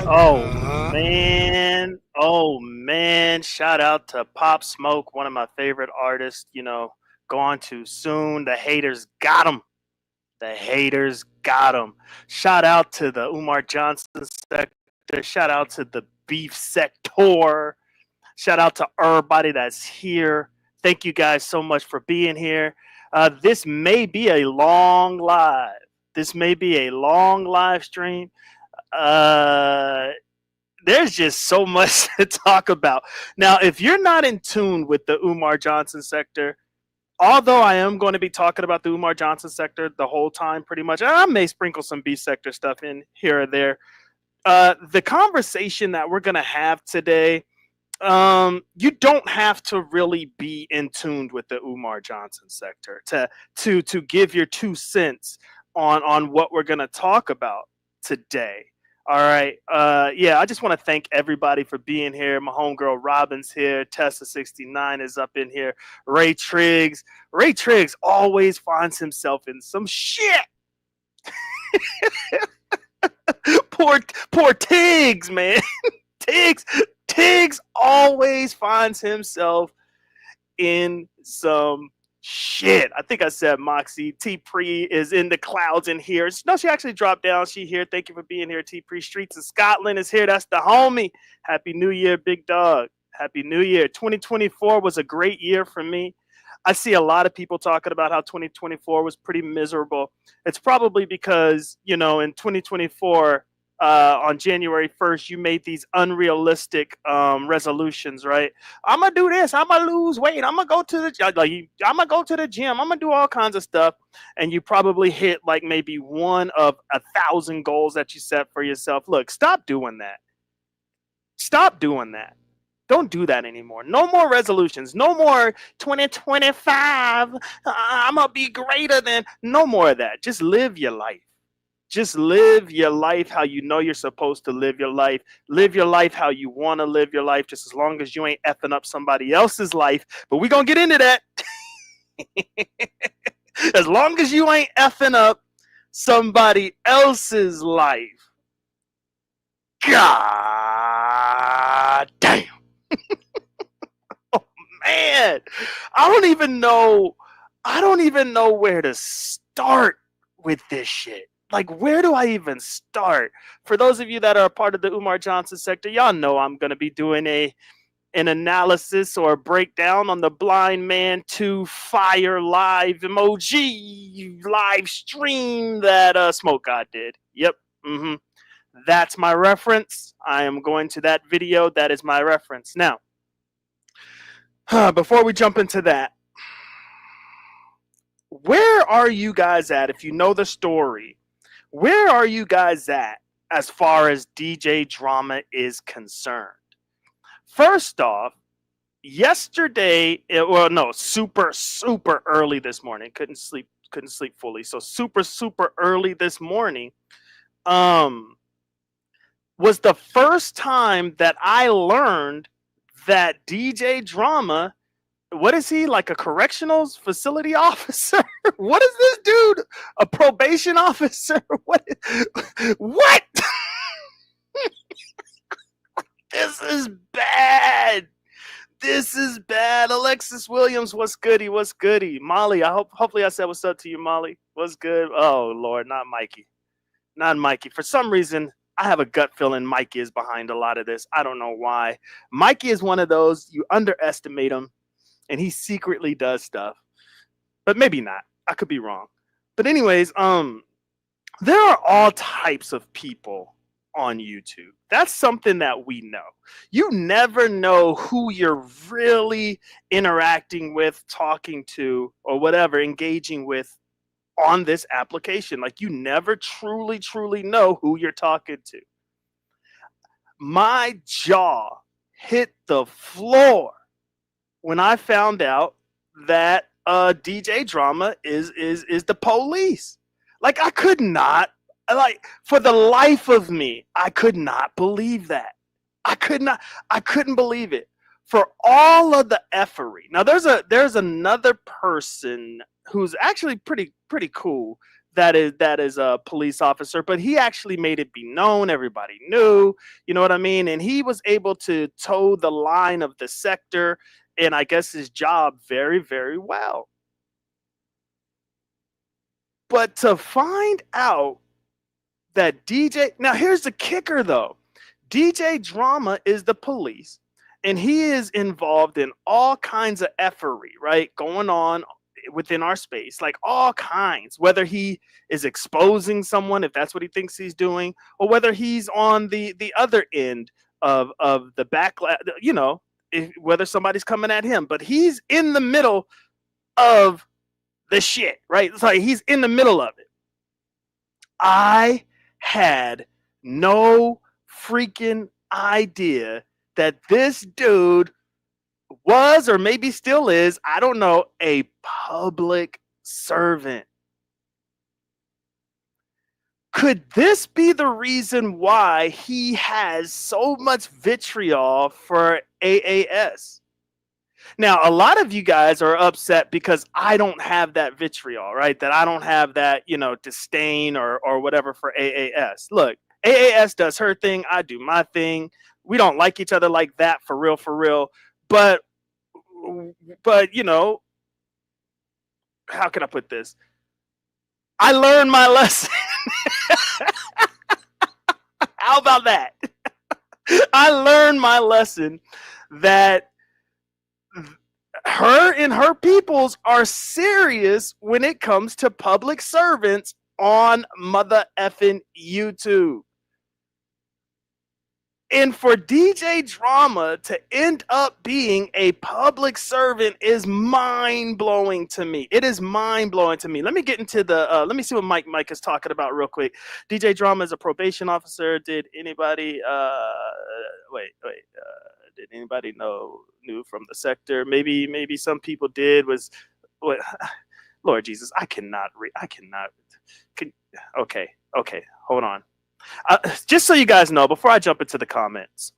Oh man, shout out to Pop Smoke, one of my favorite artists, gone too soon. The haters got him. The haters got him. Shout out to the Umar Johnson sector. Shout out to the beef sector. Shout out to everybody that's here. Thank you guys so much for being here. This may be a long live. This may be a long live stream. Uh, there's just so much to talk about. Now, if you're not in tune with the Umar Johnson sector, although I am going to be talking about the Umar Johnson sector the whole time pretty much, and I may sprinkle some B sector stuff in here or there. The conversation that we're going to have today, you don't have to really be in tune with the Umar Johnson sector to give your 2 cents on what we're going to talk about today. All right. Yeah, I just want to thank everybody for being here. My homegirl Robin's here. Tessa69 is up in here. Ray Triggs. Ray Triggs always finds himself in some shit. poor Tiggs, man. Tiggs always finds himself in some shit. I think I said Moxie. T Pre is in the clouds in here. No, she actually dropped down. She here. Thank you for being here. T Pre Streets of Scotland is here. That's the homie. Happy New Year, big dog. Happy New Year. 2024 was a great year for me. I see a lot of people talking about how 2024 was pretty miserable. It's probably because, in 2024, on January 1st, you made these unrealistic resolutions, right? I'm gonna do this. I'm gonna lose weight. I'm gonna go to the gym. I'm gonna do all kinds of stuff, and you probably hit like maybe one of 1,000 goals that you set for yourself. Look, stop doing that. Stop doing that. Don't do that anymore. No more resolutions. No more 2025. I'm gonna be greater than. No more of that. Just live your life. Just live your life how you know you're supposed to live your life. Live your life how you want to live your life, just as long as you ain't effing up somebody else's life. But we're going to get into that. As long as you ain't effing up somebody else's life. God damn. Oh, man. I don't even know where to start with this shit. Like, where do I even start? For those of you that are a part of the Umar Johnson sector, y'all know I'm going to be doing an analysis or a breakdown on the Blind Man 2 Fire live emoji live stream that Smoke God did. Yep. That's my reference. I am going to that video. That is my reference. Now, before we jump into that, where are you guys at? If you know the story, where are you guys at as far as DJ drama is concerned? First off, yesterday, super early this morning. Couldn't sleep fully. So super early this morning, was the first time that I learned that DJ drama, what is he, like a correctional facility officer? What is this dude? A probation officer? What? This is bad. This is bad. Alexis Williams, what's goody? What's goody? Molly, hopefully I said what's up to you, Molly. What's good? Oh, Lord, not Mikey. Not Mikey. For some reason, I have a gut feeling Mikey is behind a lot of this. I don't know why. Mikey is one of those, you underestimate him, and he secretly does stuff. But maybe not. I could be wrong. But anyways, there are all types of people on YouTube. That's something that we know. You never know who you're really interacting with, talking to, or whatever, engaging with on this application. Like, you never truly know who you're talking to. My jaw hit the floor when I found out that DJ drama is the police. Like, I could not, for the life of me, I could not believe that. I couldn't believe it. For all of the effery. Now there's another person who's actually pretty cool that is a police officer, but he actually made it be known. Everybody knew, you know what I mean? And he was able to toe the line of the sector and I guess his job very, very well. But to find out that DJ, now here's the kicker though. DJ Drama is the police and he is involved in all kinds of effery, right? Going on within our space, like all kinds, whether he is exposing someone, if that's what he thinks he's doing, or whether he's on the other end of the backlash, whether somebody's coming at him, but he's in the middle of the shit, right? It's like he's in the middle of it. I had no freaking idea that this dude was, or maybe still is, I don't know, a public servant. Could this be the reason why he has so much vitriol for AAS? Now, a lot of you guys are upset because I don't have that vitriol, right? That I don't have that, disdain or whatever for AAS. Look, AAS does her thing. I do my thing. We don't like each other like that for real, for real. But how can I put this? I learned my lesson. How about that? I learned my lesson that her and her peoples are serious when it comes to public servants on mother effing YouTube. And for DJ Drama to end up being a public servant is mind-blowing to me. It is mind-blowing to me. Let me get into let me see what Mike is talking about real quick. DJ Drama is a probation officer. Did anybody, did anybody knew from the sector? Maybe some people did. What? Lord Jesus, I cannot. Okay, hold on. Just so you guys know, before I jump into the comments,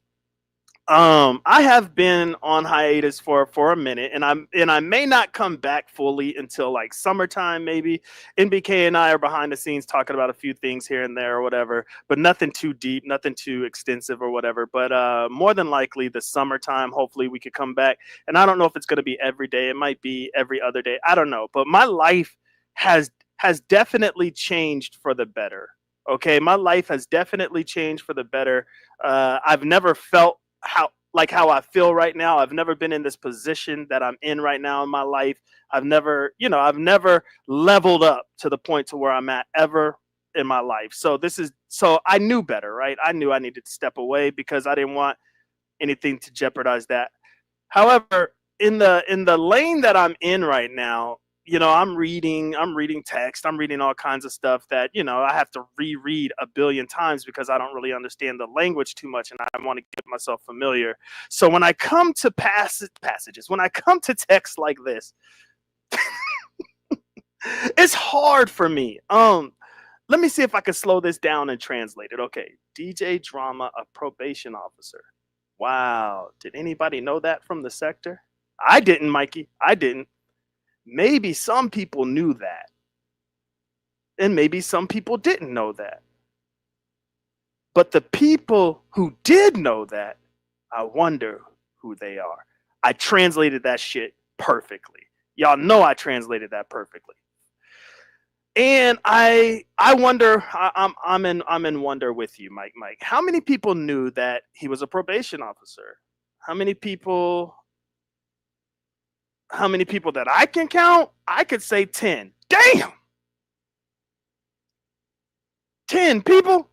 I have been on hiatus for a minute, and I may not come back fully until like summertime, maybe. NBK and I are behind the scenes talking about a few things here and there or whatever, but nothing too deep, nothing too extensive or whatever. But more than likely the summertime, hopefully we could come back. And I don't know if it's going to be every day. It might be every other day. I don't know. But my life has definitely changed for the better. Okay, my life has definitely changed for the better. I've never felt how I feel right now. I've never been in this position that I'm in right now in my life. I've never leveled up to the point to where I'm at ever in my life. So I knew better, right? I knew I needed to step away because I didn't want anything to jeopardize that. However, in the lane that I'm in right now, I'm reading text, I'm reading all kinds of stuff that, I have to reread a billion times because I don't really understand the language too much and I want to get myself familiar. So when I come to passages, when I come to text like this, it's hard for me. Let me see if I can slow this down and translate it. Okay, DJ Drama, a probation officer. Wow, did anybody know that from the sector? I didn't, Mikey. I didn't. Maybe some people knew that. And maybe some people didn't know that. But the people who did know that, I wonder who they are. I translated that shit perfectly. Y'all know I translated that perfectly. And I wonder, I'm in wonder with you, Mike. How many people knew that he was a probation officer? How many people that I can count? I could say 10. Damn! 10 people?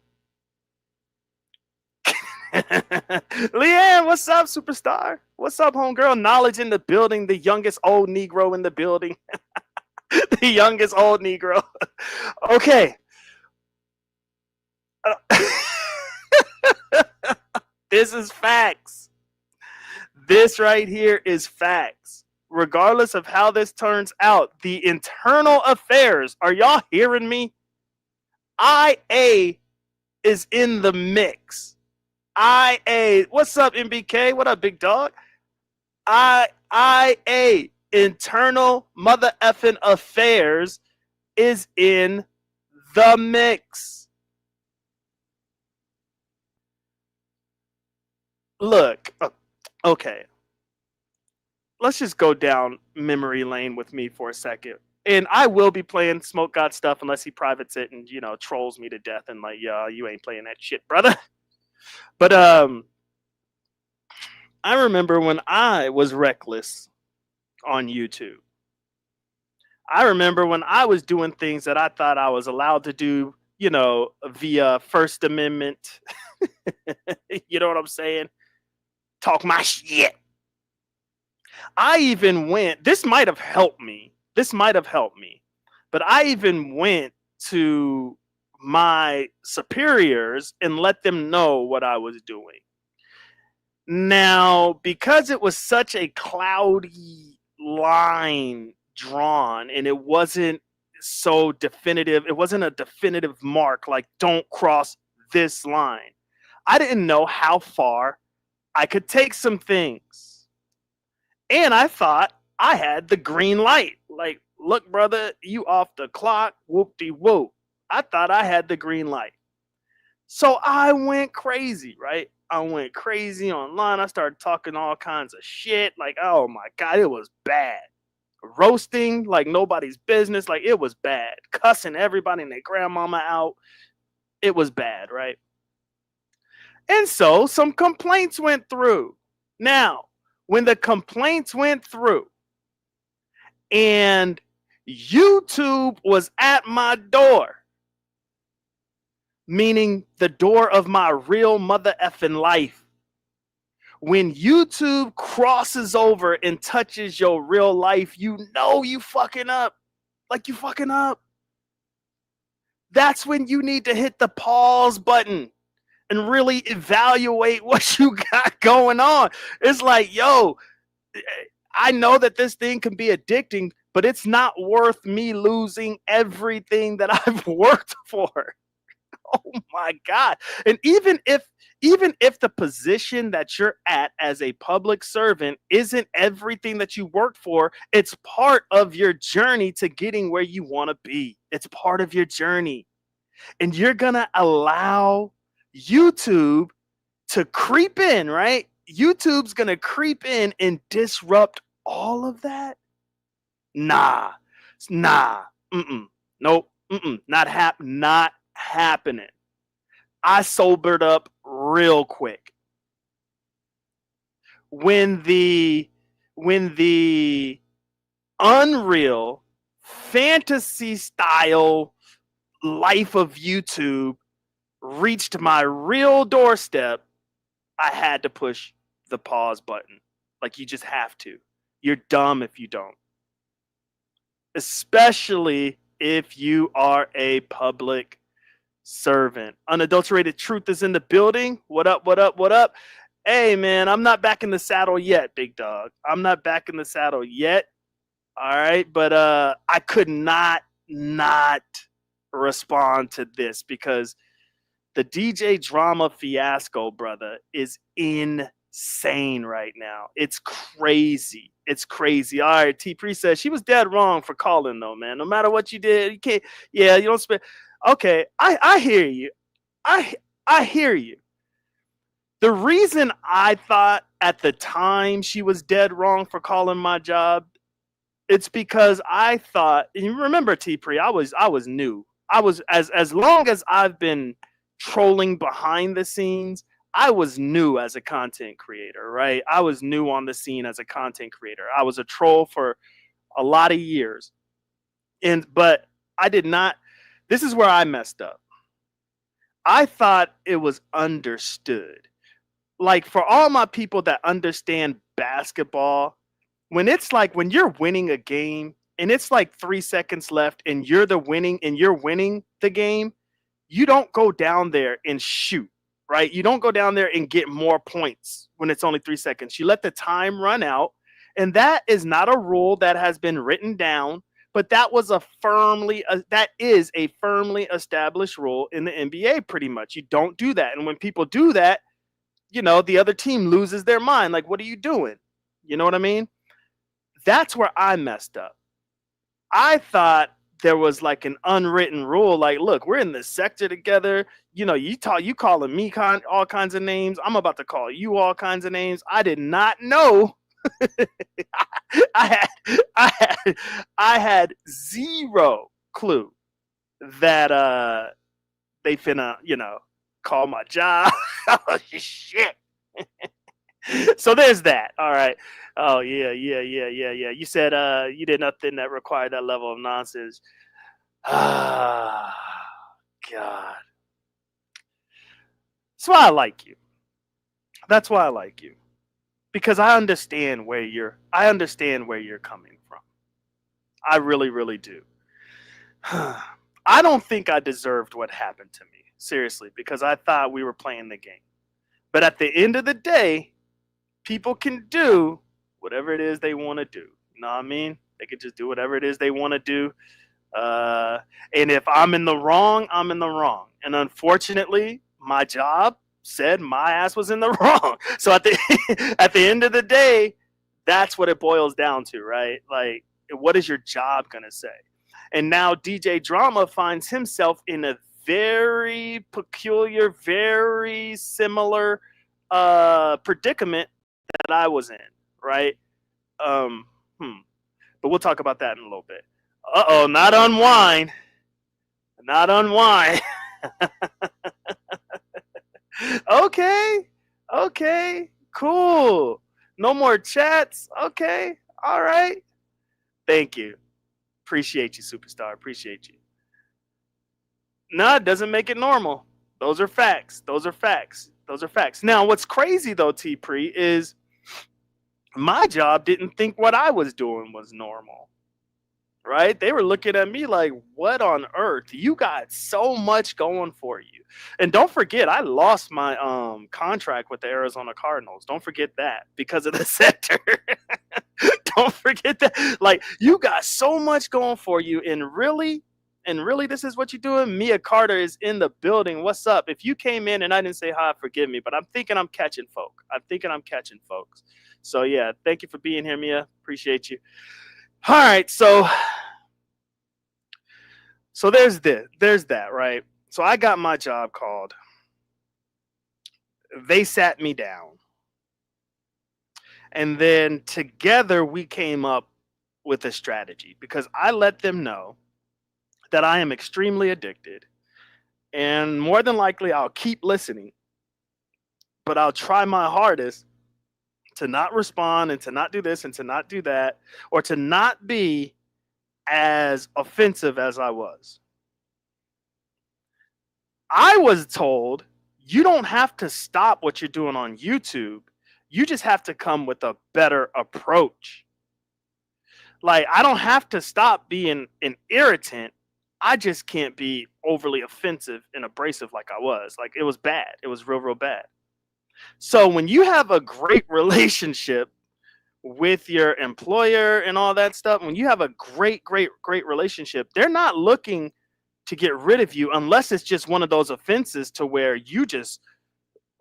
Leanne, what's up, superstar? What's up, homegirl? Knowledge in the building. The youngest old Negro in the building. The youngest old Negro. Okay. This is facts. This right here is facts. Regardless of how this turns out, the internal affairs, are y'all hearing me? IA is in the mix. IA, what's up, MBK? What up, big dog? IA, internal mother effing affairs, is in the mix. Look, okay. Let's just go down memory lane with me for a second. And I will be playing Smoke God stuff unless he privates it and, you know, trolls me to death and like, yeah, you ain't playing that shit, brother. But I remember when I was reckless on YouTube. I remember when I was doing things that I thought I was allowed to do, you know, via First Amendment. You know what I'm saying? Talk my shit. I even went, this might have helped me. This might have helped me. But I even went to my superiors and let them know what I was doing. Now, because it was such a cloudy line drawn and it wasn't so definitive, it wasn't a definitive mark like don't cross this line. I didn't know how far I could take some things. And I thought I had the green light. Like, look, brother, you off the clock, whoop-de-whoop. I thought I had the green light. So I went crazy, right? I went crazy online. I started talking all kinds of shit. Like, oh my God, it was bad. Roasting like nobody's business. Like, it was bad. Cussing everybody and their grandmama out. It was bad, right? And so some complaints went through. Now, when the complaints went through and YouTube was at my door, meaning the door of my real mother effing life. When YouTube crosses over and touches your real life, you know you fucking up. Like you fucking up. That's when you need to hit the pause button and really evaluate what you got going on. It's like, yo, I know that this thing can be addicting, but it's not worth me losing everything that I've worked for. Oh my God. And even if the position that you're at as a public servant isn't everything that you worked for, it's part of your journey to getting where you want to be. It's part of your journey. And you're going to allow YouTube to creep in, right? YouTube's going to creep in and disrupt all of that. Nah. Nope. Not happening. I sobered up real quick. When the unreal fantasy style life of YouTube reached my real doorstep, I had to push the pause button. Like, you just have to. You're dumb if you don't. Especially if you are a public servant. Unadulterated truth is in the building. What up, what up, what up? Hey, man, I'm not back in the saddle yet, big dog. I'm not back in the saddle yet. All right, but I could not respond to this because the DJ drama fiasco, brother, is insane right now. It's crazy. It's crazy. All right, T Pre says she was dead wrong for calling though, man. No matter what you did, you can't. Yeah, you don't spend. Okay, I hear you. I hear you. The reason I thought at the time she was dead wrong for calling my job, it's because I thought, and you remember T Pre, I was new. I was as long as I've been trolling behind the scenes, I was new as a content creator, right? I was new on the scene as a content creator. I was a troll for a lot of years. But I did not, this is where I messed up. I thought it was understood. Like, for all my people that understand basketball, when it's like when you're winning a game and it's like 3 seconds left and you're winning the game, you don't go down there and shoot, right? You don't go down there and get more points when it's only 3 seconds. You let the time run out. And that is not a rule that has been written down, but that is a firmly established rule in the NBA pretty much. You don't do that. And when people do that, you know, the other team loses their mind. Like, what are you doing? You know what I mean? That's where I messed up. I thought there was like an unwritten rule, like, look, we're in this sector together. You calling me all kinds of names. I'm about to call you all kinds of names. I did not know. I had I had I had zero clue that they finna, call my job. Oh shit. So there's that. All right. Oh yeah, yeah, yeah, yeah, yeah. You said you did nothing that required that level of nonsense. Ah, God. That's why I like you. That's why I like you. Because I understand where you're coming from. I really, really do. I don't think I deserved what happened to me. Seriously, because I thought we were playing the game. But at the end of the day, people can do whatever it is they want to do. You know what I mean? They can just do whatever it is they want to do. And if I'm in the wrong, I'm in the wrong. And unfortunately, my job said my ass was in the wrong. So at the at the end of the day, that's what it boils down to, right? Like, what is your job gonna say? And now DJ Drama finds himself in a very peculiar, very similar predicament that I was in, right? Um, hmm. But we'll talk about that in a little bit. Not unwind. Not unwind. Okay. Okay. Cool. No more chats. Okay. All right. Thank you. Appreciate you, superstar. Appreciate you. No, it doesn't make it normal. Those are facts. Those are facts. Those are facts. Now, what's crazy though, T Pre, is my job didn't think what I was doing was normal. Right? They were looking at me like, what on earth? You got so much going for you. And don't forget, I lost my contract with the Arizona Cardinals. Don't forget that because of the sector. Don't forget that. Like, you got so much going for you. And really, this is what you're doing? Mia Carter is in the building. What's up? If you came in and I didn't say hi, forgive me, but I'm thinking I'm catching folk. I'm thinking I'm catching folks. So yeah, thank you for being here, Mia. Appreciate you. All right, so there's that, right? So I got my job called. They sat me down. And then together we came up with a strategy because I let them know that I am extremely addicted and more than likely I'll keep listening, but I'll try my hardest to not respond and to not do this and to not do that or to not be as offensive as I was. I was told you don't have to stop what you're doing on YouTube. You just have to come with a better approach. Like, I don't have to stop being an irritant. I just can't be overly offensive and abrasive like I was. Like, it was bad. It was real, real bad. So when you have a great relationship with your employer and all that stuff, when you have a great, great, great relationship, they're not looking to get rid of you unless it's just one of those offenses to where you just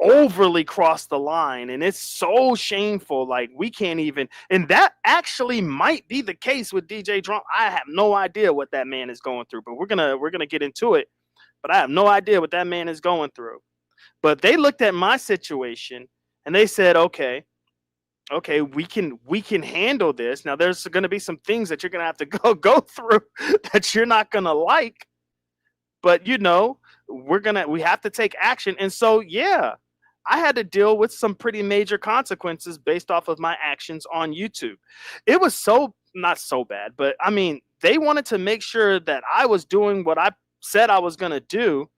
overly cross the line and it's so shameful, like we can't even. And that actually might be the case with DJ Drum. I have no idea what that man is going through, but we're gonna get into it. But I have no idea what that man is going through. But they looked at my situation and they said, okay, we can handle this. Now there's going to be some things that you're going to have to go through that you're not going to like, but we have to take action. And so yeah, I had to deal with some pretty major consequences based off of my actions on YouTube. It was not so bad, but I mean, they wanted to make sure that I was doing what I said I was going to do,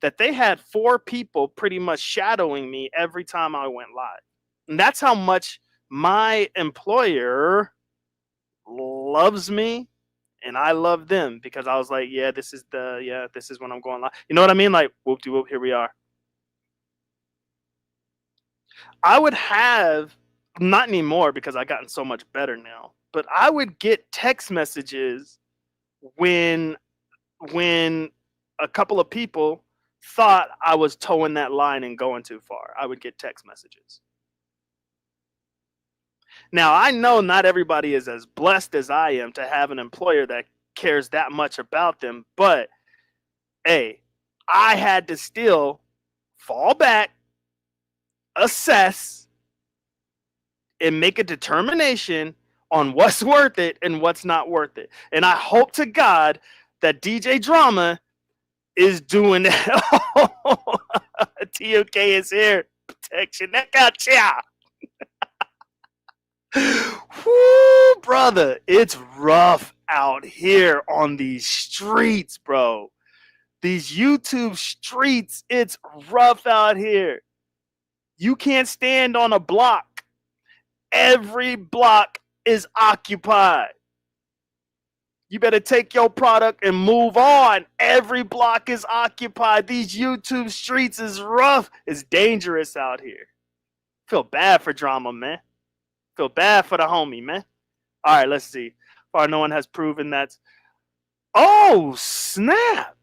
that they had 4 people pretty much shadowing me every time I went live. And that's how much my employer loves me and I love them, because I was like, this is when I'm going live. You know what I mean? Like, whoop de whoop, here we are. I would have, not anymore because I've gotten so much better now, but I would get text messages when a couple of people thought I was towing that line and going too far. I would get text messages. Now, I know not everybody is as blessed as I am to have an employer that cares that much about them. But hey, I had to still fall back, assess, and make a determination on what's worth it and what's not worth it. And I hope to God that DJ Drama is doing that. TOK is here. Protection. That got ya. Whoo, brother. It's rough out here on these streets, bro. These YouTube streets, it's rough out here. You can't stand on a block. Every block is occupied. You better take your product and move on. Every block is occupied. These YouTube streets is rough. It's dangerous out here. Feel bad for Drama, man. Feel bad for the homie, man. All right, let's see. Far no one has proven that. Oh, snap.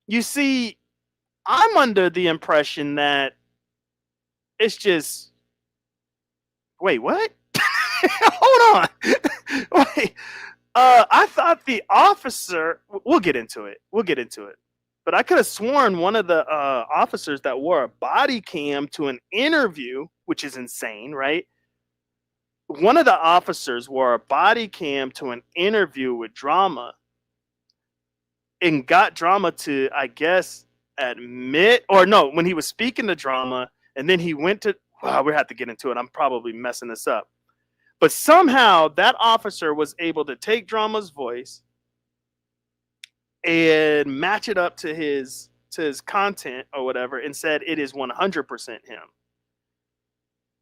You see, I'm under the impression that it's just. Wait, what? Hold on. Wait. I thought the officer. We'll get into it. But I could have sworn one of the officers that wore a body cam to an interview, which is insane, right? One of the officers wore a body cam to an interview with Drama and got Drama to, I guess, admit, or no, when he was speaking to Drama, and then he went to. Wow, we have to get into it. I'm probably messing this up. But somehow that officer was able to take Drama's voice and match it up to his content or whatever and said it is 100% him.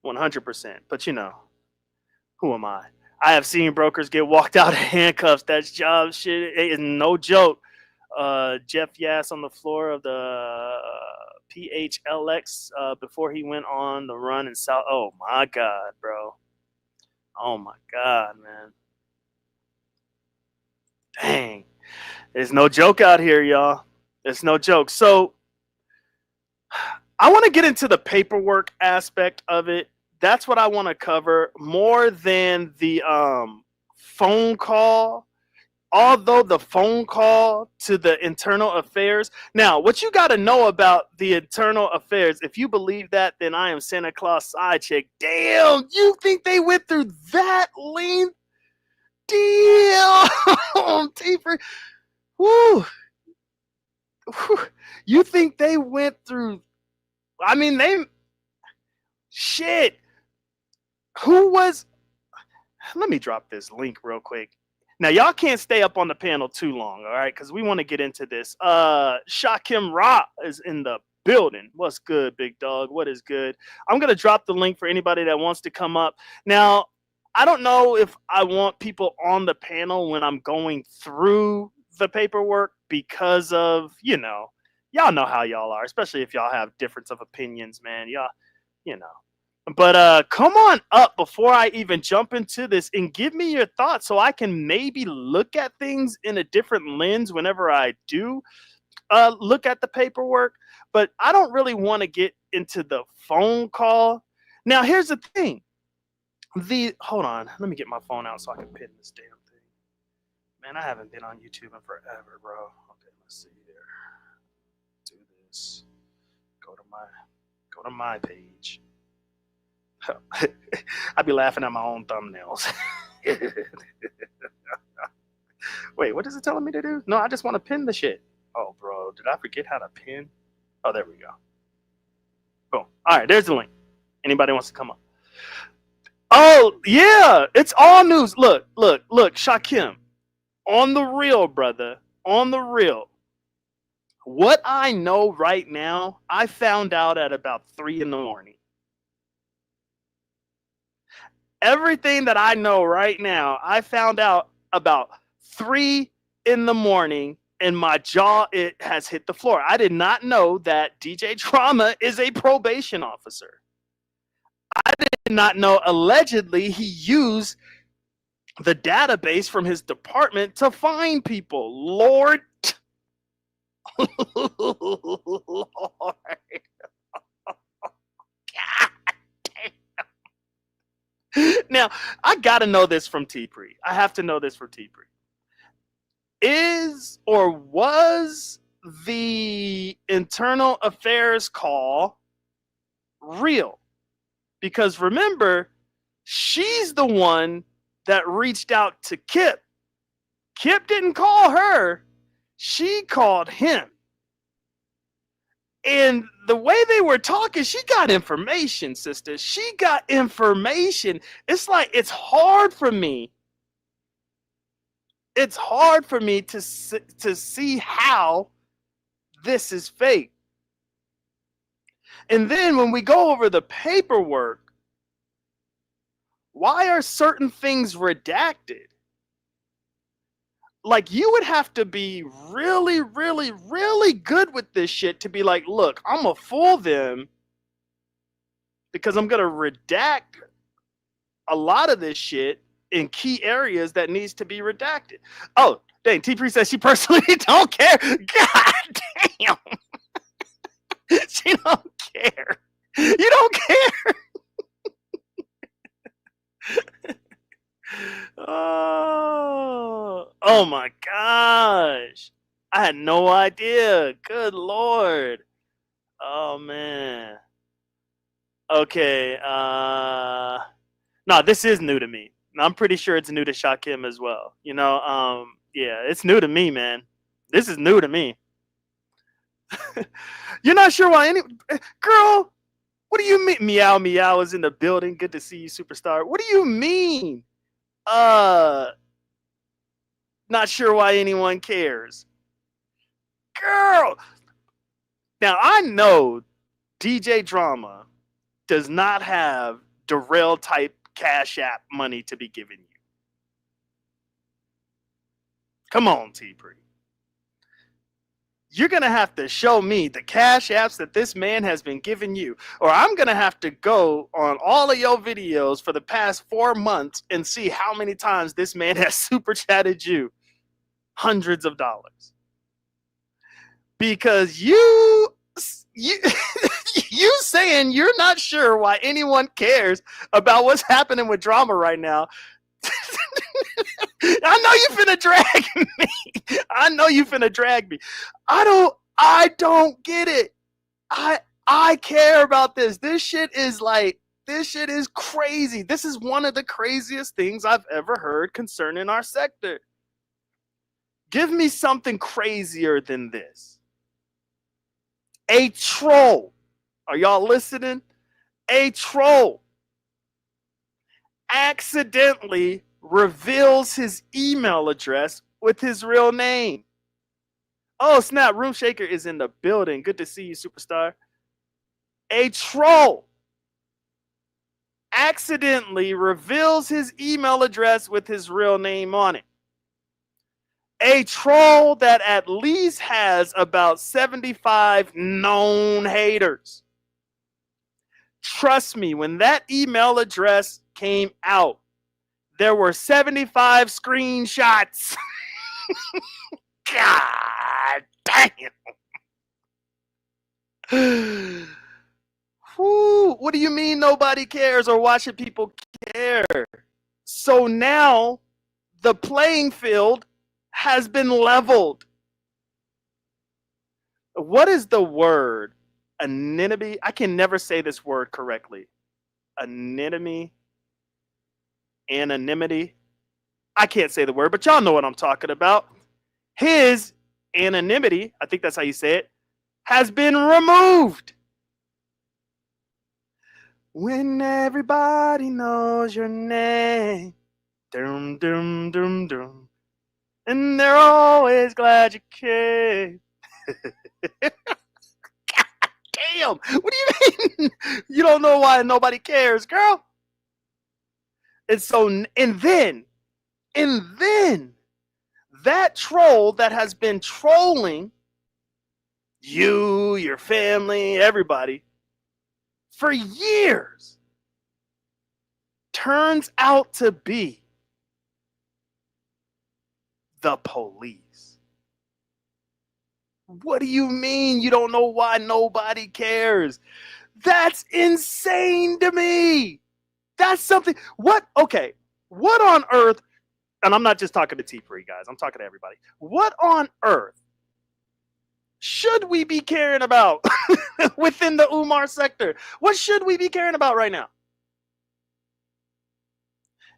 100%. But you know, who am I? I have seen brokers get walked out of handcuffs. That's job shit. It is no joke. Jeff Yass on the floor of the PHLX before he went on the run in South. Oh my God, bro. Oh my God, man. Dang. There's no joke out here, y'all. There's no joke. So I want to get into the paperwork aspect of it. That's what I want to cover more than the phone call. Although the phone call to the internal affairs. Now, what you got to know about the internal affairs, if you believe that, then I am Santa Claus side chick. Damn, you think they went through that length? Damn, T-Free. Woo. You think they went through? I mean, they. Shit. Who was? Let me drop this link real quick. Now, y'all can't stay up on the panel too long, all right? Because we want to get into this. Shakim Ra is in the building. What's good, big dog? What is good? I'm going to drop the link for anybody that wants to come up. Now, I don't know if I want people on the panel when I'm going through the paperwork because of, y'all know how y'all are, especially if y'all have difference of opinions, man. Y'all, you know. But come on up before I even jump into this and give me your thoughts so I can maybe look at things in a different lens whenever I do look at the paperwork. But I don't really want to get into the phone call. Now, here's the thing. Hold on. Let me get my phone out so I can pin this damn thing. Man, I haven't been on YouTube in forever, bro. Okay, let's see here. Do this. Go to my page. I'd be laughing at my own thumbnails. Wait, what is it telling me to do? No, I just want to pin the shit. Oh, bro, did I forget how to pin? Oh, there we go. Boom. All right, there's the link. Anybody wants to come up? Oh, yeah, it's all news. Look, Shakim. On the real, brother. On the real. What I know right now, I found out at about 3 a.m. Everything that I know right now, I found out about 3 a.m. and my jaw, it has hit the floor. I did not know that DJ Drama is a probation officer. I did not know allegedly he used the database from his department to find people. Lord. Lord. Now, I got to know this from T-Pre. I have to know this from T-Pre. Is or was the internal affairs call real? Because remember, she's the one that reached out to Kip. Kip didn't call her, she called him. And the way they were talking, she got information, sister. She got information. It's like, it's hard for me. It's hard for me to see how this is fake. And then when we go over the paperwork, why are certain things redacted? Like, you would have to be really, really, really good with this shit to be like, look, I'm gonna fool them because I'm gonna redact a lot of this shit in key areas that needs to be redacted. Oh, dang, T-Pre says she personally don't care. God damn. She don't care. You don't care. Oh my gosh. I had no idea. Good Lord. Oh man. Okay. No, this is new to me. I'm pretty sure it's new to Shakim as well. You know, yeah, it's new to me, man. This is new to me. You're not sure why any girl? What do you mean? Meow Meow is in the building. Good to see you, superstar. What do you mean? Not sure why anyone cares. Girl. Now I know DJ Drama does not have Darrell type Cash App money to be given you. Come on, T-Pre. You're going to have to show me the Cash Apps that this man has been giving you, or I'm going to have to go on all of your videos for the past 4 months and see how many times this man has super chatted you hundreds of dollars. Because you you saying you're not sure why anyone cares about what's happening with Drama right now. I know you finna drag me. I know you finna drag me. I don't get it. I care about this. This shit is crazy. This is one of the craziest things I've ever heard concerning our sector. Give me something crazier than this. A troll. Are y'all listening? A troll accidentally reveals his email address with his real name. Oh, snap. Room Shaker is in the building. Good to see you, superstar. A troll accidentally reveals his email address with his real name on it. A troll that at least has about 75 known haters. Trust me, when that email address came out, there were 75 screenshots. God damn. Whew, what do you mean nobody cares, or why should people care? So now the playing field has been leveled. What is the word? Anonymity? I can never say this word correctly. Anonymity? Anonymity? I can't say the word, but y'all know what I'm talking about. His anonymity, I think that's how you say it, has been removed. When everybody knows your name, dum dum dum dum, and they're always glad you came. Damn, what do you mean? You don't know why nobody cares, girl? And so, and then that troll that has been trolling you, your family, everybody for years turns out to be the police. What do you mean you don't know why nobody cares? That's insane to me. That's something. What? Okay. What on earth? and I'm not just talking to T3 guys, I'm talking to everybody. What on earth should we be caring about within the Umar sector? What should we be caring about right now?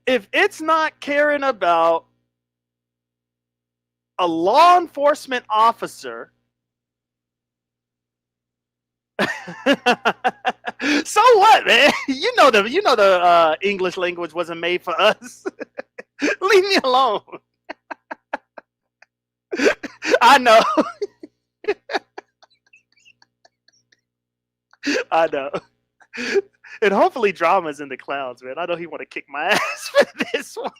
If it's not caring about a law enforcement officer, so what, man? You know the English language wasn't made for us. Leave me alone. I know. I know. And hopefully drama's in the clouds, man. I know he want to kick my ass for this one.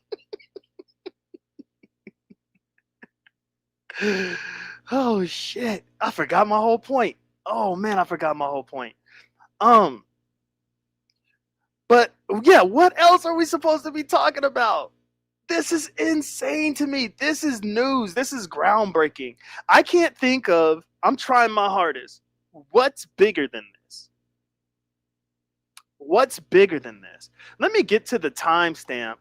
Oh shit. I forgot my whole point. Oh man, I forgot my whole point. But yeah, what else are we supposed to be talking about? This is insane to me. This is news. This is groundbreaking. I can't think of, I'm trying my hardest. What's bigger than this? What's bigger than this? Let me get to the timestamp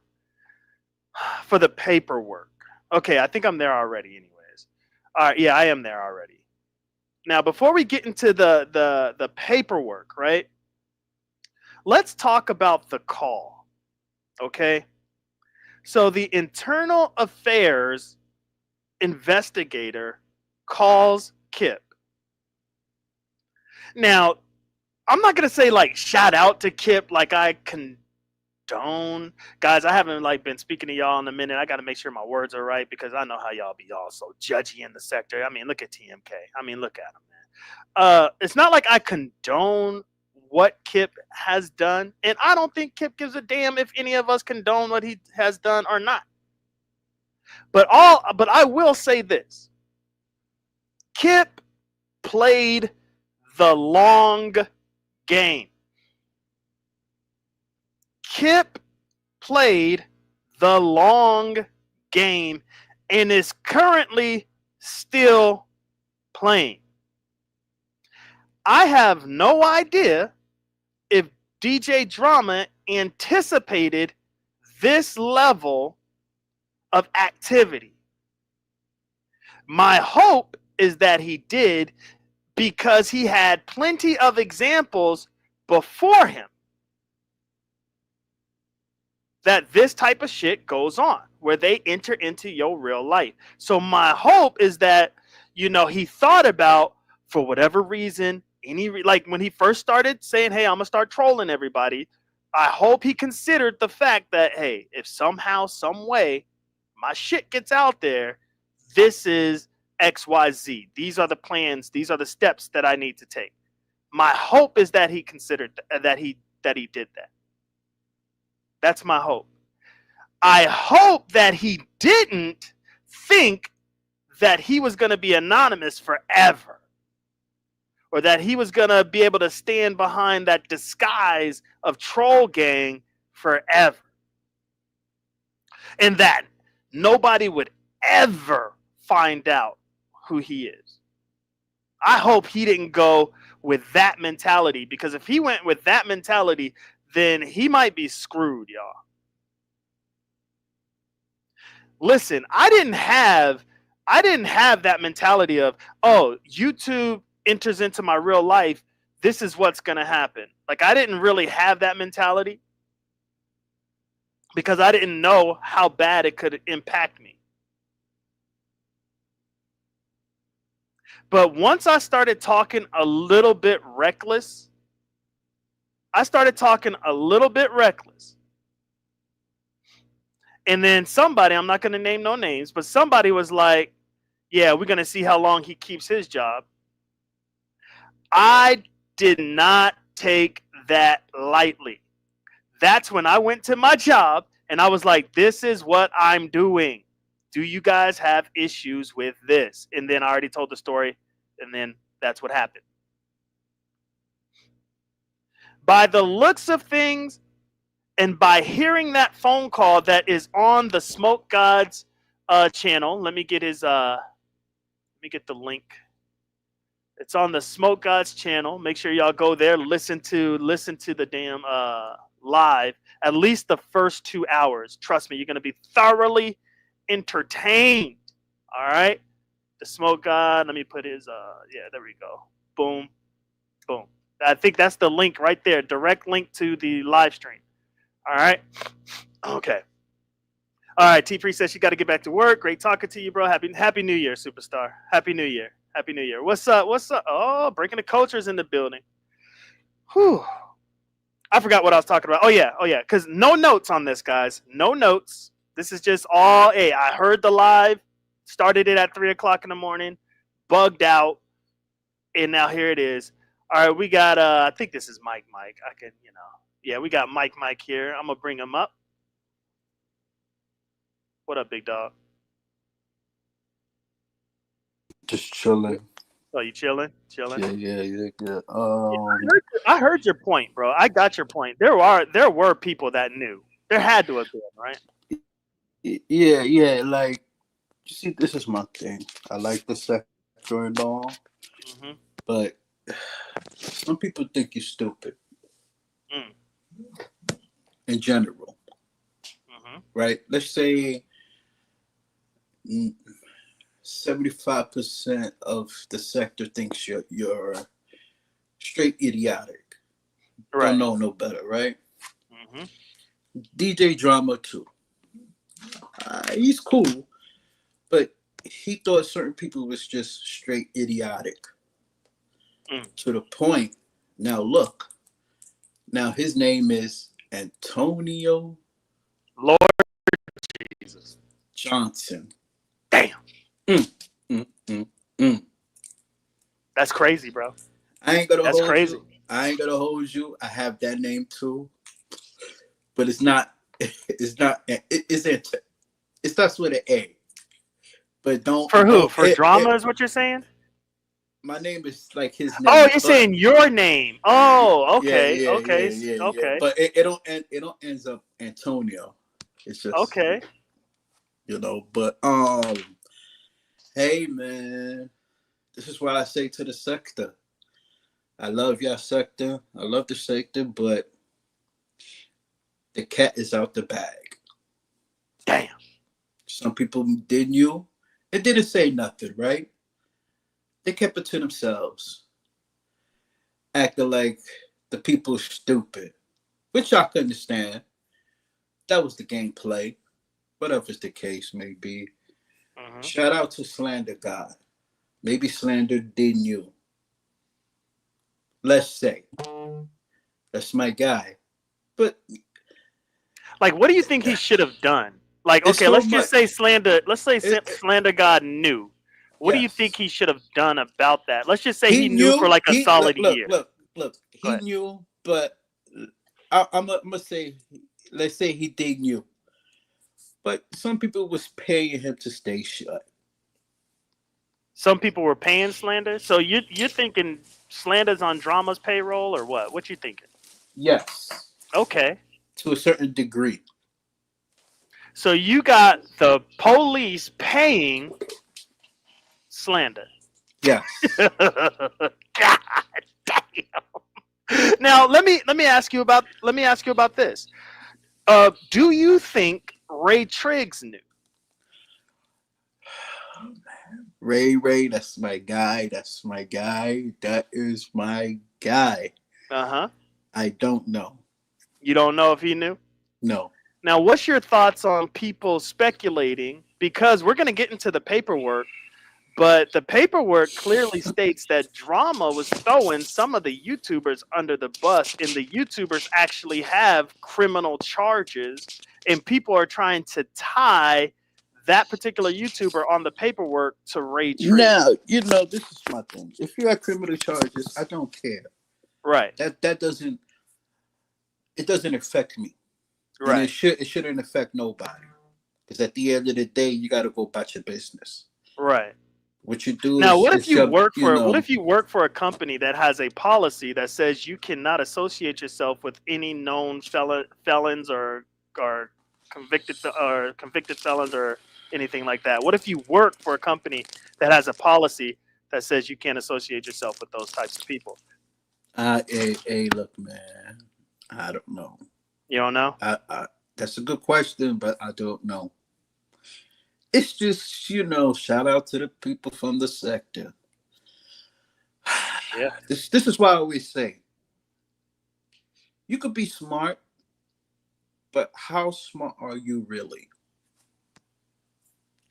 for the paperwork. Okay, I think I'm there already anyways. All right, yeah, I am there already. Now, before we get into the paperwork, right? Let's talk about the call, okay? So the internal affairs investigator calls Kip. Now, I'm not going to say like shout out to Kip like I condone. Guys, I haven't like been speaking to y'all in a minute. I got to make sure my words are right because I know how y'all be all so judgy in the sector. I mean, look at TMK. I mean, look at him, man. It's not like I condone what Kip has done, and I don't think Kip gives a damn if any of us condone what he has done or not. But I will say this. Kip played the long game. Kip played the long game and is currently still playing. I have no idea if DJ Drama anticipated this level of activity. My hope is that he did because he had plenty of examples before him that this type of shit goes on where they enter into your real life. So my hope is that, you know, he thought about, for whatever reason, like when he first started saying, hey, I'm gonna start trolling everybody, I hope he considered the fact that, hey, if somehow, some way my shit gets out there, this is XYZ. These are the plans, these are the steps that I need to take. My hope is that he considered that he did that. That's my hope. I hope that he didn't think that he was going to be anonymous forever, or that he was going to be able to stand behind that disguise of troll gang forever, and that nobody would ever find out who he is. I hope he didn't go with that mentality, because if he went with that mentality, then he might be screwed, y'all. Listen, I didn't have that mentality of, oh, YouTube enters into my real life, this is what's going to happen. Like, I didn't really have that mentality because I didn't know how bad it could impact me. But once I started talking a little bit reckless, and then somebody, I'm not going to name no names, but somebody was like, yeah, we're going to see how long he keeps his job. I did not take that lightly. That's when I went to my job and I was like, this is what I'm doing. Do you guys have issues with this? And then I already told the story, and then that's what happened. By the looks of things, and by hearing that phone call that is on the Smoke God's channel, let me get the link. It's on the Smoke God's channel. Make sure y'all go there, listen to the damn live, at least the first 2 hours. Trust me, you're going to be thoroughly entertained. All right. The smoke god. Let me put his yeah, there we go. Boom. Boom. I think that's the link right there. Direct link to the live stream. All right. Okay. All right. T Free says she got to get back to work. Great talking to you, bro. Happy New Year, superstar. Happy New Year. Happy New Year. What's up? What's up? Oh, breaking the cultures in the building. Whew. I forgot what I was talking about. Oh yeah. Oh yeah. Because no notes on this, guys. No notes. This is just all. Hey, I heard the live. Started it at 3 o'clock in the morning. Bugged out, and now here it is. All right, we got. I think this is Mike. I can, yeah, we got Mike here. I'm gonna bring him up. What up, big dog? Just chilling. Oh, you chilling? Yeah. I heard your point, bro. I got your point. There were people that knew. There had to have been, right? Yeah. Like, you see, this is my thing. I like the sector and all, but some people think you're stupid. In general, right? Let's say 75% of the sector thinks you're straight idiotic. Right. Don't know no better, right? DJ Drama too. He's cool, but he thought certain people was just straight idiotic. To the point. Now look. Now his name is Antonio Lord Jesus Johnson. Damn. That's crazy, bro. I ain't gonna That's hold crazy. you. I ain't gonna hold you. I have that name too, but it's not. It's not. It starts with an A. But don't. For who? Don't, For drama is what you're saying? My name is like his name. Oh, you're saying your name. Oh, okay, Yeah, okay. But it don't end. It don't ends up Antonio. It's just okay. But hey man, this is what I say to the sector. I love your sector. I love the sector, but the cat is out the bag. Damn. Some people did you. It didn't say nothing, right? They kept it to themselves, acting like the people stupid, which I can understand. That was the gameplay, whatever the case may be. Shout out to Slander God. Maybe Slander did you. Let's say that's my guy, but like, what do you think he should have done? Like, okay, let's just say Slander. Let's say Slander God knew. What do you think he should have done about that? Let's just say he knew for like a solid year. Look. He knew, but I'm gonna say, let's say he did knew, but some people was paying him to stay shut. Some people were paying Slander. So you're thinking Slander's on Drama's payroll or what? What you thinking? Yes. Okay. To a certain degree. So you got the police paying Slander. Yes. God damn. Now let me ask you about this. Do you think Ray Triggs knew? Ray, that's my guy. That is my guy. I don't know. You don't know if he knew? No. Now, what's your thoughts on people speculating? Because we're going to get into the paperwork, but the paperwork clearly states that Drama was throwing some of the YouTubers under the bus, and the YouTubers actually have criminal charges, and people are trying to tie that particular YouTuber on the paperwork to Ray Triggs. Now, this is my thing. If you have criminal charges, I don't care. Right. That doesn't affect me. Right. And it shouldn't affect nobody. Because at the end of the day, you got to go about your business. Right. What you do now, what if you work for a company that has a policy that says you cannot associate yourself with any known felons or convicted felons or anything like that? What if you work for a company that has a policy that says you can't associate yourself with those types of people? Hey, look, man, I don't know. You don't know? That's a good question, but I don't know. It's just, shout out to the people from the sector. Yeah. This is why I always say you could be smart, but how smart are you really?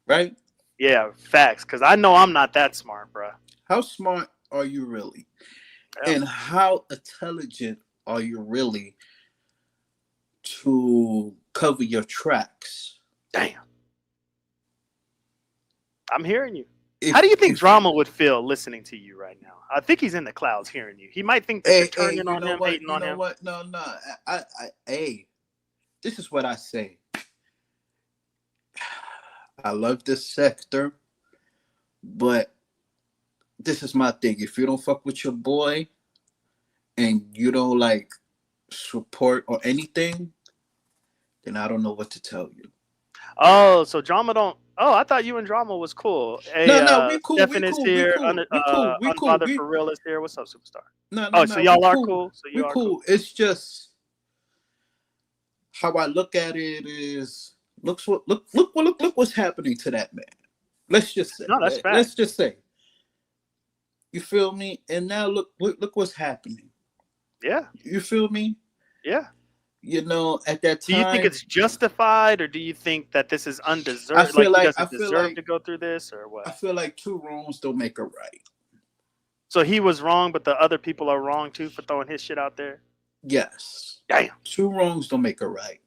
Right? Yeah, facts. Because I know I'm not that smart, bro. How smart are you really? Yeah. And how intelligent are you really to cover your tracks? Damn. I'm hearing you. How do If you think if Drama would feel listening to you right now? I think he's in the clouds hearing you. He might think that you're hey, turning you on know him, what? hating You on know him. what? No. Hey, this is what I say. I love this sector, but this is my thing. If you don't fuck with your boy and you don't like support or anything, then I don't know what to tell you. Oh, so Drama don't. Oh, I thought you and Drama was cool. Hey, No, we cool, we Stefan is cool, we here. cool, we cool, we cool, Unbothered we for real is here. What's up, superstar? Oh, so no, we y'all are cool, cool. So we you are cool. cool. It's just how I look at it is look what's happening to that man. Let's just say, No, that's let's facts. just say, you feel me? And now look what's happening. Yeah, You feel me? yeah. At that Do you think time, it's justified, or do you think that this is I undeserved? feel Like he like I doesn't feel deserve like to go through this, or I what? feel like two wrongs don't make a right. So he was wrong, but the other people are wrong too for throwing his shit out there. Yes, Damn. two wrongs don't make a right.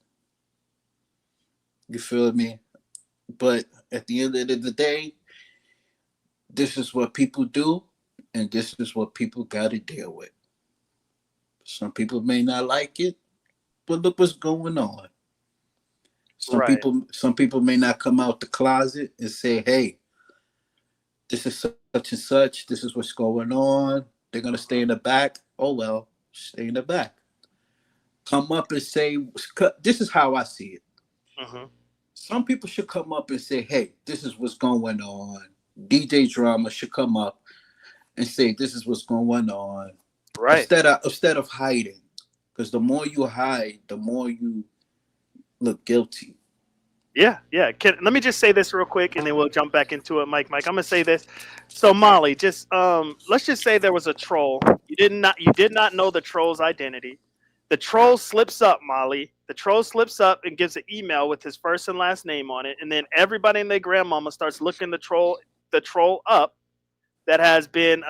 You feel me? But at the end of the day, this is what people do, and this is what people got to deal with. Some people may not like it, but look what's going on. Right. Some people may not come out the closet and say, "Hey, this is such and such. This is what's going on." They're gonna stay in Hmm. the back. Oh well, stay in the back. Come up and say, "This is how I see it." Hmm. Some people should come up and say, "Hey, this is what's going on." DJ Drama should come up and say, "This is what's going on," Right. instead of hiding, because the more you hide, the more you look guilty. Yeah, yeah. Let me just say this real quick, and then we'll jump back into it, Mike. I'm gonna say this. So, Molly, just let's just say there was a troll. You did not know the troll's identity. The troll slips up, Molly. The troll slips up and gives an email with his first and last name on it, and then everybody and their grandmama starts looking the troll up that has been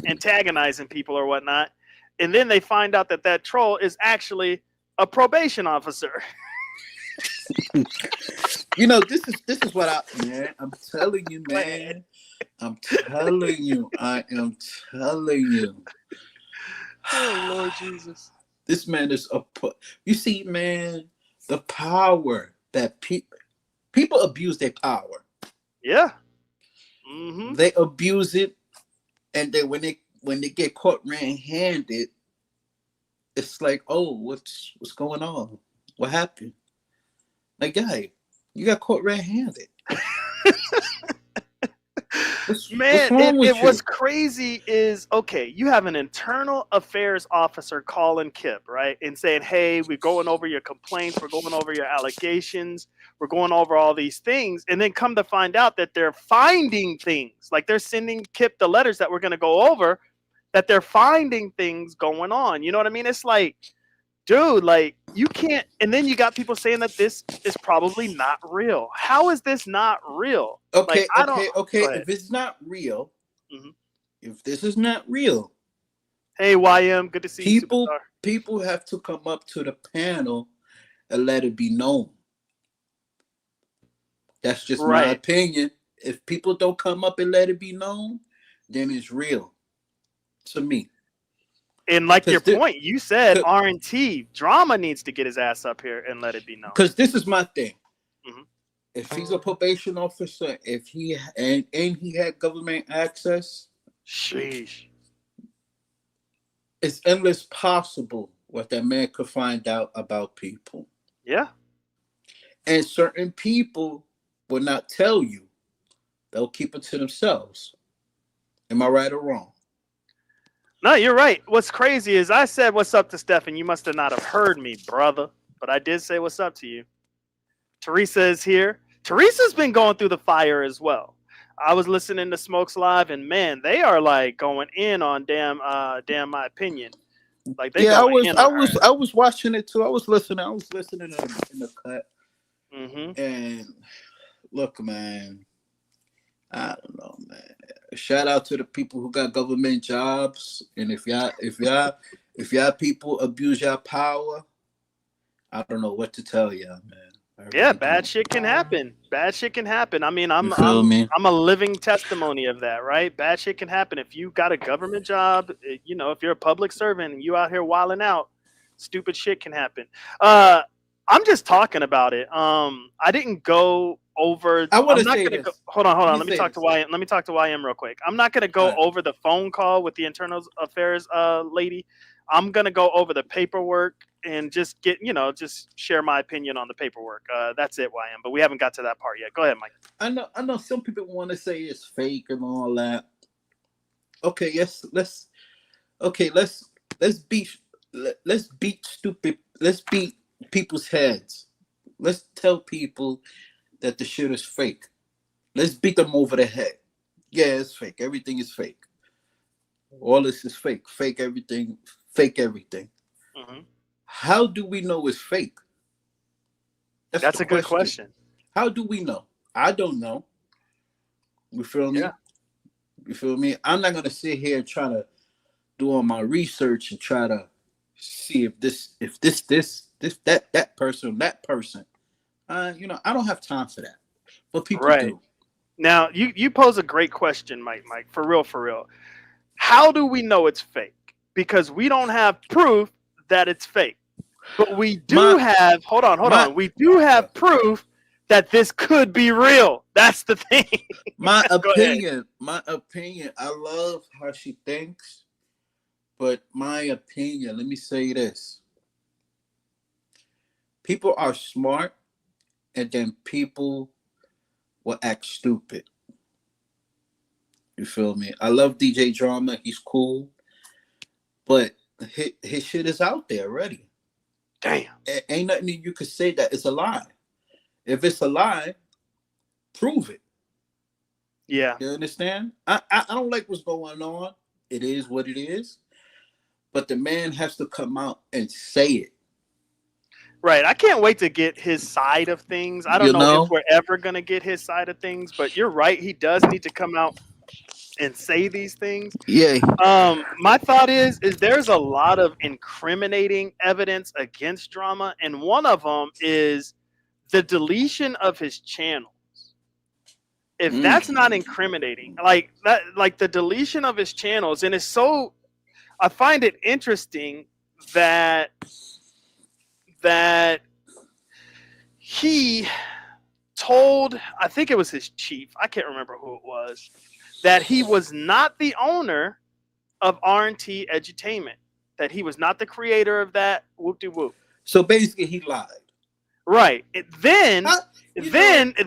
antagonizing people or whatnot, and then they find out that that troll is actually a probation officer. This is what I'm telling you, Go ahead. man. I'm telling you. I am telling you. Oh Lord Jesus. This man is you see, man, the power that people abuse their power. Yeah. Mm-hmm. They abuse it, and then when they get caught red-handed, it's like, oh, what's going on? What happened? Like, guy, you got caught red-handed. What's Man, wrong it with was you? crazy is okay, you have an internal affairs officer calling Kip, right? And saying, hey, we're going over your complaints, we're going over your allegations, we're going over all these things. And then come to find out that they're finding things. Like they're sending Kip the letters that we're gonna go over, that they're finding things going on. You know what I mean? It's like, dude, like you can't. And then you got people saying that this is probably not real. How is this not real? Like Okay, I don't. okay, okay. Go ahead. If it's not real, Hmm. if this is not real, Hey YM, good to see you, people superstar. people have to come up to the panel and let it be known. That's just my Right. opinion. If people don't come up and let it be known, then it's real to me. And like your Because point, you said R&T drama needs to get his ass up here and let it be known. this is my thing. Hmm. If he's a probation officer, if he and he had government access, Sheesh. it's endless possible what that man could find out about people. Yeah. And certain people will not tell you. They'll keep it to themselves. Am I right or wrong? No, you're right. What's crazy is I said what's up to Stefan. You must have not have heard me, brother. But I did say what's up to you. Teresa is here. Teresa's been going through the fire as well. I was listening to Smokes Live, and man, they are like going in on damn my opinion. Like they Yeah, going in on her. I was watching it too. I was listening in the cut. Hmm. And look, man, I don't know, man. Shout out to the people who got government jobs. And if y'all people abuse your power, I don't know what to tell y'all, man. I Yeah, really bad don't. shit can happen. Bad shit can happen. I mean, You feel me? I'm a living testimony of that, right? Bad shit can happen if you got a government job. You know, if you're a public servant and you out here wilding out, stupid shit can happen. Uh, I'm just talking about it. I didn't go over. I want I'm to not say gonna go. this. Hold on, hold Let on. me Let me say talk to this. YM. Let me talk to YM real quick. I'm not gonna All go right. over the phone call with the internal affairs lady. I'm gonna go over the paperwork and just get, just share my opinion on the paperwork. That's it, YM. But we haven't got to that part yet. Go ahead, Mike. I know some people want to say it's fake and all that. Okay, yes, okay, let's beat let's beat stupid let's beat people's heads. Let's tell people that the shit is fake. Let's beat them over the head. Yeah, it's fake. Everything is fake. All this is fake. Fake everything. Fake everything. Hmm. How do we know it's fake? That's the That's a good question. question. How do we know? I don't know. You feel Yeah. me? You feel me? I'm not gonna sit here and try to do all my research and try to see if that person. I don't have time for that. But people Right. do. Now, you pose a great question, Mike. Mike, for real, for real. How do we know it's fake? Because we don't have proof that it's fake. But we do My have, hold my on. We do yeah. have proof that this could be real. That's the thing. Go ahead. My opinion. I love how she thinks, but my opinion. Let me say this: people are smart, and then people will act stupid. You feel me? I love DJ Drama. He's cool, but his shit is out there already. Damn. Ain't nothing you could say that it's a lie. If it's a lie, prove it. Yeah. You understand? I don't like what's going on. It is what it is. But the man has to come out and say it. Right. I can't wait to get his side of things. I don't You know if know? we're ever going to get his side of things, but you're right. He does need to come out and say these things. Yeah. My thought is there's a lot of incriminating evidence against Drama, and one of them is the deletion of his channel. If that's Mm. not incriminating, like that, like the deletion of his channels, and it's so, I find it interesting that that he told, I think it was his chief, I can't remember who it was, that he was not the owner of R&T Edutainment, that he was not the creator of that. Whoop de whoop. So basically he lied. Right. Then, Huh? You know,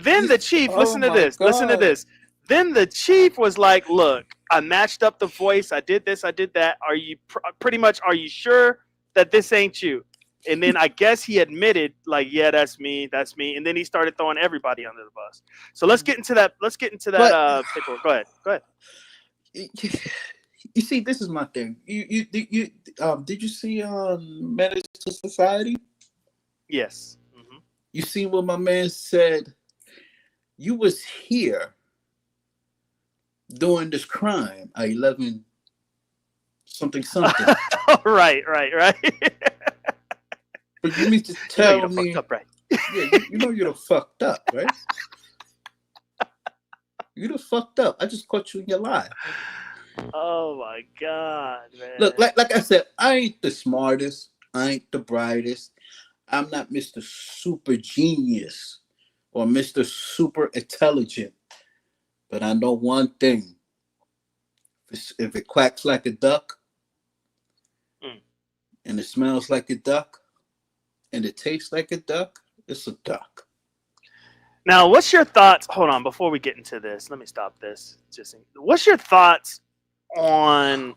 then the chief. oh Listen to my this. Listen to God. this. Then the chief was like, "Look, I matched up the voice. I did this. I did that. Are you pretty much? Are you sure that this ain't you?" And then I guess he admitted, like, "Yeah, that's me. That's me." And then he started throwing everybody under the bus. So let's get into that. Let's get into that But paperwork. Go ahead. Go ahead. you see, this is my thing. Did you see Menace to Society? Yes. Hmm. You see what my man said? You was here doing this crime at 11 something something. Right. Right. Right. But you mean to You know you tell done fucked me, up, right? yeah, you know you're the fucked up, right? You the fucked up. I just caught you in your lie. Oh my god, Look, man. like I said, I ain't the smartest. I ain't the brightest. I'm not Mr. Super Genius or Mr. Super Intelligent. But I know one thing. If it quacks like a duck Mm. and it smells like a duck and it tastes like a duck, it's a duck. Now, what's your thoughts? Hold on, before we get into this, let me stop this. What's your thoughts on?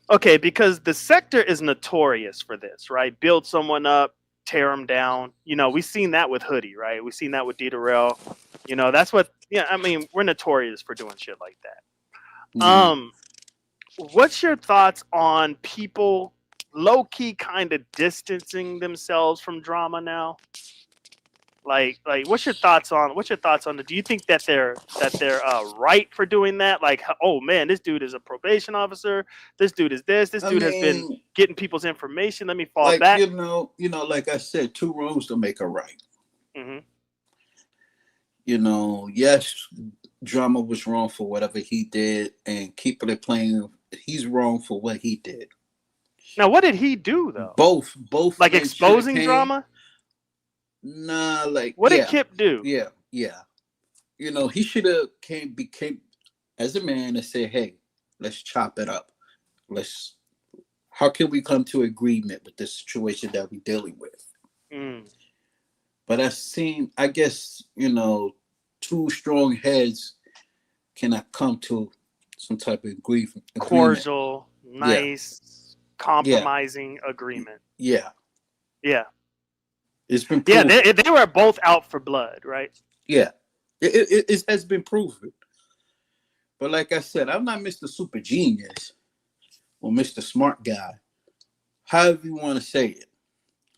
Okay, because the sector is notorious for this, right? Build someone up, tear them down. You know, we've seen that with Hoodie, right? We've seen that with Darrell. You know, that's what. Yeah, I mean, we're notorious for doing shit like that. What's your thoughts on people low key kind of distancing themselves from drama now? Like, what's your thoughts on it? Do you think that they're right for doing that? Like, oh man, this dude is a probation officer. This dude is this. This I dude has been mean, getting people's information. Let me fall like back. like I said, two wrongs don't make a right. Hmm. Yes, Drama was wrong for whatever he did, and keeping it playing, he's wrong for what he did. Now, what did he do though? Both Like men should have exposing came. drama? Nah, like What did Kip do? yeah. He should have became as a man and said, "Hey, let's chop it up. Let's. How can we come to agreement with this situation that we're dealing with?" Mm. But I guess, two strong heads cannot come to some type of agreement. Cordial, Yeah, nice, yeah, compromising agreement. yeah. Yeah, It's been yeah. proven. They were both out for blood, right? Yeah, it has been proven. But like I said, I'm not Mr. Super Genius or Mr. Smart Guy, however you want to say it.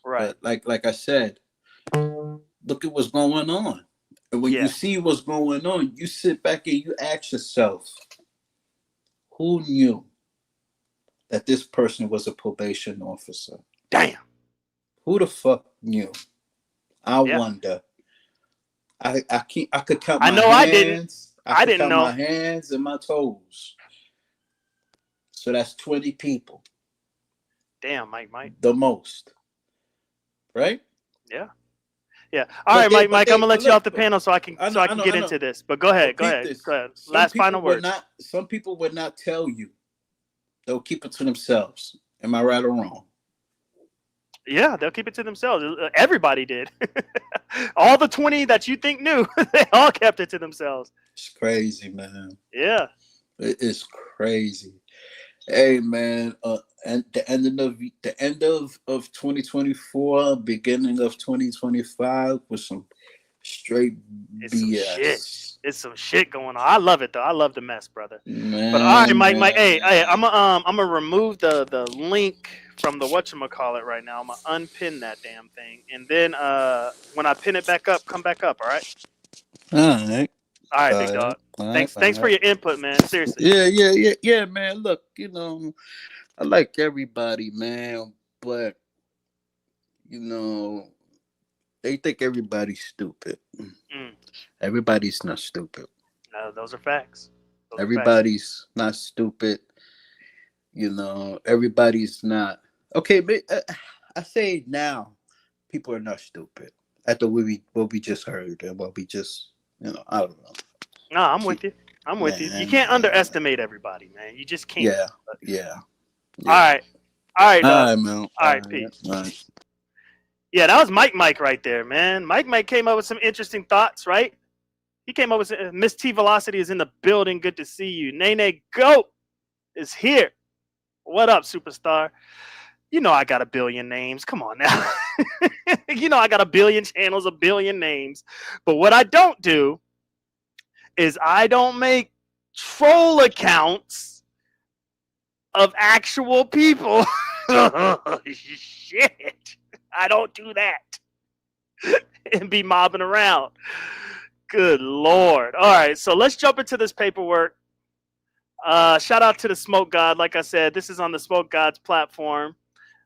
Right. But like I said, look at what's going on. And when you Yeah. see what's going on, you sit back and you ask yourself, who knew that this person was a probation officer? Damn. Who the fuck knew? I Yeah. wonder. I could count I my know I didn't. hands. I I could didn't count my know. hands and my toes. So that's 20 people. Damn, Mike. The most. Right? Yeah. Yeah. All right, Mike. I'm gonna let you off look, the panel so I can get I know. into this. But go ahead. But peep this. Go ahead. Some Last people final would words. not some people would not tell you. They'll keep it to themselves. Am I right or wrong? Yeah, they'll keep it to themselves. Everybody did. All the 20 that you think knew, they all kept it to themselves. It's crazy, man. Yeah. It is crazy. Hey, man. And the end of 2024, beginning of 2025 was some straight It's some shit. BS. It's some shit going on. I love it though. I love the mess, brother. But all right, Man, Mike. Hey, man. I'm gonna remove the link from the whatchamacallit right now. I'm gonna unpin that damn thing, and then when I pin it back up, come back up. All right. All right. All right, All big dog. right. All right. Thanks All for right. your input, man. Seriously. Yeah, man. Look, I like everybody, man, but they think everybody's stupid. Mm. Everybody's not stupid. No, those are facts. Everybody's not stupid. Everybody's not. Okay, but I say now, people are not stupid. After what we just heard and what we just, I don't know. No, I'm with you. I'm with you. You Man, can't underestimate everybody, man. You just can't. yeah, But, yeah, all yeah. right. All right, All dog. right, man. All right, peace. All right. Yeah, that was Mike right there, man. Mike came up with some interesting thoughts, right? He came up with Miss T Velocity is in the building. Good to see you. Nene Goat is here. What up, superstar? You know I got a billion names. Come on now. You know I got a billion channels, a billion names. But what I don't do is I don't make troll accounts of actual people. Shit. I don't do that. And be mobbing around. Good Lord. All right, so let's jump into this paperwork. Shout out to the Smoke God. Like I said, this is on the Smoke God's platform.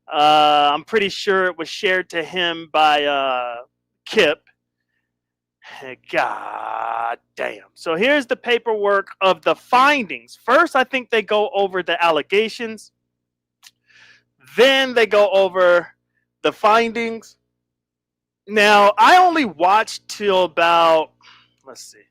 I'm pretty sure it was shared to him by Kip. God damn. So here's the paperwork of the findings. First, I think they go over the allegations. Then they go over the findings. Now, I only watched till about, let's see.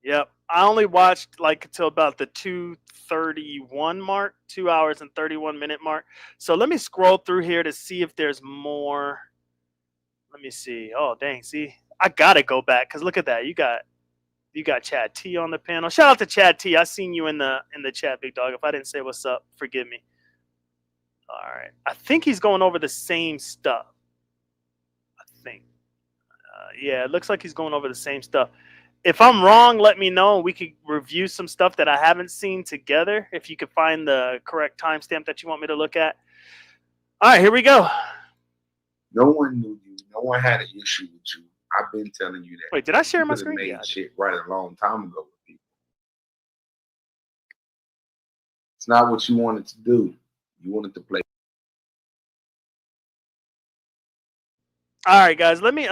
Yep. I only watched like until about the 2:31 mark, 2 hours and 31-minute mark. So let me scroll through here to see if there's more. Let me see. Oh, dang. See, I got to go back because look at that. You got Chad T on the panel. Shout out to Chad T. I seen you in the chat, big dog. If I didn't say what's up, forgive me. All right. I think he's going over the same stuff. think? Yeah, it looks like he's going over the same stuff. If I'm wrong, let me know. We could review some stuff that I haven't seen together. If you could find the correct timestamp that you want me to look at. All right, here we go. No one knew you. No one had an issue with you. I've been telling you that. Wait, did I share You my could have screen? made shit right a long time ago with people. It's not what you wanted to do. You wanted to play. All right, guys. Let me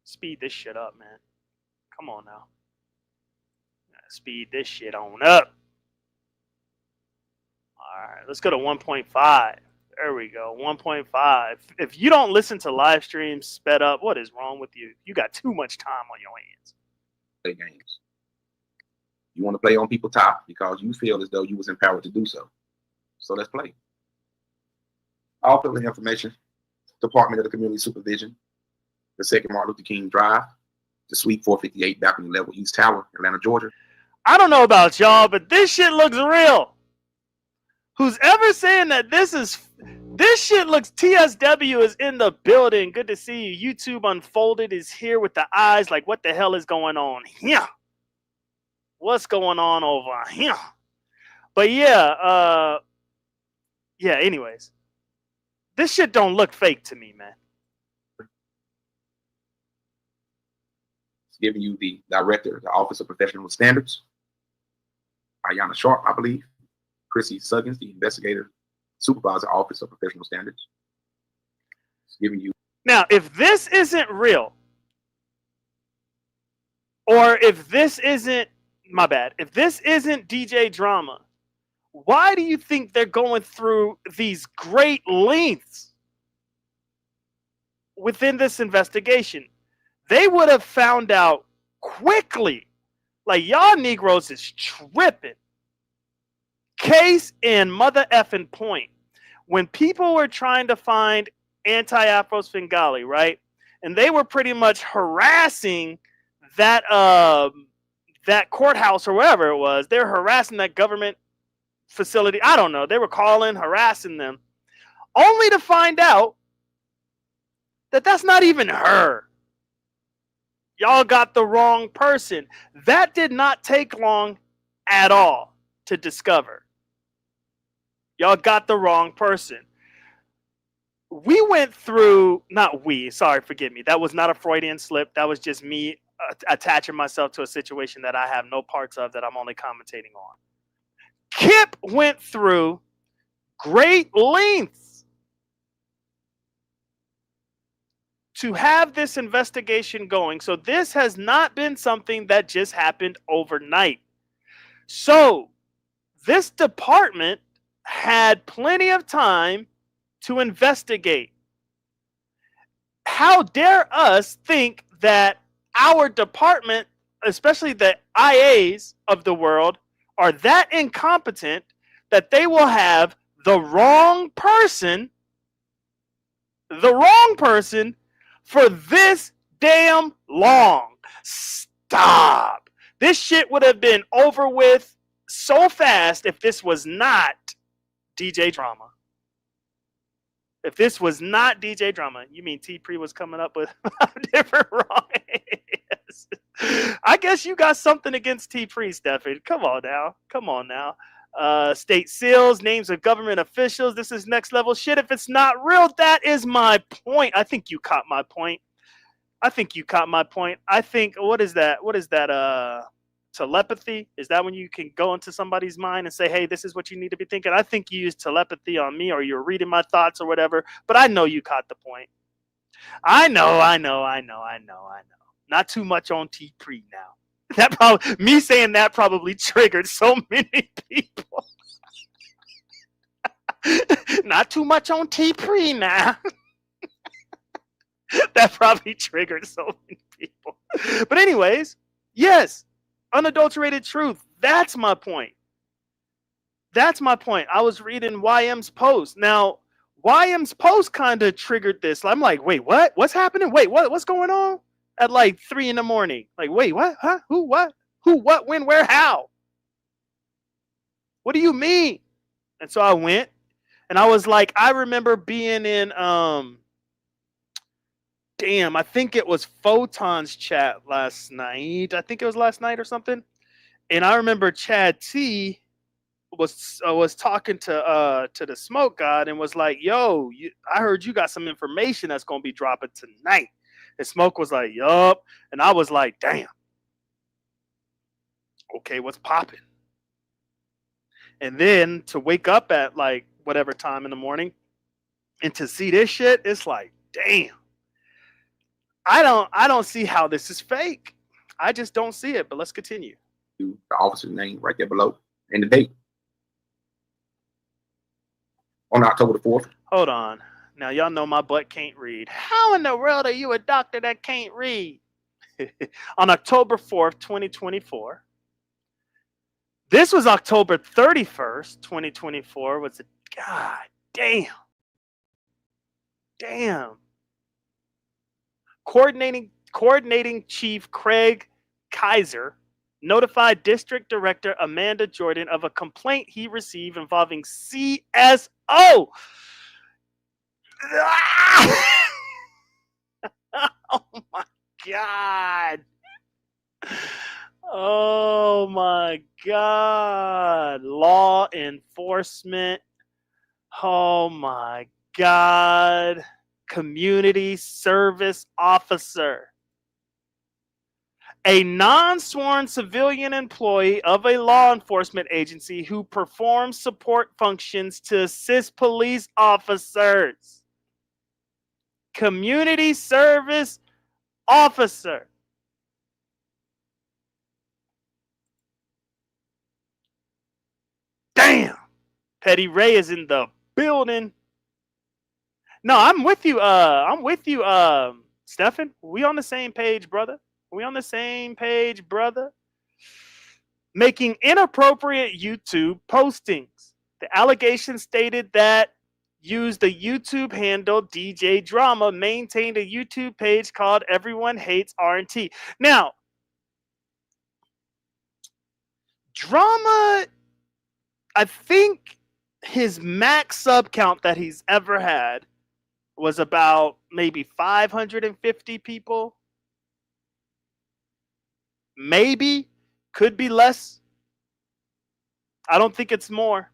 speed this shit up, man. Come on now. Speed this shit on up. All right, let's go to 1.5. There we go. 1.5. If you don't listen to live streams sped up, what is wrong with you? You got too much time on your hands. Play games. You want to play on people's top because you feel as though you was empowered to do so. So let's play. All public information, Department of the Community Supervision, the 2nd Martin Luther King Drive, the Suite 458 balcony level East Tower, Atlanta, Georgia. I don't know about y'all, but this shit looks real. Who's ever saying that this shit looks, TSW is in the building. Good to see you. YouTube Unfolded is here with the eyes like, what the hell is going on here? What's going on over here? But yeah, anyways. This shit don't look fake to me, man. It's giving you the director of the Office of Professional Standards, Ayanna Sharp, I believe. Chrissy Suggins, the investigator, supervisor, Office of Professional Standards. It's giving you. Now, if this isn't real, or if this isn't, my bad, if this isn't DJ drama, why do you think they're going through these great lengths within this investigation? They would have found out quickly. Like, y'all Negroes is tripping. Case in mother effing point. When people were trying to find anti-Afro Svengali, right? And they were pretty much harassing that that courthouse or wherever it was. They're harassing that government facility. I don't know. They were calling, harassing them, only to find out that that's not even her. Y'all got the wrong person. That did not take long at all to discover. Y'all got the wrong person. We went through, not we, sorry, forgive me. That was not a Freudian slip. That was just me attaching myself to a situation that I have no parts of, that I'm only commentating on. Kip went through great lengths to have this investigation going. So this has not been something that just happened overnight. So this department had plenty of time to investigate. How dare us think that our department, especially the IAs of the world, are that incompetent that they will have the wrong person for this damn long. Stop. This shit would have been over with so fast if this was not DJ drama. If this was not DJ drama, you mean T-Pre was coming up with different wrong answers. I guess you got something against T-Pre, Stefan. Come on now. State seals, names of government officials. This is next level shit. If it's not real, that is my point. I think you caught my point. I think, what is that? Telepathy? Is that when you can go into somebody's mind and say, hey, this is what you need to be thinking? I think you used telepathy on me, or you're reading my thoughts or whatever, but I know you caught the point. I know. Not too much on T-Pre now. Me saying that probably triggered so many people. Not too much on T-Pre now. That probably triggered so many people. But anyways, yes, unadulterated truth. That's my point. I was reading YM's post. Now, YM's post kind of triggered this. I'm like, wait, what? What's happening? Wait, what's going on? At like 3 a.m. Like, wait, what? Huh? Who, what? Who, what, when, where, how? What do you mean? And so I went And I was like, I remember being in damn, I think it was Photon's chat last night. I think it was last night or something. And I remember Chad T was talking to the Smoke God and was like, "Yo, I heard you got some information that's gonna be dropping tonight." And Smoke was like, "Yup," and I was like, "Damn, okay, what's popping?" And then to wake up at like whatever time in the morning and to see this shit, it's like, damn. I don't see how this is fake. I just don't see it. But let's continue. The officer's name right there below and the date. On October the 4th. Hold on. Now y'all know my butt can't read. How in the world are you a doctor that can't read? On October 4th, 2024. This was October 31st, 2024. Was it? God damn. Damn. Coordinating Chief Craig Kaiser notified District Director Amanda Jordan of a complaint he received involving CSO. Oh my God. Oh my God. Law enforcement. Oh my God. Community service officer. A non-sworn civilian employee of a law enforcement agency who performs support functions to assist police officers. Community service officer. Damn. Petty Ray is in the building. No, I'm with you. Stefan. We on the same page, brother. We on the same page, brother. Making inappropriate YouTube postings. The allegation stated that used the YouTube handle DJ Drama, maintained a YouTube page called Everyone Hates R&T. Now, Drama, I think his max sub count that he's ever had was about maybe 550 people. Maybe. Could be less. I don't think it's more.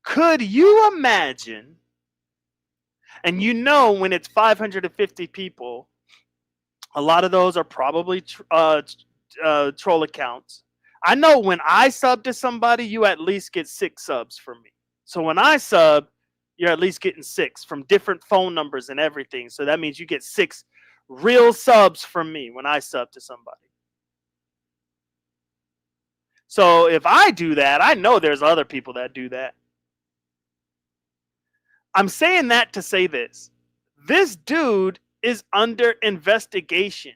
Could you imagine? And you know when it's 550 people, a lot of those are probably troll accounts. I know when I sub to somebody, you at least get 6 subs from me. So when I sub, you're at least getting 6 from different phone numbers and everything. So that means you get 6 real subs from me when I sub to somebody. So if I do that, I know there's other people that do that. I'm saying that to say this. This dude is under investigation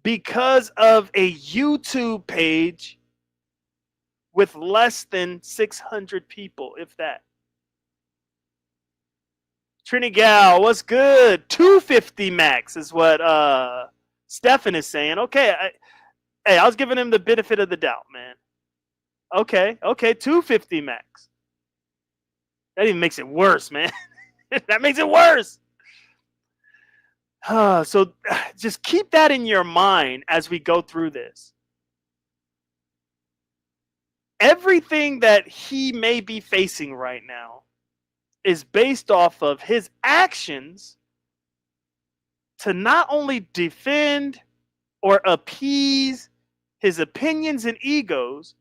because of a YouTube page with less than 600 people, if that. Trini Gal, what's good? 250 max is what Stefan is saying. Okay, I was giving him the benefit of the doubt, man. Okay, 250 max. That even makes it worse, man. That makes it worse. So just keep that in your mind as we go through this. Everything that he may be facing right now is based off of his actions to not only defend or appease his opinions and egos,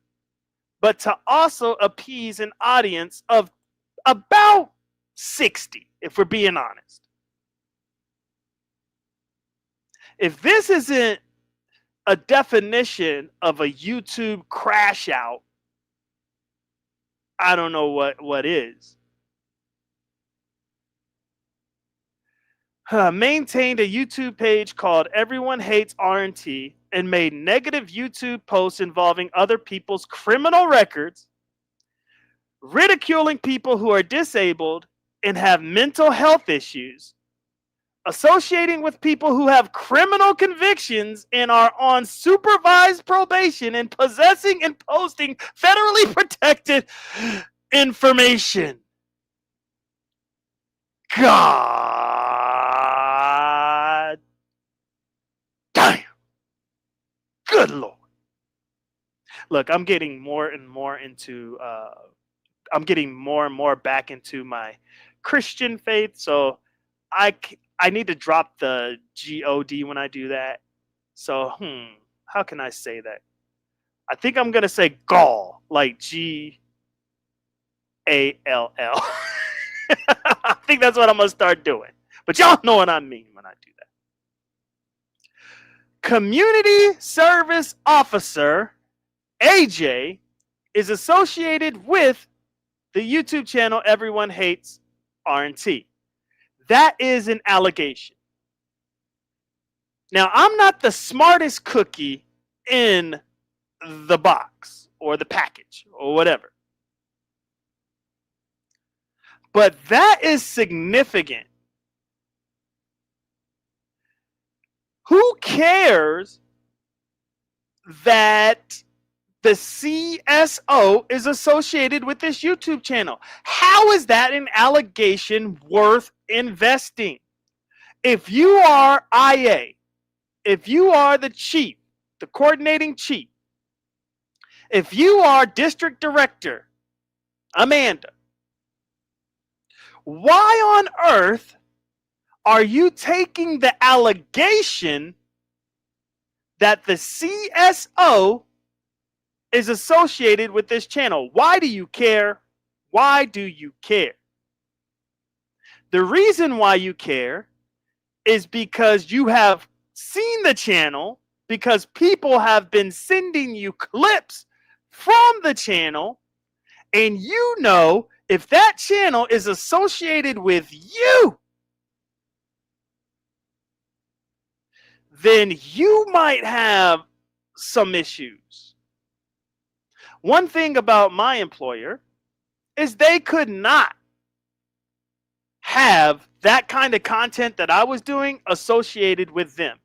but to also appease an audience of about 60, if we're being honest. If this isn't a definition of a YouTube crash out, I don't know what is. Maintained a YouTube page called Everyone Hates R&T and made negative YouTube posts involving other people's criminal records, ridiculing people who are disabled and have mental health issues, associating with people who have criminal convictions and are on supervised probation and possessing and posting federally protected information. God damn. Good Lord. Look, I'm getting more and more into I'm getting more and more back into my Christian faith, so I need to drop the God when I do that. So, how can I say that? I think I'm gonna say gall, like Gall. I think that's what I'm gonna start doing. But y'all know what I mean when I do that. Community Service Officer AJ is associated with the YouTube channel Everyone Hates R&T. That is an allegation. Now, I'm not the smartest cookie in the box or the package or whatever. But that is significant. Who cares that the CSO is associated with this YouTube channel? How is that an allegation worth investing? If you are IA, if you are the chief, the coordinating chief, if you are district director, Amanda, why on earth are you taking the allegation that the CSO is associated with this channel? Why do you care? Why do you care? The reason why you care is because you have seen the channel, because people have been sending you clips from the channel, and you know if that channel is associated with you, then you might have some issues. One thing about my employer is they could not have that kind of content that I was doing associated with them.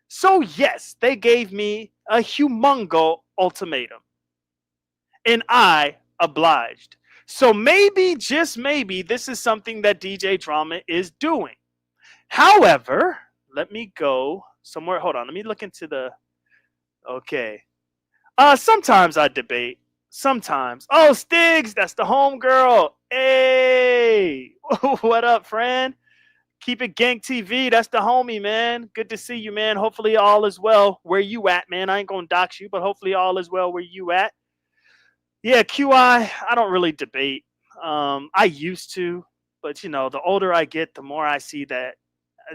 So yes, they gave me a humongo ultimatum, and I obliged. So maybe, just maybe, this is something that DJ Drama is doing. However, let me go somewhere. Hold on, let me look into the. Okay. Sometimes I debate. Sometimes. Oh, Stiggs, that's the homegirl. Hey, what up, friend? Keep it Gang TV. That's the homie, man. Good to see you, man. Hopefully all is well where you at, man. I ain't gonna dox you, but hopefully all is well where you at. Yeah, QI, I don't really debate. I used to, but you know, the older I get, the more I see that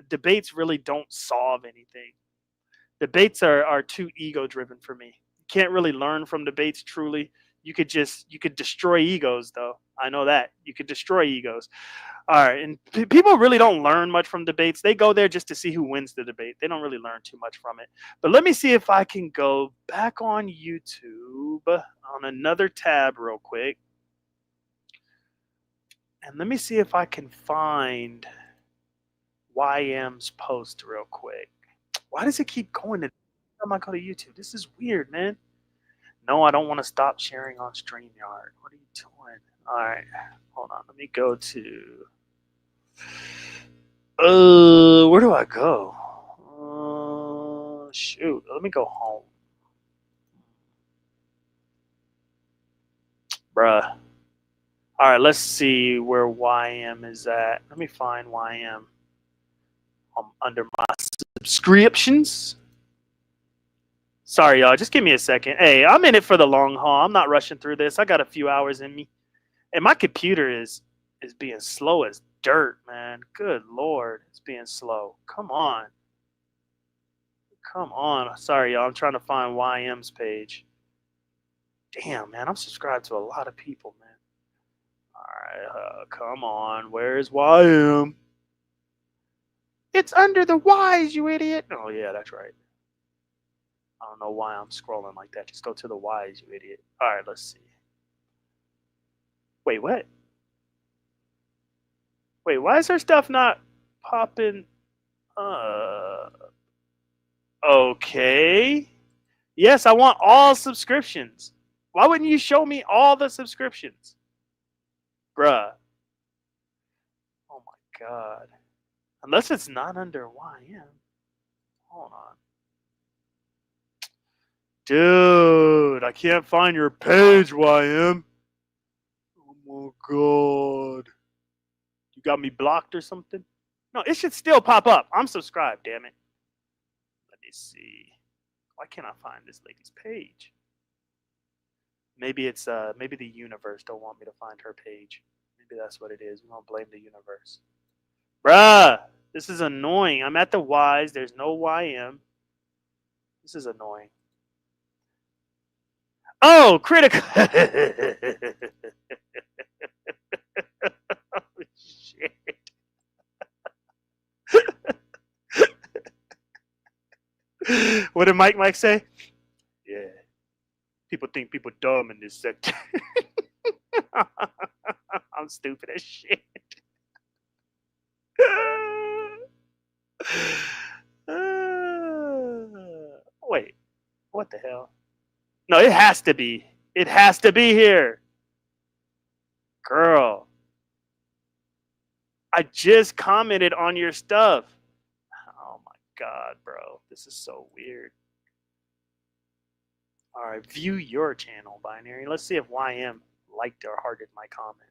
debates really don't solve anything. Debates are too ego driven for me. You can't really learn from debates truly. You could destroy egos though. I know that. You could destroy egos. All right, and people really don't learn much from debates. They go there just to see who wins the debate. They don't really learn too much from it. But let me see if I can go back on YouTube on another tab real quick. And let me see if I can find YM's post real quick. Why does it keep going to every time I go to YouTube? This is weird, man. No, I don't want to stop sharing on StreamYard. What are you doing? All right, hold on. Let me go to. Where do I go? Shoot. Let me go home. Bruh. All right, let's see where YM is at. Let me find YM. Under my subscriptions. Sorry, y'all. Just give me a second. Hey, I'm in it for the long haul. I'm not rushing through this. I got a few hours in me. And my computer is being slow as dirt, man. Good Lord. It's being slow. Come on. Come on. Sorry, y'all. I'm trying to find YM's page. Damn, man. I'm subscribed to a lot of people, man. All right. Come on. Where's YM? It's under the Y's, you idiot. Oh, yeah, that's right. I don't know why I'm scrolling like that. Just go to the Y's, you idiot. All right, let's see. Wait, what? Wait, why is her stuff not popping? Okay. Yes, I want all subscriptions. Why wouldn't you show me all the subscriptions? Bruh. Oh my god. Unless it's not under YM. Hold on. Dude, I can't find your page, YM. Oh my god. You got me blocked or something? No, it should still pop up. I'm subscribed, damn it. Let me see. Why can't I find this lady's page? Maybe it's maybe the universe don't want me to find her page. Maybe that's what it is. We won't blame the universe. Bruh, this is annoying. I'm at the Y's. There's no YM. This is annoying. Oh, critical. Oh, shit. What did Mike say? Yeah. People think people dumb in this sector. I'm stupid as shit. Wait, what the hell? No, it has to be. It has to be here. Girl, I just commented on your stuff. Oh my god, bro. This is so weird. All right, view your channel, Binary. Let's see if YM liked or hearted my comment.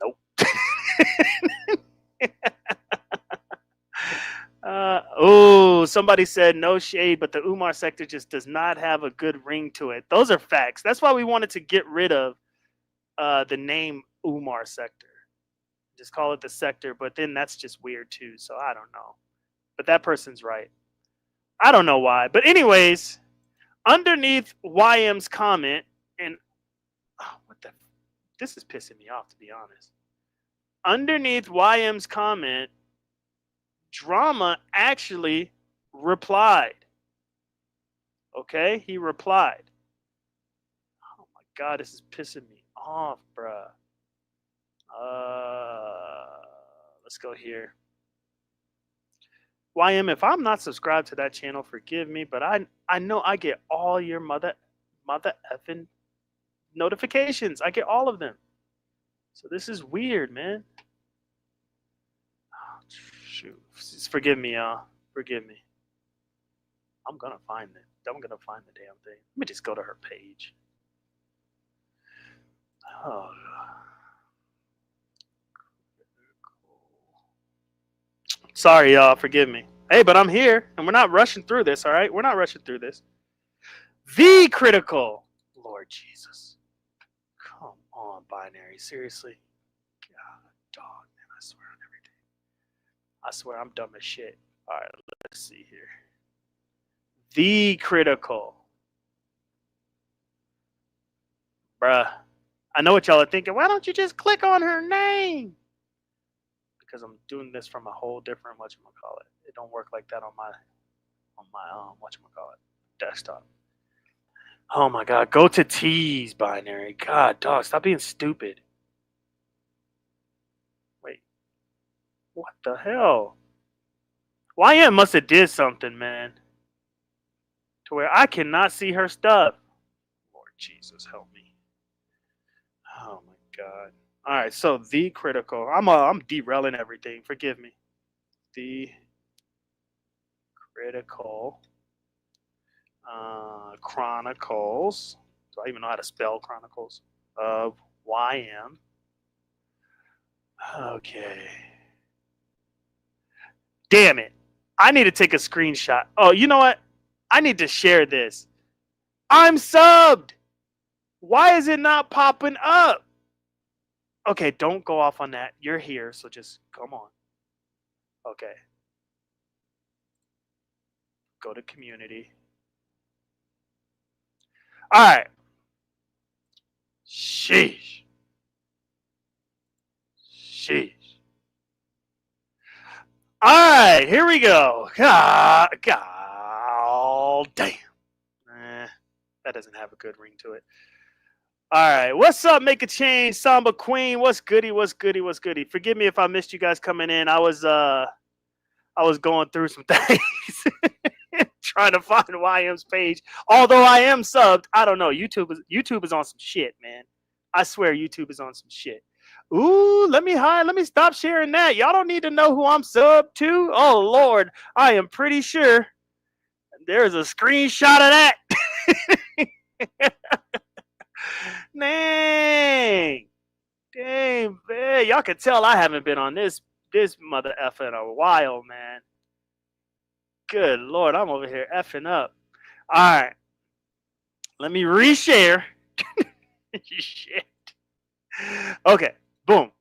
Nope. Oh, somebody said no shade, but the Umar sector just does not have a good ring to it. Those are facts. That's why we wanted to get rid of the name Umar sector. Just call it the sector, but then that's just weird too. So I don't know. But that person's right. I don't know why. But anyways, underneath YM's comment, and oh, what the? This is pissing me off, to be honest. Underneath YM's comment, Drama actually replied. Okay, he replied. Oh my god, this is pissing me off, bruh. Let's go here. YM, if I'm not subscribed to that channel, forgive me, but I know I get all your mother effing notifications. I get all of them. So this is weird, man. Oh, shoot. Forgive me, y'all. Forgive me. I'm gonna find it. I'm gonna find the damn thing. Let me just go to her page. Oh. Sorry, y'all. Forgive me. Hey, but I'm here, and we're not rushing through this, all right? We're not rushing through this. The critical. Lord Jesus. Come on, Binary. Seriously? God, dog, man. I swear on everything. I swear I'm dumb as shit. All right, let's see here. The critical. Bruh. I know what y'all are thinking. Why don't you just click on her name? Because I'm doing this from a whole different whatchamacallit. It don't work like that on my whatchamacallit desktop. Oh my god, go to T's, Binary. God, dog, stop being stupid. Wait. What the hell? YM must have did something, man. To where I cannot see her stuff. Lord Jesus, help me. Oh my god. Alright, so the critical. I'm derailing everything. Forgive me. The critical chronicles. Do I even know how to spell chronicles? Of YM. Okay. Damn it. I need to take a screenshot. Oh, you know what? I need to share this. I'm subbed. Why is it not popping up? Okay, don't go off on that. You're here, so just come on. Okay. Go to community. All right. Sheesh. Sheesh. All right, here we go. God damn. That doesn't have a good ring to it. All right, what's up? Make a change, Samba Queen. What's goody? What's goody? What's goody? Forgive me if I missed you guys coming in. I was I was going through some things trying to find YM's page. Although I am subbed, I don't know. YouTube is on some shit, man. I swear YouTube is on some shit. Ooh, let me stop sharing that. Y'all don't need to know who I'm subbed to. Oh Lord, I am pretty sure there's a screenshot of that. Dang, man. Y'all can tell I haven't been on this mother effer in a while, man. Good Lord, I'm over here effing up. All right, let me reshare. Shit. Okay, boom,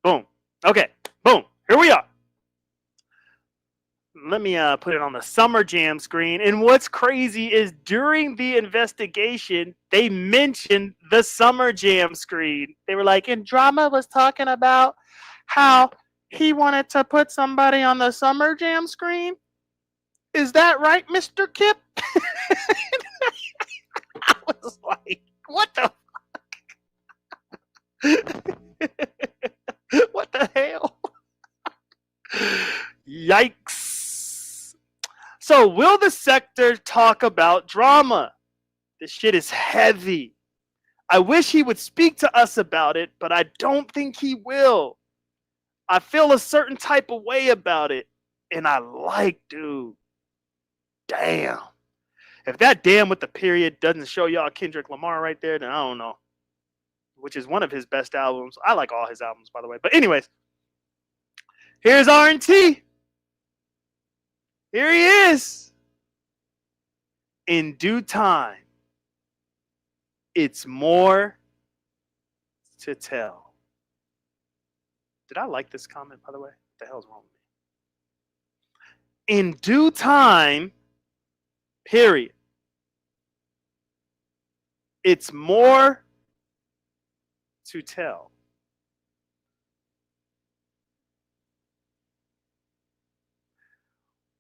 boom. Okay, boom. Here we are. Let me put it on the Summer Jam screen. And what's crazy is during the investigation, they mentioned the Summer Jam screen. They were like, and Drama was talking about how he wanted to put somebody on the Summer Jam screen. Is that right, Mr. Kip? I was like, what the fuck? What the hell? Yikes. So will the sector talk about drama? This shit is heavy. I wish he would speak to us about it, but I don't think he will. I feel a certain type of way about it, and I like, dude. Damn. If that damn with the period doesn't show y'all Kendrick Lamar right there, then I don't know. Which is one of his best albums. I like all his albums, by the way. But anyways, here's R&T. Here he is. In due time, it's more to tell. Did I like this comment, by the way? What the hell's wrong with me? In due time, period. It's more to tell.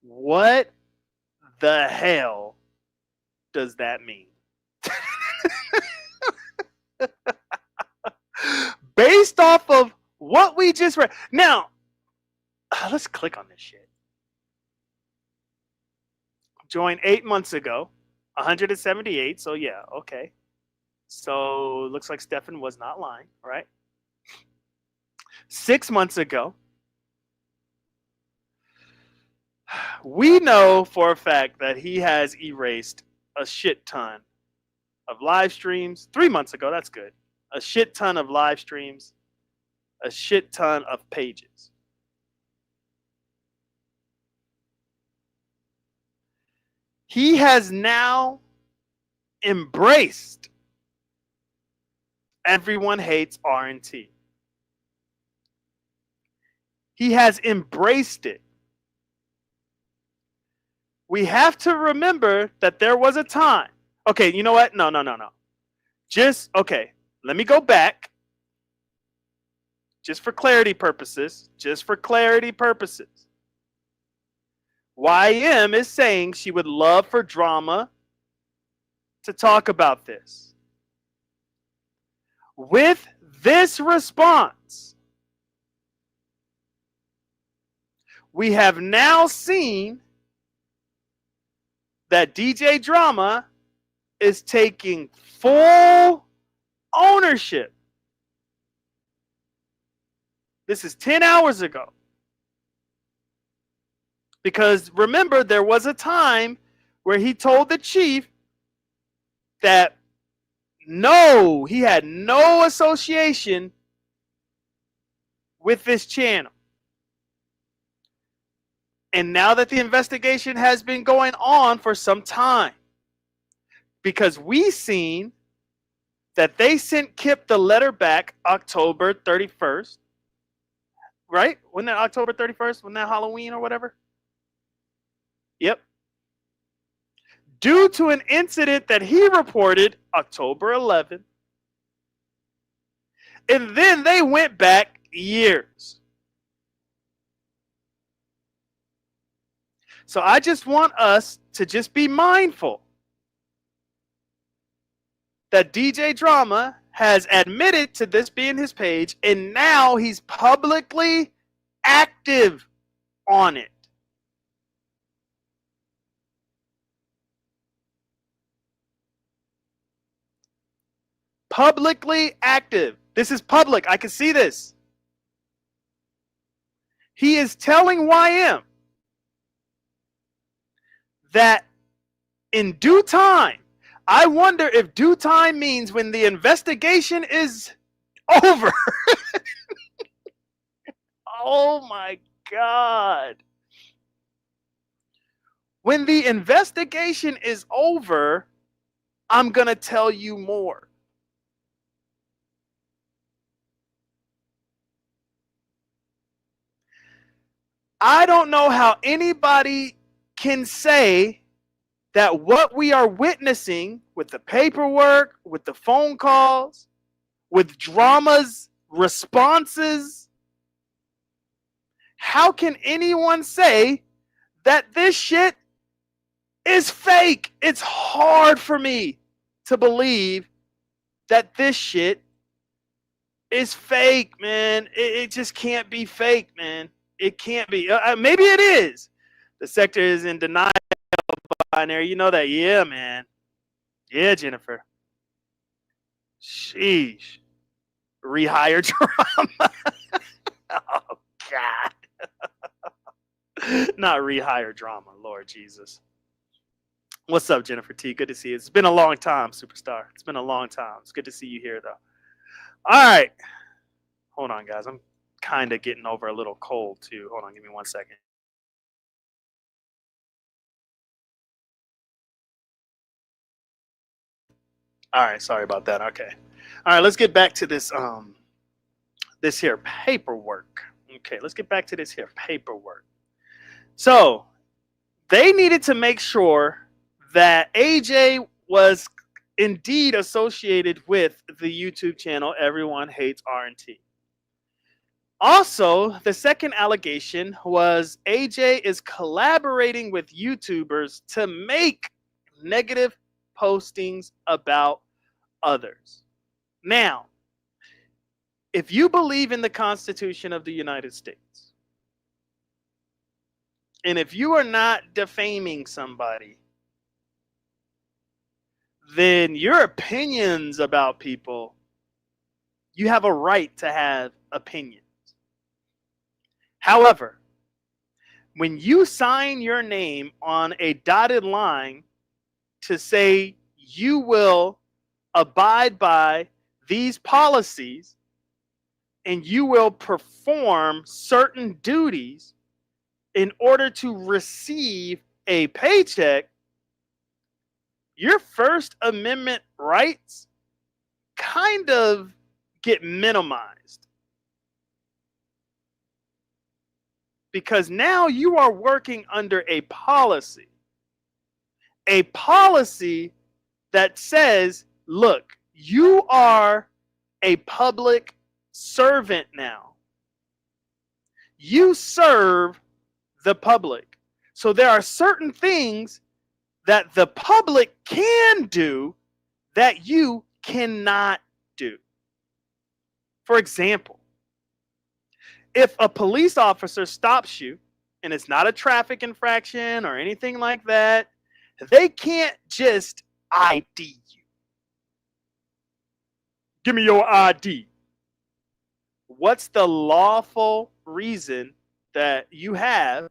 What the hell does that mean? Based off of what we just read. Now, let's click on this shit. Joined 8 months ago, 178. So yeah, okay. So looks like Stefan was not lying, right? 6 months ago, we know for a fact that he has erased a shit ton of live streams. 3 months ago, that's good. A shit ton of live streams, a shit ton of pages. He has now embraced everyone hates R&T. He has embraced it. We have to remember that there was a time. Okay, you know what? No. Just, okay, let me go back. Just for clarity purposes. YM is saying she would love for Drama to talk about this. With this response, we have now seen that DJ Drama is taking full ownership. This is 10 hours ago. Because remember, there was a time where he told the chief that no, he had no association with this channel. And now that the investigation has been going on for some time, because we seen that they sent Kip the letter back October 31st, right? Wasn't that October 31st? Wasn't that Halloween or whatever? Yep. Due to an incident that he reported October 11th. And then they went back years. So I just want us to just be mindful that DJ Drama has admitted to this being his page, and now he's publicly active on it. publicly active. This is public. I can see this. He is telling YM that in due time, I wonder if due time means when the investigation is over. Oh my God. When the investigation is over, I'm going to tell you more. I don't know how anybody can say that what we are witnessing with the paperwork, with the phone calls, with Drama's responses, how can anyone say that this shit is fake? It's hard for me to believe that this shit is fake, man. It just can't be fake, man. It can't be. Maybe it is. The sector is in denial, binary. You know that? Yeah, man. Yeah, Jennifer. Sheesh. Rehire Drama. Oh, God. Not rehire Drama, Lord Jesus. What's up, Jennifer T? Good to see you. It's been a long time, superstar. It's been a long time. It's good to see you here, though. All right. Hold on, guys. I'm kind of getting over a little cold, too. Hold on. Give me 1 second. All right. Sorry about that. Okay. All right. Let's get back to this this here paperwork. Okay. Let's get back to this here paperwork. So they needed to make sure that AJ was indeed associated with the YouTube channel Everyone Hates R&T. Also, the second allegation was AJ is collaborating with YouTubers to make negative postings about others. Now, if you believe in the Constitution of the United States, and if you are not defaming somebody, then your opinions about people, you have a right to have opinions. However, when you sign your name on a dotted line to say you will abide by these policies and you will perform certain duties in order to receive a paycheck, your First Amendment rights kind of get minimized. Because now you are working under a policy that says, look, you are a public servant now. You serve the public. So there are certain things that the public can do that you cannot do. For example, if a police officer stops you and it's not a traffic infraction or anything like that, they can't just ID you. Give me your ID. What's the lawful reason that you have,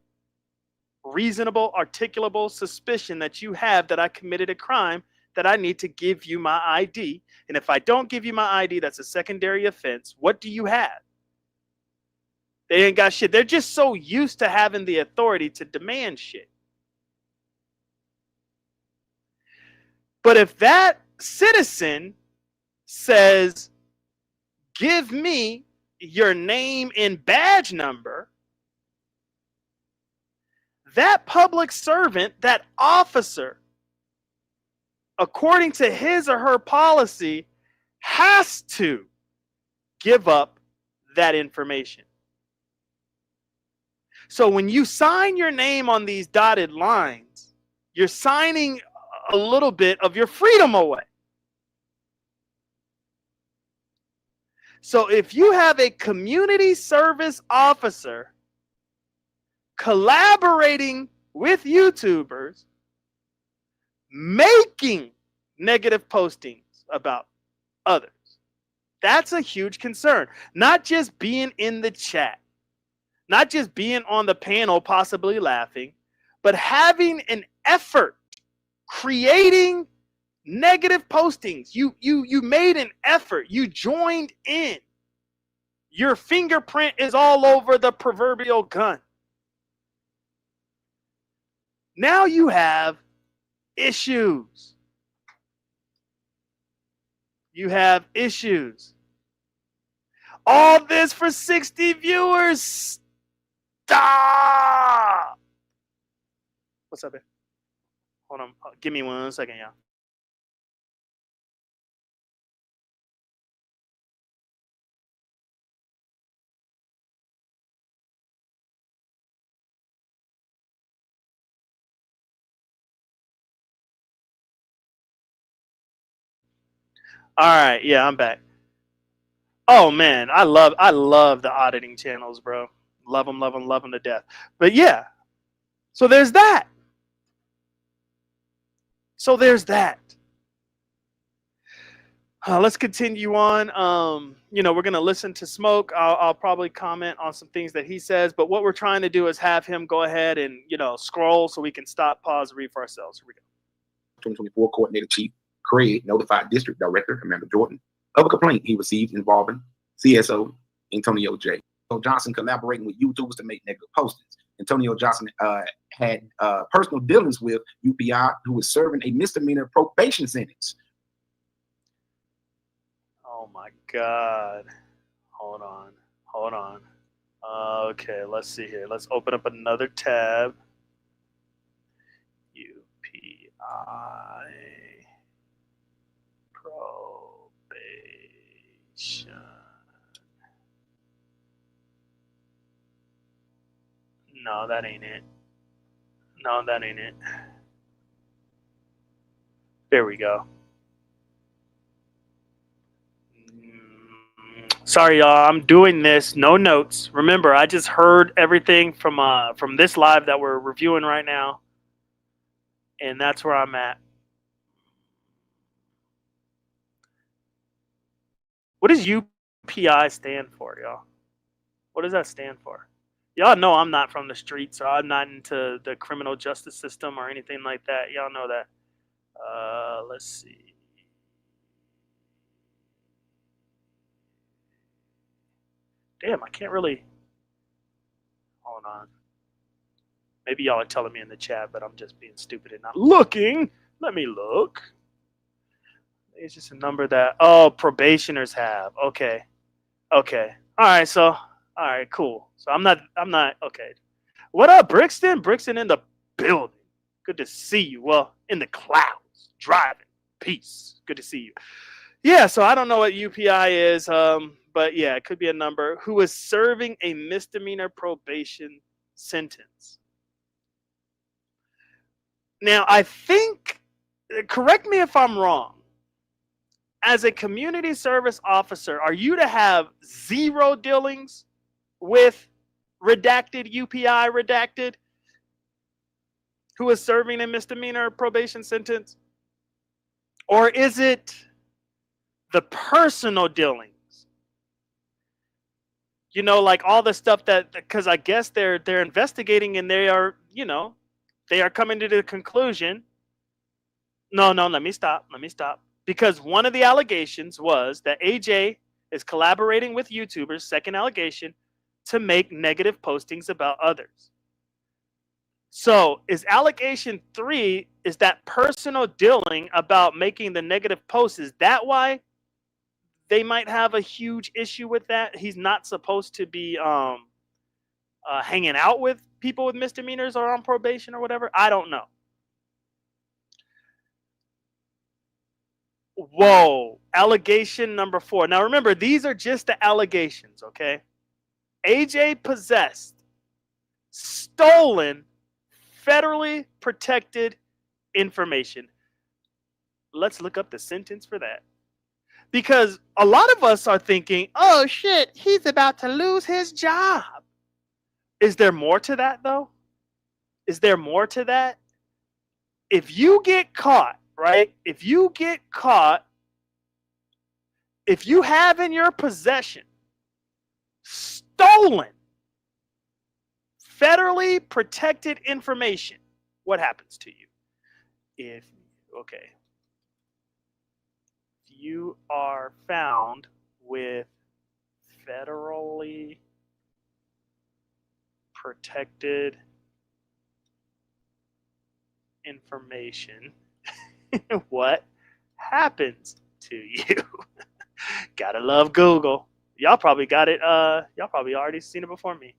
reasonable, articulable suspicion that you have that I committed a crime, that I need to give you my ID? And if I don't give you my ID, that's a secondary offense. What do you have? They ain't got shit. They're just so used to having the authority to demand shit. But if that citizen says, give me your name and badge number, that public servant, that officer, according to his or her policy, has to give up that information. So when you sign your name on these dotted lines, you're signing a little bit of your freedom away. So if you have a community service officer collaborating with YouTubers, making negative postings about others, That's a huge concern. Not just being in the chat, not just being on the panel possibly laughing, but having an effort creating negative postings. You made an effort. You joined in. Your fingerprint is all over the proverbial gun. Now you have issues. You have issues. All this for 60 viewers. Stop. What's up, man? Hold on. Give me 1 second, y'all. All right, yeah, I'm back. Oh man, I love the auditing channels, bro. Love them to death. But yeah, so there's that. Let's continue on. We're gonna listen to Smoke. I'll probably comment on some things that he says, but what we're trying to do is have him go ahead and scroll so we can stop, pause, read for ourselves. Here we go. 2024 Coordinator Chief Craig notified District Director Amanda Jordan of a complaint he received involving CSO Antonio J. So Johnson collaborating with YouTubers to make negative postings. Antonio Johnson had personal dealings with UPI, who was serving a misdemeanor probation sentence. Oh my God. Hold on. Okay, let's see here. Let's open up another tab. UPI probation. No, that ain't it. There we go. Sorry, y'all. I'm doing this. No notes. Remember, I just heard everything from this live that we're reviewing right now, and that's where I'm at. What does UPI stand for, y'all? What does that stand for? Y'all know I'm not from the streets, so I'm not into the criminal justice system or anything like that. Y'all know that. Let's see. Damn, I can't really. Hold on. Maybe y'all are telling me in the chat, but I'm just being stupid and not looking. Let me look. It's just a number that probationers have. Okay. All right, cool. So I'm not okay. What up, Brixton? Brixton in the building. Good to see you. Well, in the clouds, driving. Peace. Good to see you. Yeah, so I don't know what UPI is, but yeah, it could be a number. Who is serving a misdemeanor probation sentence. Now, I think, correct me if I'm wrong, as a community service officer, are you to have zero dealings with redacted UPI redacted who is serving a misdemeanor probation sentence? Or is it the personal dealings? Like all the stuff that, because I guess they're investigating and they are, they are coming to the conclusion. No, let me stop. Because one of the allegations was that AJ is collaborating with YouTubers, second allegation, to make negative postings about others. So is allegation 3, is that personal dealing about making the negative posts? Is that why they might have a huge issue with that? He's not supposed to be hanging out with people with misdemeanors or on probation or whatever. I don't know. Whoa, allegation number 4. Now remember, these are just the allegations, okay? AJ possessed stolen federally protected information. Let's look up the sentence for that. Because a lot of us are thinking, oh shit, he's about to lose his job. Is there more to that though? Is there more to that? If you get caught, right? If you get caught if you have in your possession stolen federally protected information, what happens to you? If you are found with federally protected information, what happens to you? Gotta love Google. Y'all probably got it. Y'all probably already seen it before me.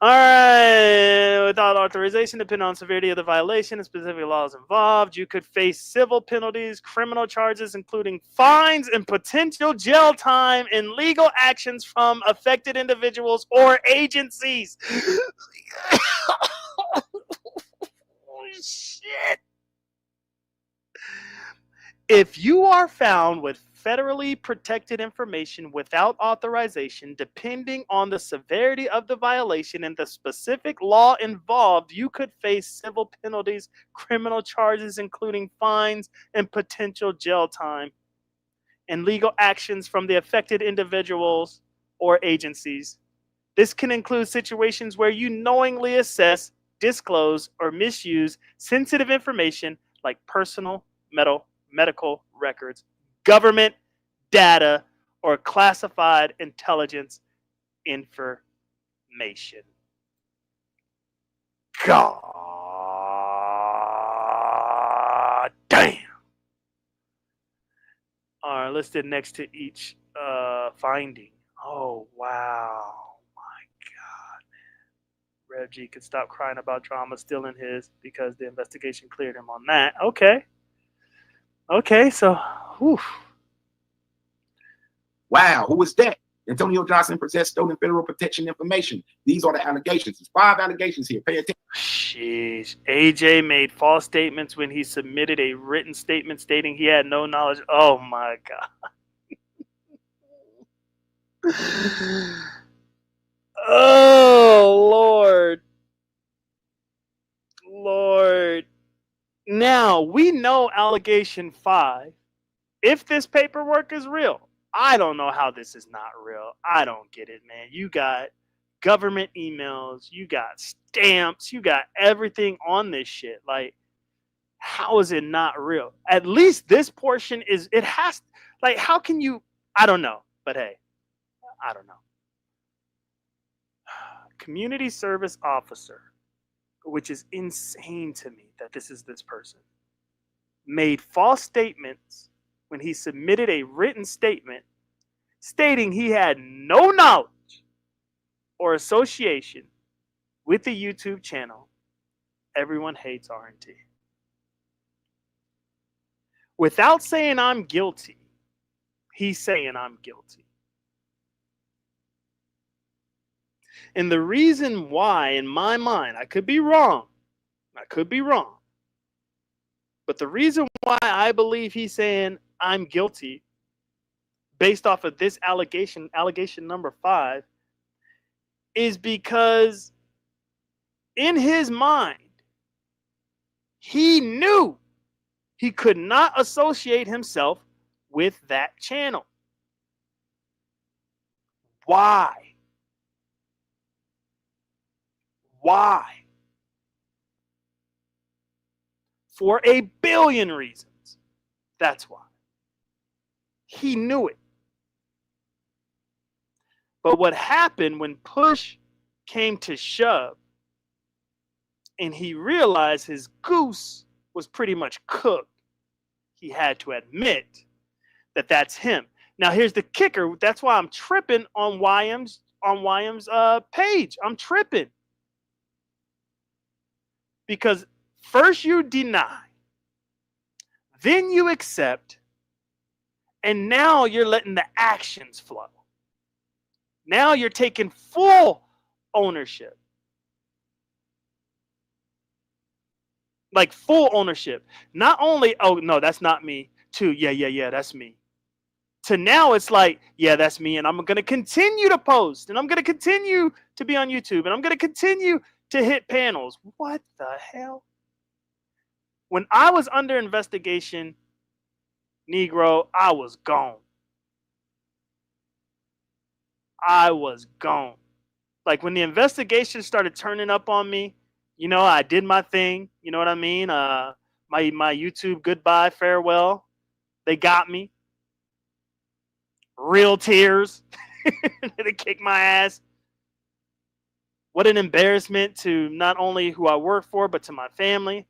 All right. Without authorization, depending on severity of the violation and specific laws involved, you could face civil penalties, criminal charges, including fines and potential jail time, and legal actions from affected individuals or agencies. Oh, shit. If you are found with federally protected information without authorization, depending on the severity of the violation and the specific law involved, you could face civil penalties, criminal charges, including fines and potential jail time, and legal actions from the affected individuals or agencies. This can include situations where you knowingly assess, disclose, or misuse sensitive information like personal, medical records, government data, or classified intelligence information. God damn. Are listed next to each finding. Oh, wow. My God. Rev G could stop crying about drama still in his because the investigation cleared him on that. Okay. Okay, so, whew. Wow, who is that? Antonio Johnson possessed stolen federal protection information. These are the allegations. There's 5 allegations here. Pay attention. Sheesh. AJ made false statements when he submitted a written statement stating he had no knowledge. Oh my God. Oh, Lord. Lord. Now, we know allegation 5. If this paperwork is real, I don't know how this is not real. I don't get it, man. You got government emails, you got stamps, you got everything on this shit. Like, how is it not real? At least this portion is, it has, like, how can you, I don't know. But hey, I don't know. Community service officer, which is insane to me that this is this person, made false statements when he submitted a written statement stating he had no knowledge or association with the YouTube channel Everyone Hates R&T. Without saying I'm guilty, he's saying I'm guilty. And the reason why, in my mind, I could be wrong, but the reason why I believe he's saying I'm guilty based off of this allegation number 5, is because in his mind, he knew he could not associate himself with that channel. Why? Why? For a billion reasons. That's why. He knew it. But what happened when push came to shove and he realized his goose was pretty much cooked, he had to admit that that's him. Now here's the kicker. That's why I'm tripping on YM's page. I'm tripping. Because first you deny, then you accept, and now you're letting the actions flow. Now you're taking full ownership. Like full ownership. Not only, oh no, that's not me. To yeah, that's me. To now it's like, yeah, that's me, and I'm going to continue to post, and I'm going to continue to be on YouTube, and I'm going to continue to hit panels. What the hell? When I was under investigation, Negro, I was gone. I was gone. Like when the investigation started turning up on me, I did my thing. You know what I mean? My YouTube goodbye, farewell. They got me. Real tears. They kicked my ass. What an embarrassment to not only who I work for, but to my family.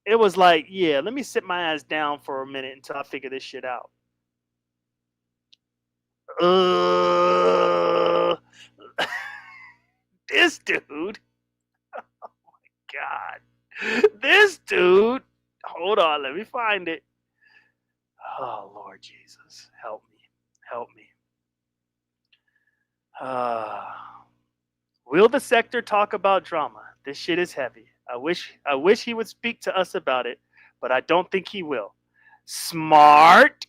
It was like, yeah, let me sit my ass down for a minute until I figure this shit out. This dude. Oh my God. This dude. Hold on, let me find it. Oh, Lord Jesus. Help me. Help me. Will the sector talk about drama? This shit is heavy. I wish he would speak to us about it, but I don't think he will. Smart.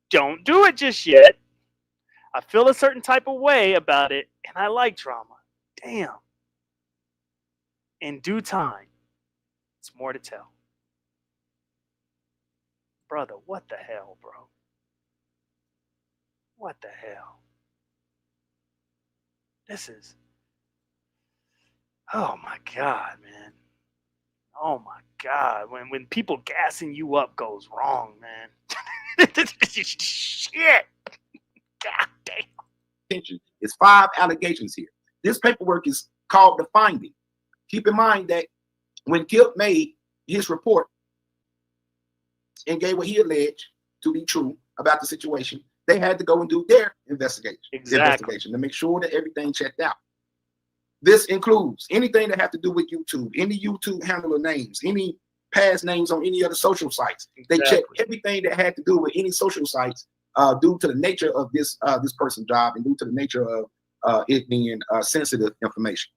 Don't do it just yet. I feel a certain type of way about it, and I like drama. Damn. In due time, it's more to tell. Brother, what the hell, bro? What the hell? This is... Oh my God, man. Oh my God. When people gassing you up goes wrong, man. Shit. God damn. Attention. It's 5 allegations here. This paperwork is called the finding. Keep in mind that when Kip made his report and gave what he alleged to be true about the situation, they had to go and do their investigation to make sure that everything checked out. This includes anything that have to do with YouTube, any YouTube handler names, any past names on any other social sites. They checked everything that had to do with any social sites due to the nature of this person's job and due to the nature of it being sensitive information.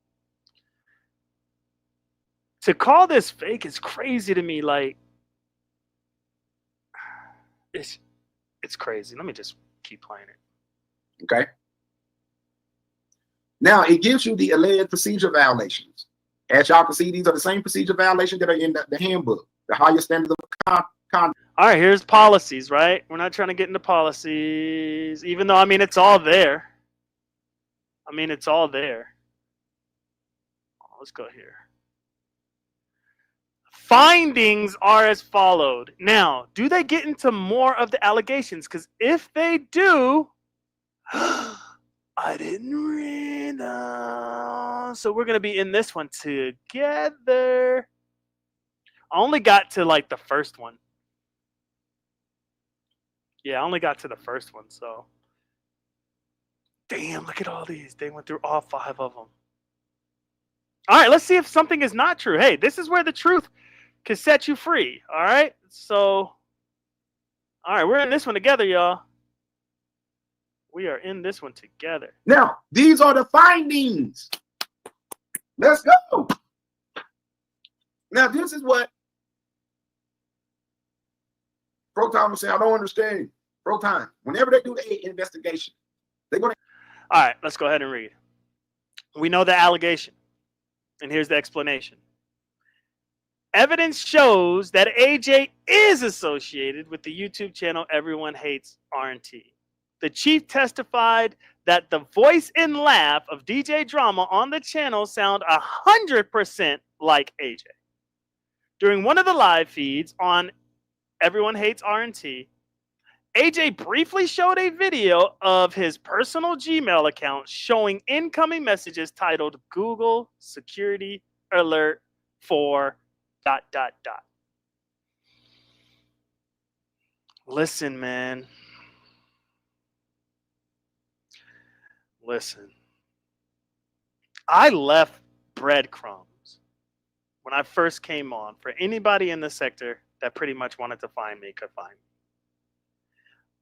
To call this fake is crazy to me. Like, it's crazy. Let me just keep playing it. Okay. Now it gives you the alleged procedure violations. As y'all can see, these are the same procedure violations that are in the handbook, the higher standard of conduct. All right, here's policies, right? We're not trying to get into policies, even though, I mean, it's all there. It's all there. Let's go here. Findings are as followed. Now, do they get into more of the allegations? Because if they do, I didn't read them. So we're going to be in this one together. I only got to like the first one. Yeah, I only got to the first one, so. Damn, look at all these. They went through all 5 of them. All right, let's see if something is not true. Hey, this is where the truth can set you free, all right? So, all right, we're in this one together, y'all. We are in this one together. Now, these are the findings. Let's go. Now, this is what Proton will say, I don't understand. Proton, whenever they do the investigation, they're going to... All right, let's go ahead and read. We know the allegation, and here's the explanation. Evidence shows that AJ is associated with the YouTube channel Everyone Hates R&T. The chief testified that the voice and laugh of DJ Drama on the channel sound 100% like AJ. During one of the live feeds on Everyone Hates R&T, AJ briefly showed a video of his personal Gmail account showing incoming messages titled Google Security Alert for ... Listen, man. Listen. I left breadcrumbs when I first came on for anybody in the sector that pretty much wanted to find me could find me.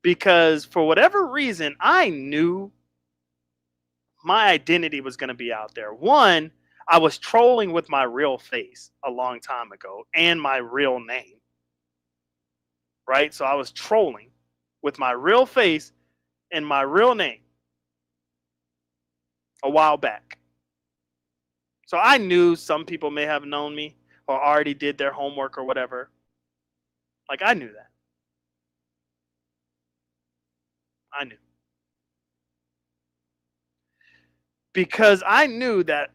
Because for whatever reason, I knew my identity was going to be out there. One, I was trolling with my real face a long time ago and my real name. Right? So I was trolling with my real face and my real name a while back. So I knew some people may have known me or already did their homework or whatever. Like, I knew that. I knew. because I knew that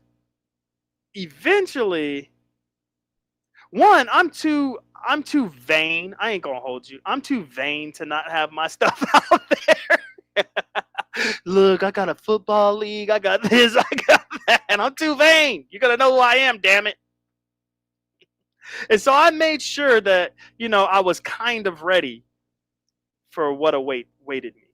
eventually, one, I'm too vain. I ain't gonna hold you. I'm too vain to not have my stuff out there. Look, I got a football league. I got this. I got that. And I'm too vain. You gotta know who I am, damn it. And so I made sure that, I was kind of ready for what awaited me.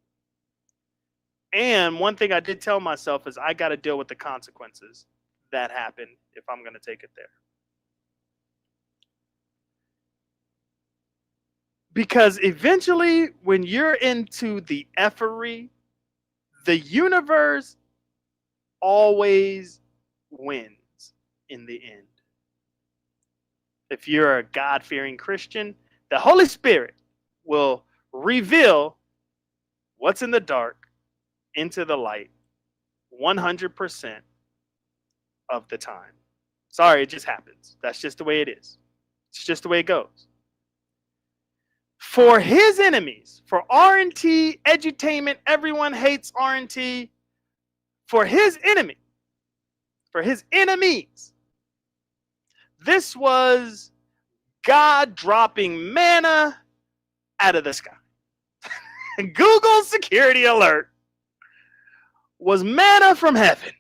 And one thing I did tell myself is I got to deal with the consequences that happen if I'm going to take it there. Because eventually, when you're into the effery, the universe always wins in the end. If you're a God-fearing Christian, the Holy Spirit will reveal what's in the dark into the light 100% of the time. Sorry, it just happens. That's just the way it is. It's just the way it goes. For his enemies, for R&T, edutainment, everyone hates R&T. For his enemies, this was God dropping manna out of the sky. Google's security alert was manna from heaven.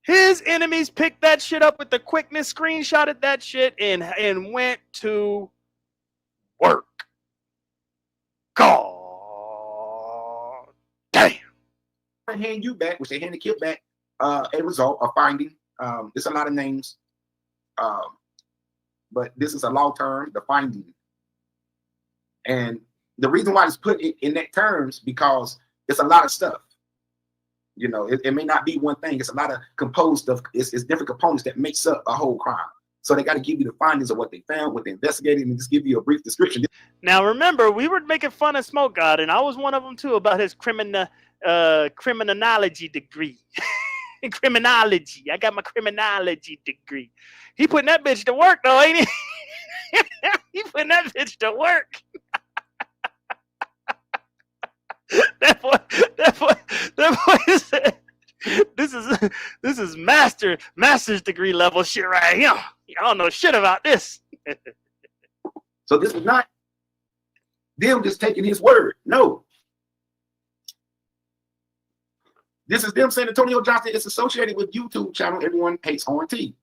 His enemies picked that shit up with the quickness, screenshotted that shit, and went to work. God damn. I hand you back, which they hand the kid back, a result, a finding. There's a lot of names, but this is a law term, the finding. And the reason why it's put in that terms, because it's a lot of stuff. It may not be one thing. It's a lot of composed of, it's different components that makes up a whole crime. So they got to give you the findings of what they found, what they investigated, and just give you a brief description. Now, remember, we were making fun of Smoke God, and I was one of them too about his criminology degree. Criminology. I got my criminology degree. He putting that bitch to work, though, ain't he? He putting that bitch to work. That boy said, this is master's degree level shit right here. I don't know shit about this. So this is not them just taking his word. No. This is them saying Antonio Johnson is associated with YouTube channel Everyone Hates R&T.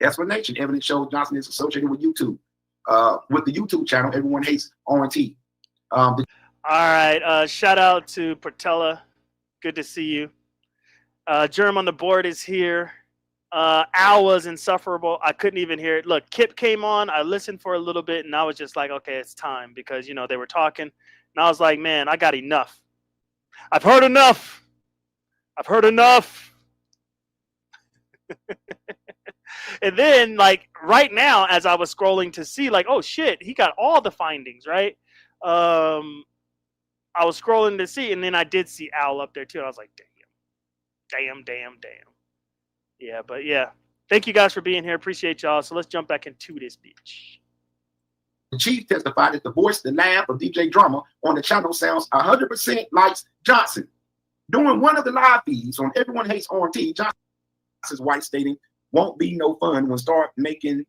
Explanation. Evidence shows Johnson is associated with YouTube. With the YouTube channel Everyone Hates R&T. All right. Shout out to Portella. Good to see you. Germ on the board is here. Al was insufferable. I couldn't even hear it. Look, Kip came on. I listened for a little bit, and I was just like, okay, it's time, because they were talking, and I was like, man, I got enough. I've heard enough. And then, like, right now, as I was scrolling to see, like, oh shit, he got all the findings, right? I was scrolling to see, and then I did see Al up there too. And I was like, damn. Yeah, but yeah. Thank you guys for being here. Appreciate y'all. So let's jump back into this bitch. The chief testified that the voice, the laugh of DJ Drama on the channel sounds 100% like Johnson. During one of the live feeds on Everyone Hates R&T, Johnson's wife stating, "Won't be no fun when start making."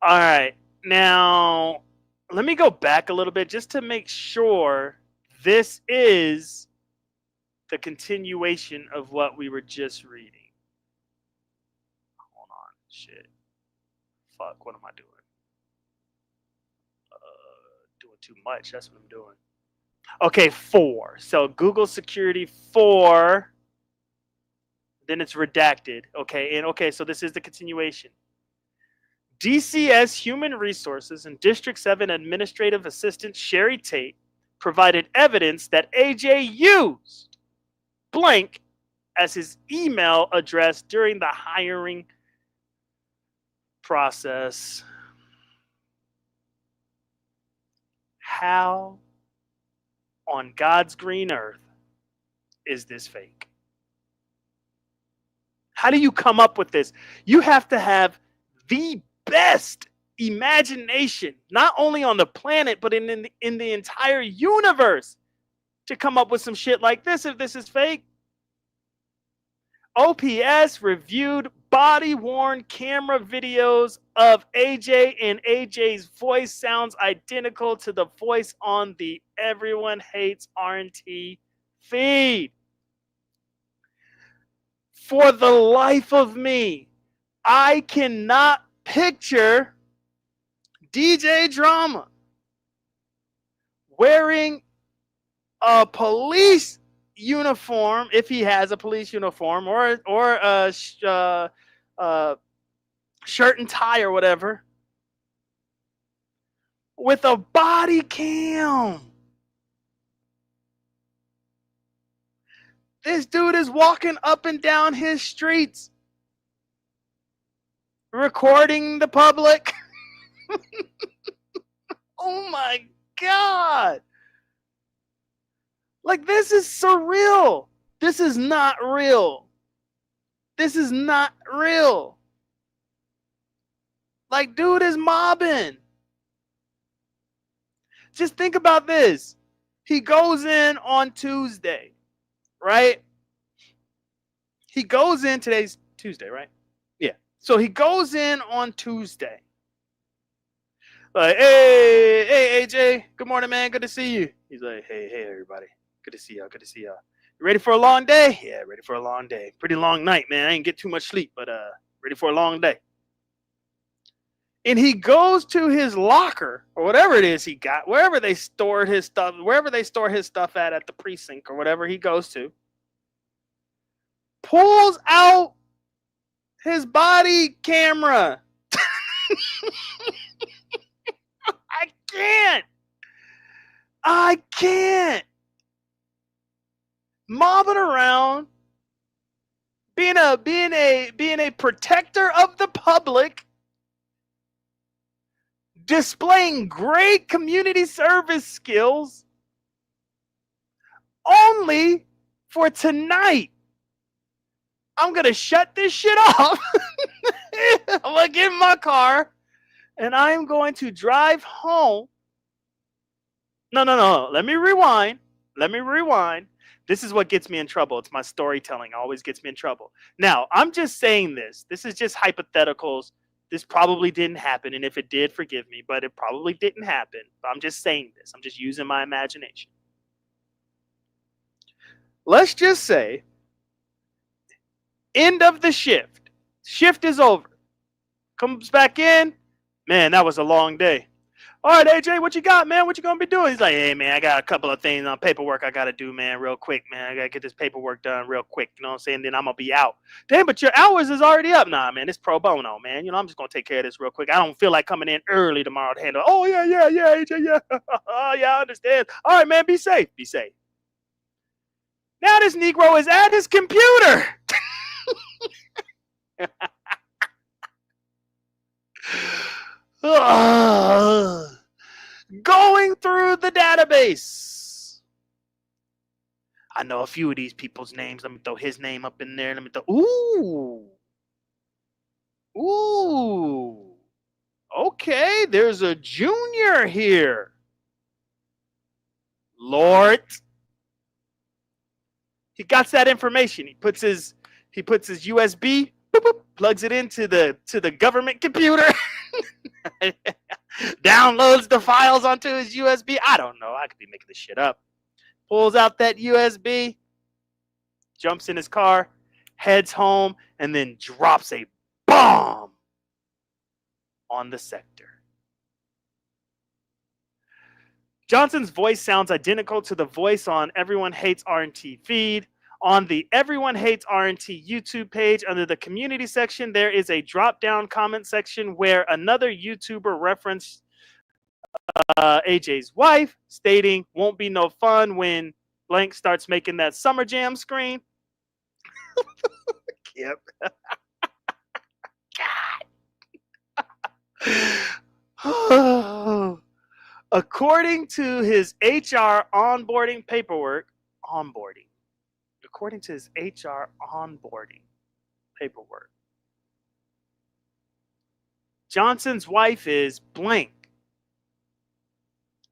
All right. Now, let me go back a little bit just to make sure this is the continuation of what we were just reading. Hold on. Shit. Fuck, what am I doing? Doing too much. That's what I'm doing. Okay, 4. So Google Security 4. Then it's redacted. Okay, so this is the continuation. DCS Human Resources and District 7 Administrative Assistant Sherry Tate provided evidence that AJ used blank as his email address during the hiring process. How on God's green earth is this fake? How do you come up with this? You have to have the best imagination, not only on the planet, but in the entire universe, to come up with some shit like this if this is fake. OPS reviewed body-worn camera videos of AJ, and AJ's voice sounds identical to the voice on the Everyone Hates R&T feed. For the life of me, I cannot picture DJ Drama wearing a police uniform, if he has a police uniform, or a shirt and tie or whatever, with a body cam. This dude is walking up and down his streets, recording the public. Oh my God. Like, this is surreal. This is not real. This is not real. Like, dude is mobbing. Just think about this. He goes in on Tuesday, right? He goes in, today's Tuesday, right? Yeah. So he goes in on Tuesday. Like, hey, AJ, good morning, man. Good to see you. He's like, hey, everybody. Good to see y'all. Good to see y'all. You ready for a long day? Yeah, ready for a long day. Pretty long night, man. I didn't get too much sleep, but ready for a long day. And he goes to his locker, or whatever it is he got, wherever they stored his stuff, wherever they store his stuff at the precinct or whatever he goes to, pulls out his body camera. I can't. Mobbing around, being a protector of the public, displaying great community service skills, only for tonight. I'm gonna shut this shit off. I'm gonna get in my car and I'm going to drive home. No. Let me rewind. This is what gets me in trouble. It's my storytelling. Always gets me in trouble. Now, I'm just saying this. This is just hypotheticals. This probably didn't happen. And if it did, forgive me. But it probably didn't happen. But I'm just saying this. I'm just using my imagination. Let's just say, end of the shift. Shift is over. Comes back in. Man, that was a long day. All right, AJ, what you got, man? What you going to be doing? He's like, hey, man, I got a couple of things on paperwork I got to do, man, real quick, man. I got to get this paperwork done real quick, you know what I'm saying? Then I'm going to be out. Damn, but your hours is already up. Nah, man, it's pro bono, man. You know, I'm just going to take care of this real quick. I don't feel like coming in early tomorrow to handle. Oh, yeah, AJ, yeah. Oh, yeah, I understand. All right, man, be safe. Be safe. Now this Negro is at his computer. Going through the database. I know a few of these people's names. Let me throw his name up in there. Ooh. Okay, there's a junior here. Lord. He got that information. He puts his USB, plugs it into the government computer. Downloads the files onto his USB. I don't know. I could be making this shit up. Pulls out that USB, jumps in his car, heads home, and then drops a bomb on the sector. Johnson's voice sounds identical to the voice on Everyone Hates R&T feed. On the Everyone Hates R&T YouTube page, under the community section, there is a drop-down comment section where another YouTuber referenced AJ's wife, stating, won't be no fun when blank starts making that Summer Jam screen. Yep. God. According to his HR onboarding paperwork, according to his HR onboarding paperwork, Johnson's wife is blank.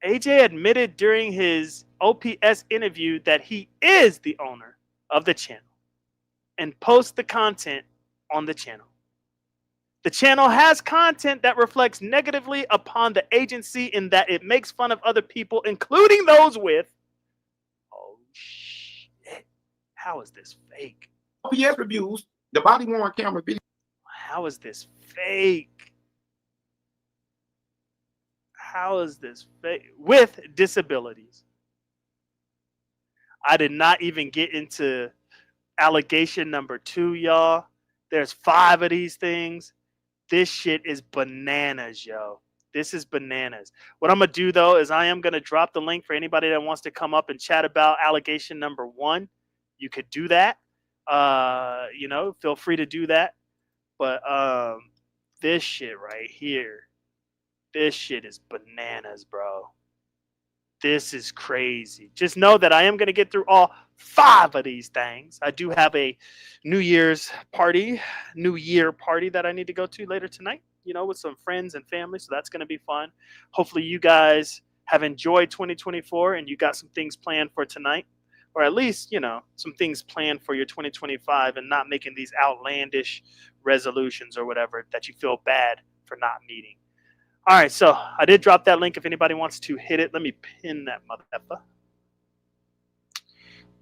AJ admitted during his OPS interview that he is the owner of the channel and post the content on the channel. The channel has content that reflects negatively upon the agency in that it makes fun of other people, including those with... Oh, shit. How is this fake? OPS reviews the body-worn camera video. How is this fake? How is this fake? With disabilities. I did not even get into allegation number 2, y'all. There's 5 of these things. This shit is bananas, yo. This is bananas. What I'm going to do, though, is I am going to drop the link for anybody that wants to come up and chat about allegation number 1. You could do that. You know, feel free to do that. But this shit right here, this shit is bananas, bro. This is crazy. Just know that I am going to get through all 5 of these things. I do have a New Year party that I need to go to later tonight, you know, with some friends and family. So that's going to be fun. Hopefully you guys have enjoyed 2024 and you got some things planned for tonight, or at least, you know, some things planned for your 2025 and not making these outlandish resolutions or whatever that you feel bad for not meeting. All right, so I did drop that link if anybody wants to hit it. Let me pin that motherfucker.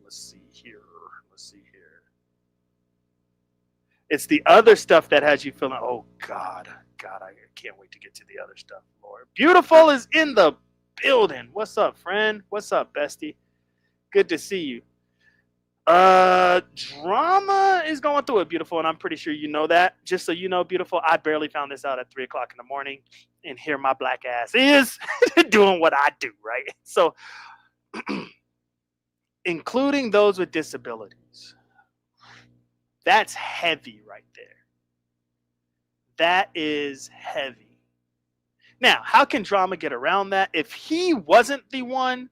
Let's see here. It's the other stuff that has you feeling, oh, God, I can't wait to get to the other stuff, Lord. Beautiful is in the building. What's up, friend? What's up, bestie? Good to see you. Drama is going through it, Beautiful, and I'm pretty sure you know that. Just so you know, Beautiful, I barely found this out at 3 o'clock in the morning, and here my black ass is doing what I do, right? So, including those with disabilities, that's heavy right there. That is heavy. Now, how can Drama get around that? If he wasn't the one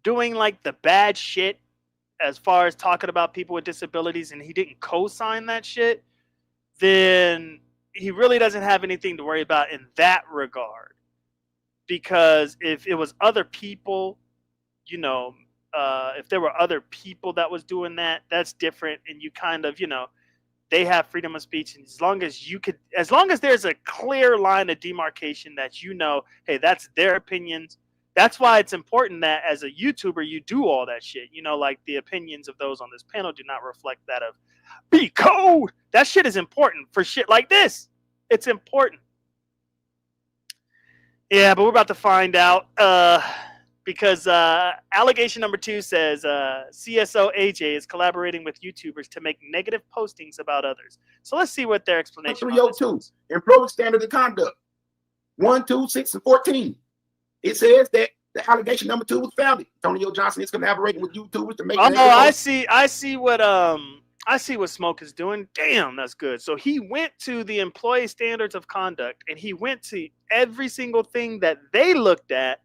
doing like the bad shit as far as talking about people with disabilities and he didn't co-sign that shit, then he really doesn't have anything to worry about in that regard. Because if it was other people, you know, if there were other people that was doing that, that's different. And you kind of, you know, they have freedom of speech. And as long as there's a clear line of demarcation that, you know, hey, that's their opinions. That's why it's important that as a YouTuber, you do all that shit. You know, like the opinions of those on this panel do not reflect that of be code. That shit is important for shit like this. It's important. Yeah, but we're about to find out because allegation number 2 says CSO AJ is collaborating with YouTubers to make negative postings about others. So let's see what their explanation is. 302, Employee Standard of Conduct 1, 2, 6, and 14. It says that the allegation number 2 was founded. Antonio Johnson is collaborating with YouTubers to make. Oh, I see what Smoke is doing. Damn, that's good. So he went to the employee standards of conduct and he went to every single thing that they looked at.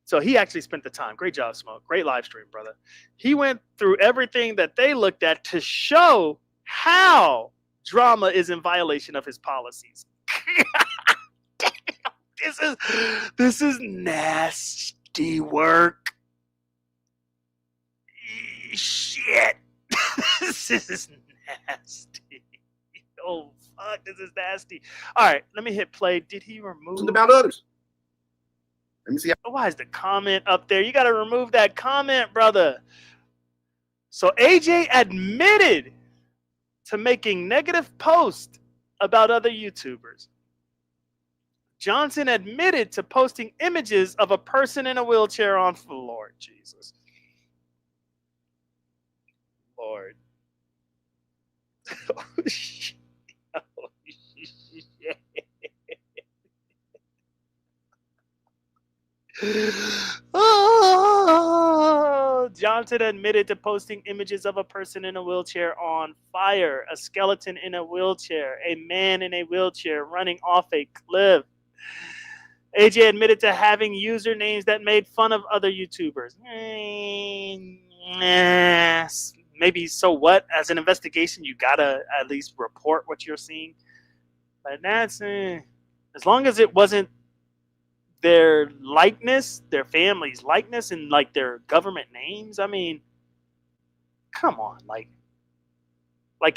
So he actually spent the time. Great job, Smoke. Great live stream, brother. He went through everything that they looked at to show how Drama is in violation of his policies. This is nasty work. Shit. This is nasty. Oh, fuck. This is nasty. All right. Let me hit play. Did he remove? About others. Let me see. Why is the comment up there? You got to remove that comment, brother. So AJ admitted to making negative posts about other YouTubers. Johnson admitted to posting images of a person in a wheelchair on Lord Jesus. Lord. Oh, shit. Oh, shit. Oh, Johnson admitted to posting images of a person in a wheelchair on fire, a skeleton in a wheelchair, a man in a wheelchair running off a cliff. AJ admitted to having usernames that made fun of other YouTubers. Maybe so what? As an investigation, you gotta at least report what you're seeing. But that's as long as it wasn't their likeness, their family's likeness, and like their government names. I mean, come on, like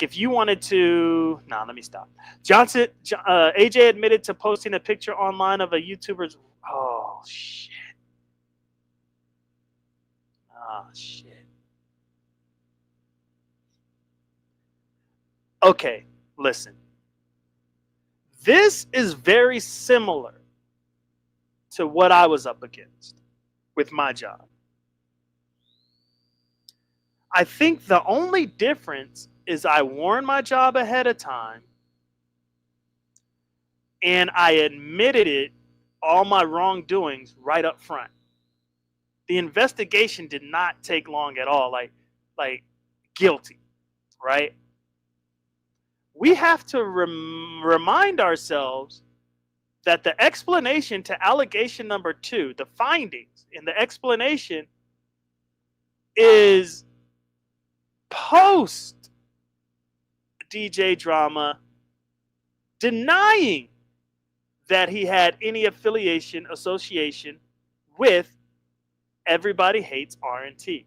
if you wanted to, let me stop. AJ admitted to posting a picture online of a YouTuber's. Oh shit. Oh shit. Okay, listen. This is very similar to what I was up against with my job. I think the only difference is I warned my job ahead of time and I admitted it, all my wrongdoings right up front. The investigation did not take long at all, like guilty, right? We have to remind ourselves that the explanation to allegation number 2, the findings in the explanation, is post DJ drama denying that he had any association with Everybody Hates R&T.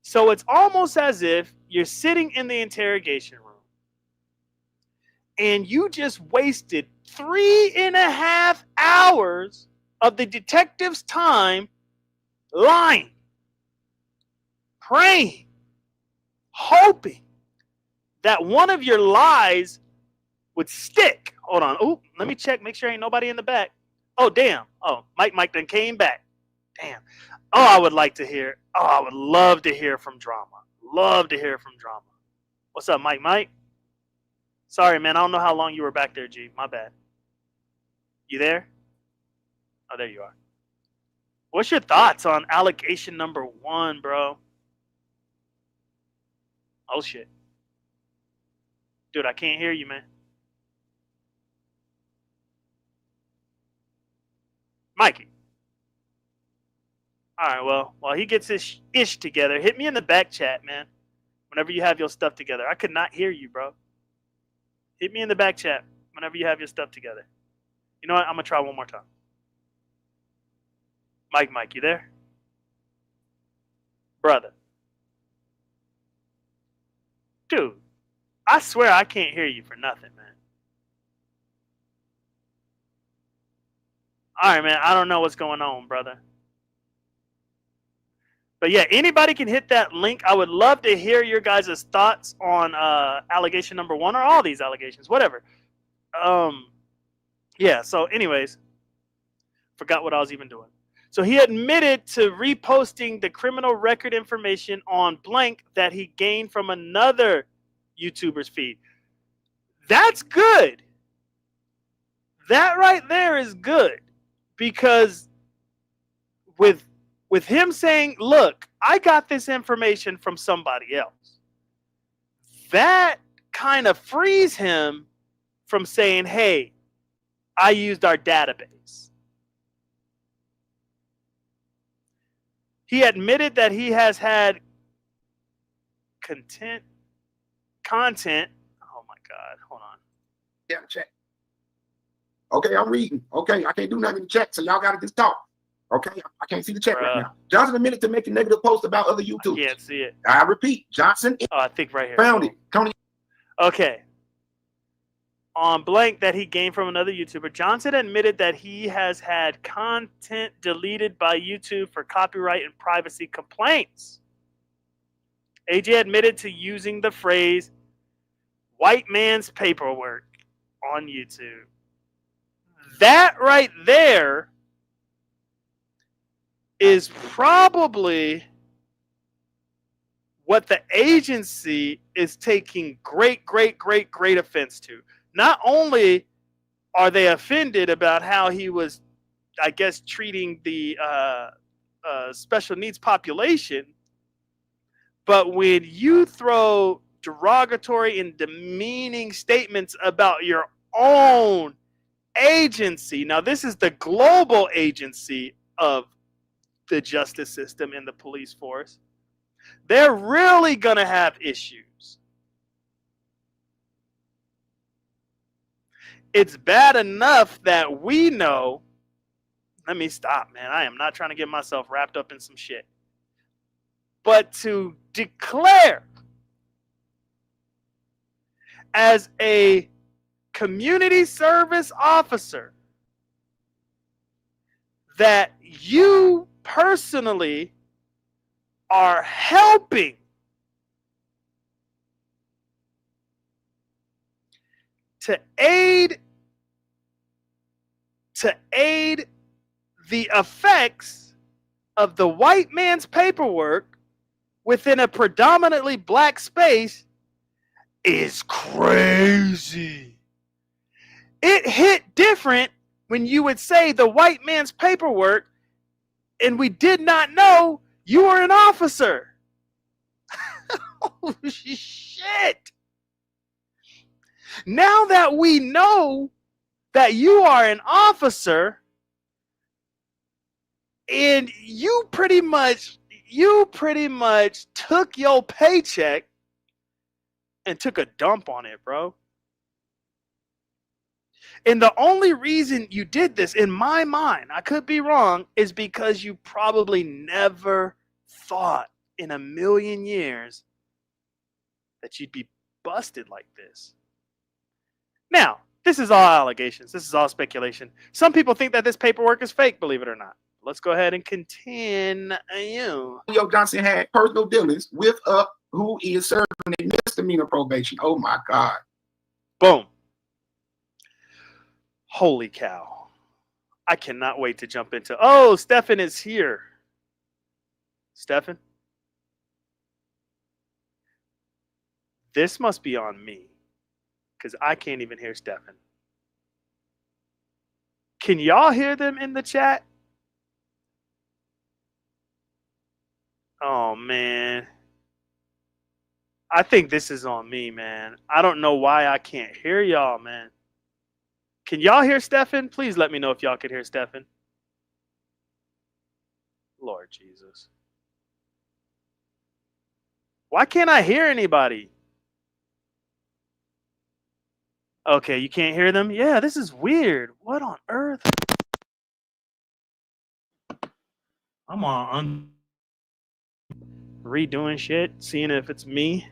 So it's almost as if you're sitting in the interrogation room and you just wasted 3.5 hours of the detective's time lying, praying, hoping that one of your lies would stick. Hold on. Oh, let me check. Make sure ain't nobody in the back. Oh, damn. Oh, Mike done came back. Damn. Oh, I would love to hear from Drama. Love to hear from Drama. What's up, Mike? Sorry, man. I don't know how long you were back there, G. My bad. You there? Oh, there you are. What's your thoughts on allegation number 1, bro? Oh, shit. Dude, I can't hear you, man. Mikey. All right, well, while he gets his ish together, hit me in the back chat, man. Whenever you have your stuff together. I could not hear you, bro. Hit me in the back chat whenever you have your stuff together. You know what? I'm going to try one more time. Mike, you there? Brother. Dude, I swear I can't hear you for nothing, man. All right, man. I don't know what's going on, brother. But yeah, anybody can hit that link. I would love to hear your guys' thoughts on allegation number 1 or all these allegations, whatever. Yeah, so anyways, forgot what I was even doing. So he admitted to reposting the criminal record information on blank that he gained from another YouTuber's feed. That's good. That right there is good. Because with him saying, look, I got this information from somebody else, that kind of frees him from saying, hey, I used our database. He admitted that he has had content. Oh my God, hold on. Yeah, check. Okay, I'm reading. Okay, I can't do nothing in the chat, so y'all gotta just talk. Okay, I can't see the chat right now. Johnson admitted to making negative posts about other YouTubers. I can't see it. I repeat, Johnson. Oh, I think right here. Found it. Tony. Okay. On blank that he gained from another YouTuber, Johnson admitted that he has had content deleted by YouTube for copyright and privacy complaints. AJ admitted to using the phrase white man's paperwork on YouTube. That right there is probably what the agency is taking great offense to. Not only are they offended about how he was, I guess, treating the special needs population, but when you throw derogatory and demeaning statements about your own agency, now this is the global agency of the justice system and the police force, they're really going to have issues. It's bad enough that we know let me stop, man. I am not trying to get myself wrapped up in some shit. But to declare as a community service officer that you personally are helping to aid the effects of the white man's paperwork within a predominantly black space is crazy. It hit different when you would say the white man's paperwork and we did not know you were an officer. Oh, shit. Now that we know that you are an officer and you pretty much took your paycheck and took a dump on it, bro. And the only reason you did this, in my mind, I could be wrong, is because you probably never thought in a million years that you'd be busted like this. Now, this is all allegations. This is all speculation. Some people think that this paperwork is fake, believe it or not. Let's go ahead and continue. Yo Johnson had personal dealings with who is serving a misdemeanor probation. Oh my God. Boom. Holy cow. I cannot wait to jump into. Oh, Stefan is here. Stefan? This must be on me because I can't even hear Stefan. Can y'all hear them in the chat? Oh, man. I think this is on me, man. I don't know why I can't hear y'all, man. Can y'all hear Stefan? Please let me know if y'all can hear Stefan. Lord Jesus. Why can't I hear anybody? Okay, you can't hear them? Yeah, this is weird. What on earth? I'm on redoing shit, seeing if it's me.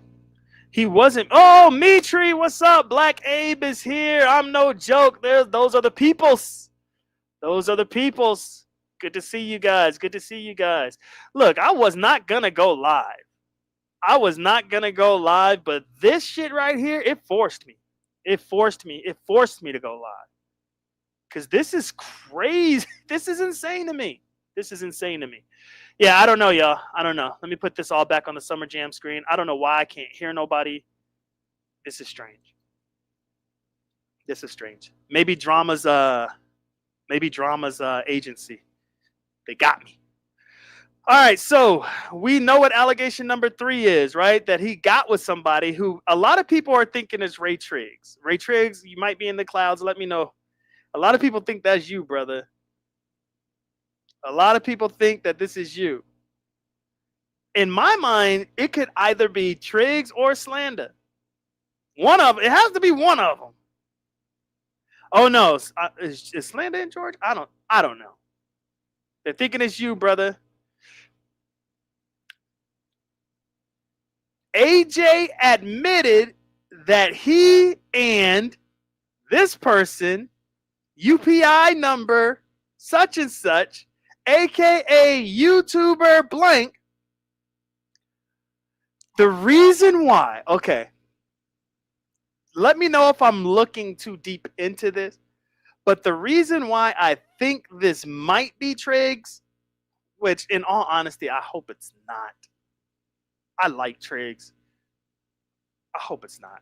He wasn't. Oh, Mitri, what's up? Black Abe is here. I'm no joke. Those are the peoples. Those are the peoples. Good to see you guys. Good to see you guys. Look, I was not going to go live. But this shit right here, it forced me. It forced me to go live. Because this is crazy. This is insane to me. Yeah, I don't know, y'all. I don't know. Let me put this all back on the Summer Jam screen. I don't know why I can't hear nobody. This is strange. Maybe Drama's agency. They got me. All right, so we know what allegation number 3 is, right? That he got with somebody who a lot of people are thinking is Ray Triggs. Ray Triggs, you might be in the clouds. Let me know. A lot of people think that's you, brother. A lot of people think that this is you. In my mind, it could either be Triggs or Slander. It has to be one of them. Oh no, is Slander in George? I don't know. They're thinking it's you, brother. AJ admitted that he and this person, UPI number such and such, aka YouTuber blank, the reason why, okay, let me know if I'm looking too deep into this, but the reason why I think this might be Triggs, which in all honesty, I hope it's not. I like Triggs. I hope it's not.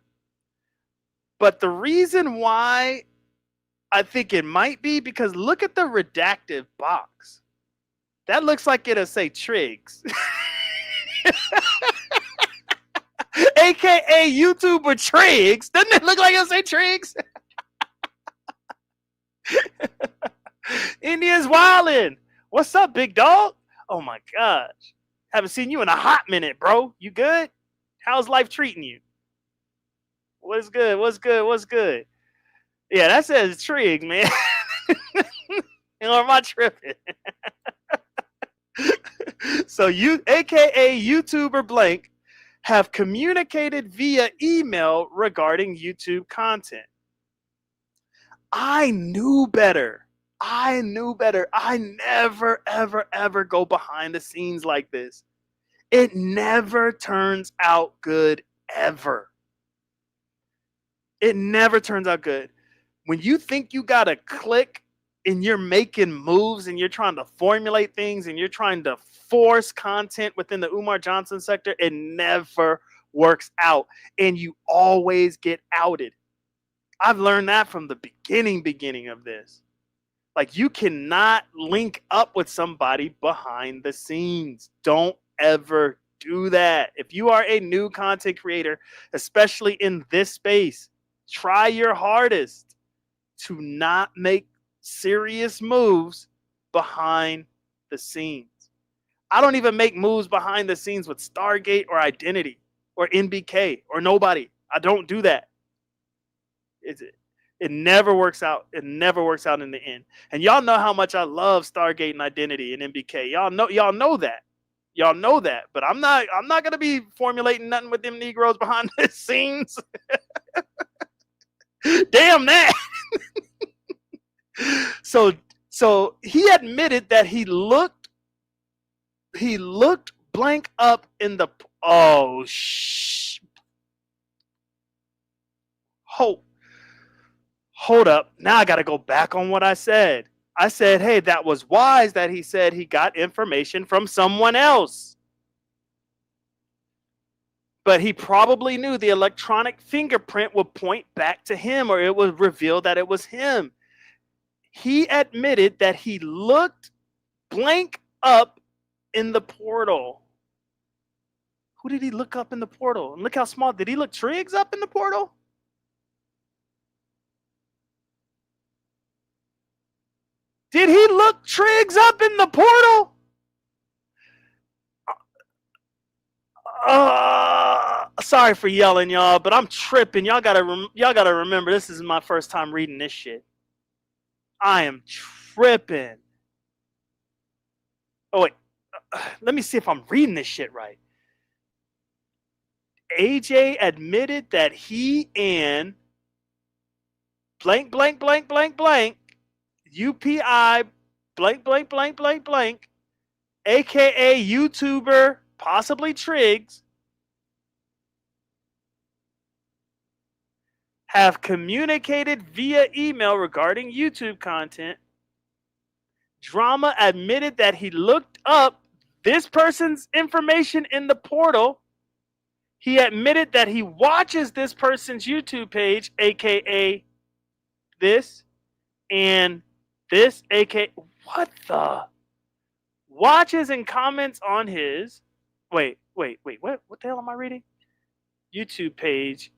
But the reason why I think it might be, because look at the redacted box. That looks like it'll say Triggs. AKA YouTuber Triggs. Doesn't it look like it'll say Triggs? India's wildin'. What's up, big dog? Oh my gosh. Haven't seen you in a hot minute, bro. You good? How's life treating you? What's good? Yeah, that says Triggs, man. Or am I tripping? So you, aka YouTuber blank, have communicated via email regarding YouTube content. I knew better. I knew better. I never, ever, ever go behind the scenes like this. It never turns out good, ever. It never turns out good. When you think you got a click and you're making moves and you're trying to formulate things and you're trying to force content within the Umar Johnson sector, it never works out. And you always get outed. I've learned that from the beginning of this. Like, you cannot link up with somebody behind the scenes. Don't ever do that. If you are a new content creator, especially in this space, try your hardest to not make serious moves behind the scenes. I don't even make moves behind the scenes with Stargate or Identity or NBK or nobody. I don't do that. It never works out. It never works out in the end. And y'all know how much I love Stargate and Identity and NBK. Y'all know that. Y'all know that. But I'm not gonna be formulating nothing with them Negroes behind the scenes. Damn that. So he admitted that he looked blank up in the hold up. Now I got to go back on what I said. I said, hey, that was wise that he said he got information from someone else. But he probably knew the electronic fingerprint would point back to him, or it would reveal that it was him. He admitted that he looked blank up in the portal. Who did he look up in the portal? And look how small. Did he look Triggs up in the portal? Did he look Triggs up in the portal? Sorry for yelling, y'all, but I'm tripping. Y'all gotta remember, this is my first time reading this shit. I am tripping. Oh wait, let me see if I'm reading this shit right. AJ admitted that he and blank blank blank blank blank UPI blank blank blank blank blank, aka YouTuber possibly Triggs, have communicated via email regarding YouTube content. Drama admitted that he looked up this person's information in the portal. He admitted that he watches this person's YouTube page, aka this, and this, aka what the? Watches and comments on his wait, what the hell am I reading? YouTube page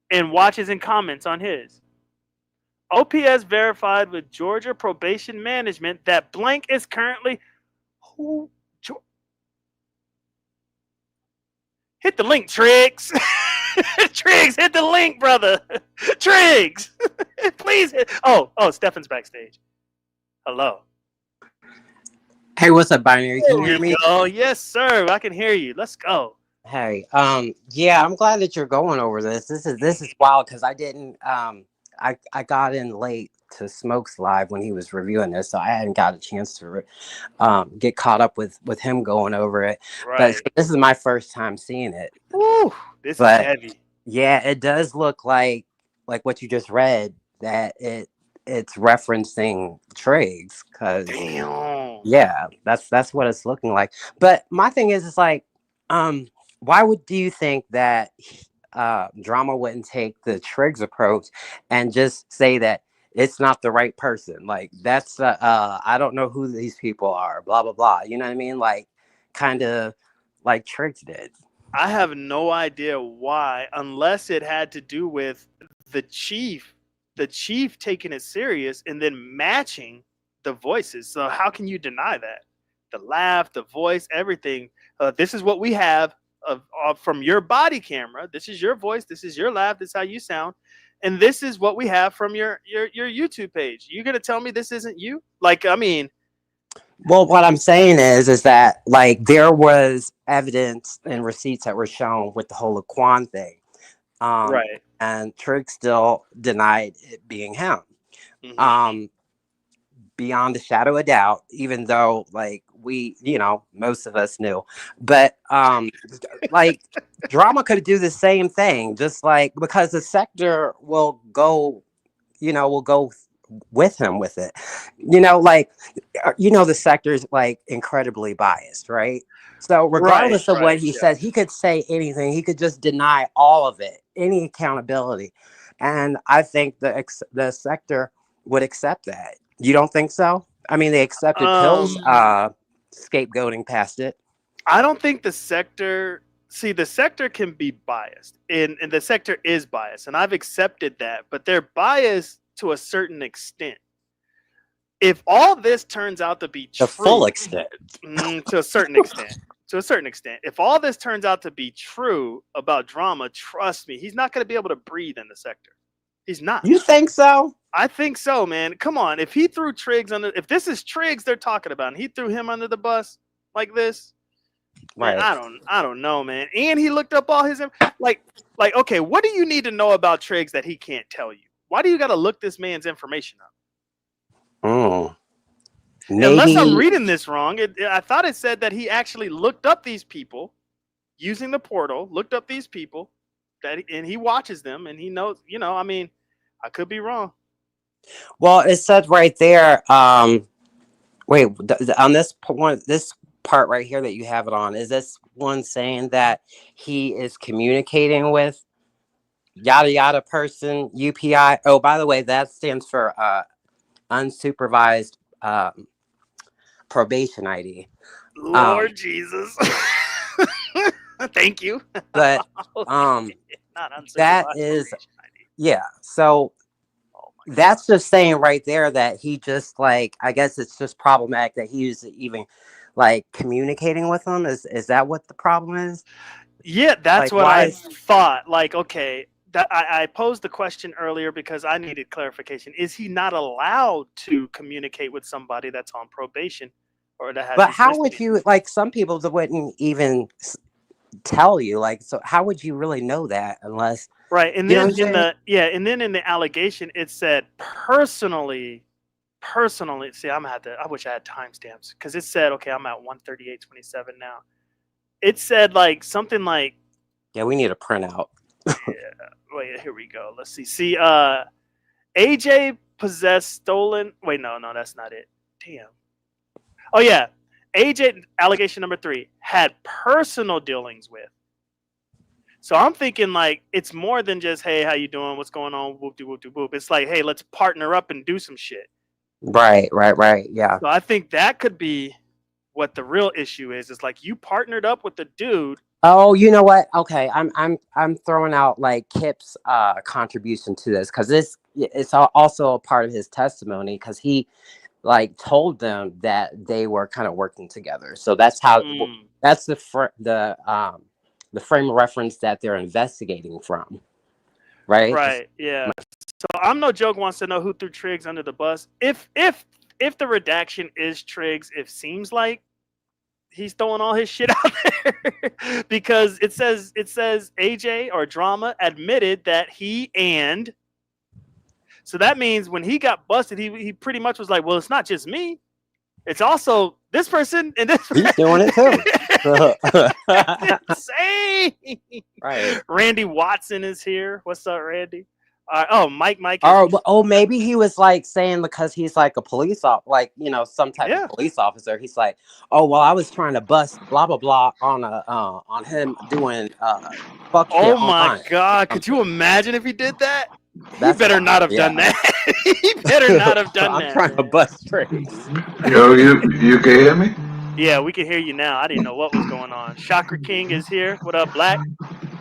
and watches and comments on his. OPS verified with Georgia Probation Management that blank is currently who? Hit the link, Triggs. Triggs, hit the link, brother. Triggs, please hit. Oh, Stefan's backstage. Hello. Hey, what's up, Binary? Can you hear me? Oh, yes, sir. I can hear you. Let's go. Hey, yeah, I'm glad that you're going over this. This is wild because I didn't, I got in late to Smoke's live when he was reviewing this, so I hadn't got a chance to get caught up with him going over it. Right. But this is my first time seeing it. Woo, this is heavy. Yeah, it does look like what you just read, that it's referencing Triggs, because yeah, that's what it's looking like. But my thing is, it's like, why do you think that Drama wouldn't take the Triggs approach and just say that it's not the right person? Like, that's I don't know who these people are, blah blah blah. You know what I mean? Like, kind of like Triggs did. I have no idea why, unless it had to do with the chief taking it serious and then matching the voices. So how can you deny that? The laugh, the voice, everything. This is what we have from your body camera. This is your voice. This is your laugh. This is how you sound. and this is what we have from your YouTube page. You're gonna tell me this isn't you? Like, I mean, Well, what I'm saying is that like there was evidence and receipts that were shown with the whole Laquan thing, right. and Trig still denied it being him. Mm-hmm. Beyond a shadow of doubt, even though like we, most of us knew. But like drama could do the same thing, just like because the sector will go, will go with him with it. Like the sector is like incredibly biased, right? So Right, regardless of what right, he yeah. says, he could say anything. He could just deny all of it, any accountability. And I think the sector would accept that. You don't think so? I mean, they accepted Pill's scapegoating past it. I don't think the sector. See, the sector can be biased, and the sector is biased, and I've accepted that. But they're biased to a certain extent. If all this turns out to be The true, full extent. to a certain extent, if all this turns out to be true about drama, trust me, he's not going to be able to breathe in the sector. He's not. You think so? I think so, man. Come on. If he threw Triggs under, if this is Triggs they're talking about, and he threw him under the bus like this, man, Right. I don't know, man. And he looked up all his like, okay, what do you need to know about Triggs that he can't tell you? Why do you got to look this man's information up? Maybe. Unless I'm reading this wrong, I thought it said that he actually looked up these people using the portal, looked up these people, and he watches them, and he knows. I mean, I could be wrong. Well, it said right there. Wait, on this one, this part right here that you have it on, is this one saying that he is communicating with yada yada person UPI? Oh, by the way, that stands for unsupervised probation ID. Lord Jesus. Thank you. But not that is yeah. So that's just saying right there that he just like, I guess it's just problematic that he was even like communicating with them. Is that what the problem is? Yeah, that's like, what I thought. Like, okay, I posed the question earlier because I needed clarification. Is he not allowed to communicate with somebody that's on probation or that has? But how would you, like, some people wouldn't even tell you, like, so how would you really know that unless right? And then and then in the allegation it said personally. See, I wish I had timestamps because it said, okay, I'm at 138:27 now. It said like something like, yeah, we need a printout. Yeah, wait, here we go. Let's see. See, AJ possessed stolen. Wait, no, that's not it. Damn. Oh yeah, AJ allegation number 3 had personal dealings with. So I'm thinking like it's more than just, hey, how you doing? What's going on? Whoop de whoop de whoop. It's like, hey, let's partner up and do some shit. Right. Yeah. So I think that could be what the real issue is. It's like you partnered up with the dude. Oh, you know what? Okay, I'm throwing out like Kip's contribution to this because it's also a part of his testimony because he like told them that they were kind of working together. So that's how that's the frame of reference that they're investigating from. Right. Right. Yeah. So I'm no joke wants to know who threw Triggs under the bus. If the redaction is Triggs, it seems like he's throwing all his shit out there because it says AJ or Drama admitted that so that means when he got busted, he pretty much was like, well, it's not just me, it's also this person and this person. He's doing it too. Insane. Right. Randy Watson is here. What's up, Randy? Mike. Oh, maybe he was like saying because he's like a police officer, like some type of police officer. He's like, oh well, I was trying to bust blah blah blah on him doing fuck shit. Oh my god! Could you imagine if he did that? He better not have done that. He better not have done that. I'm trying to bust Triggs. Yo, you can hear me? Yeah, we can hear you now. I didn't know what was going on. Chakra King is here. What up, Black?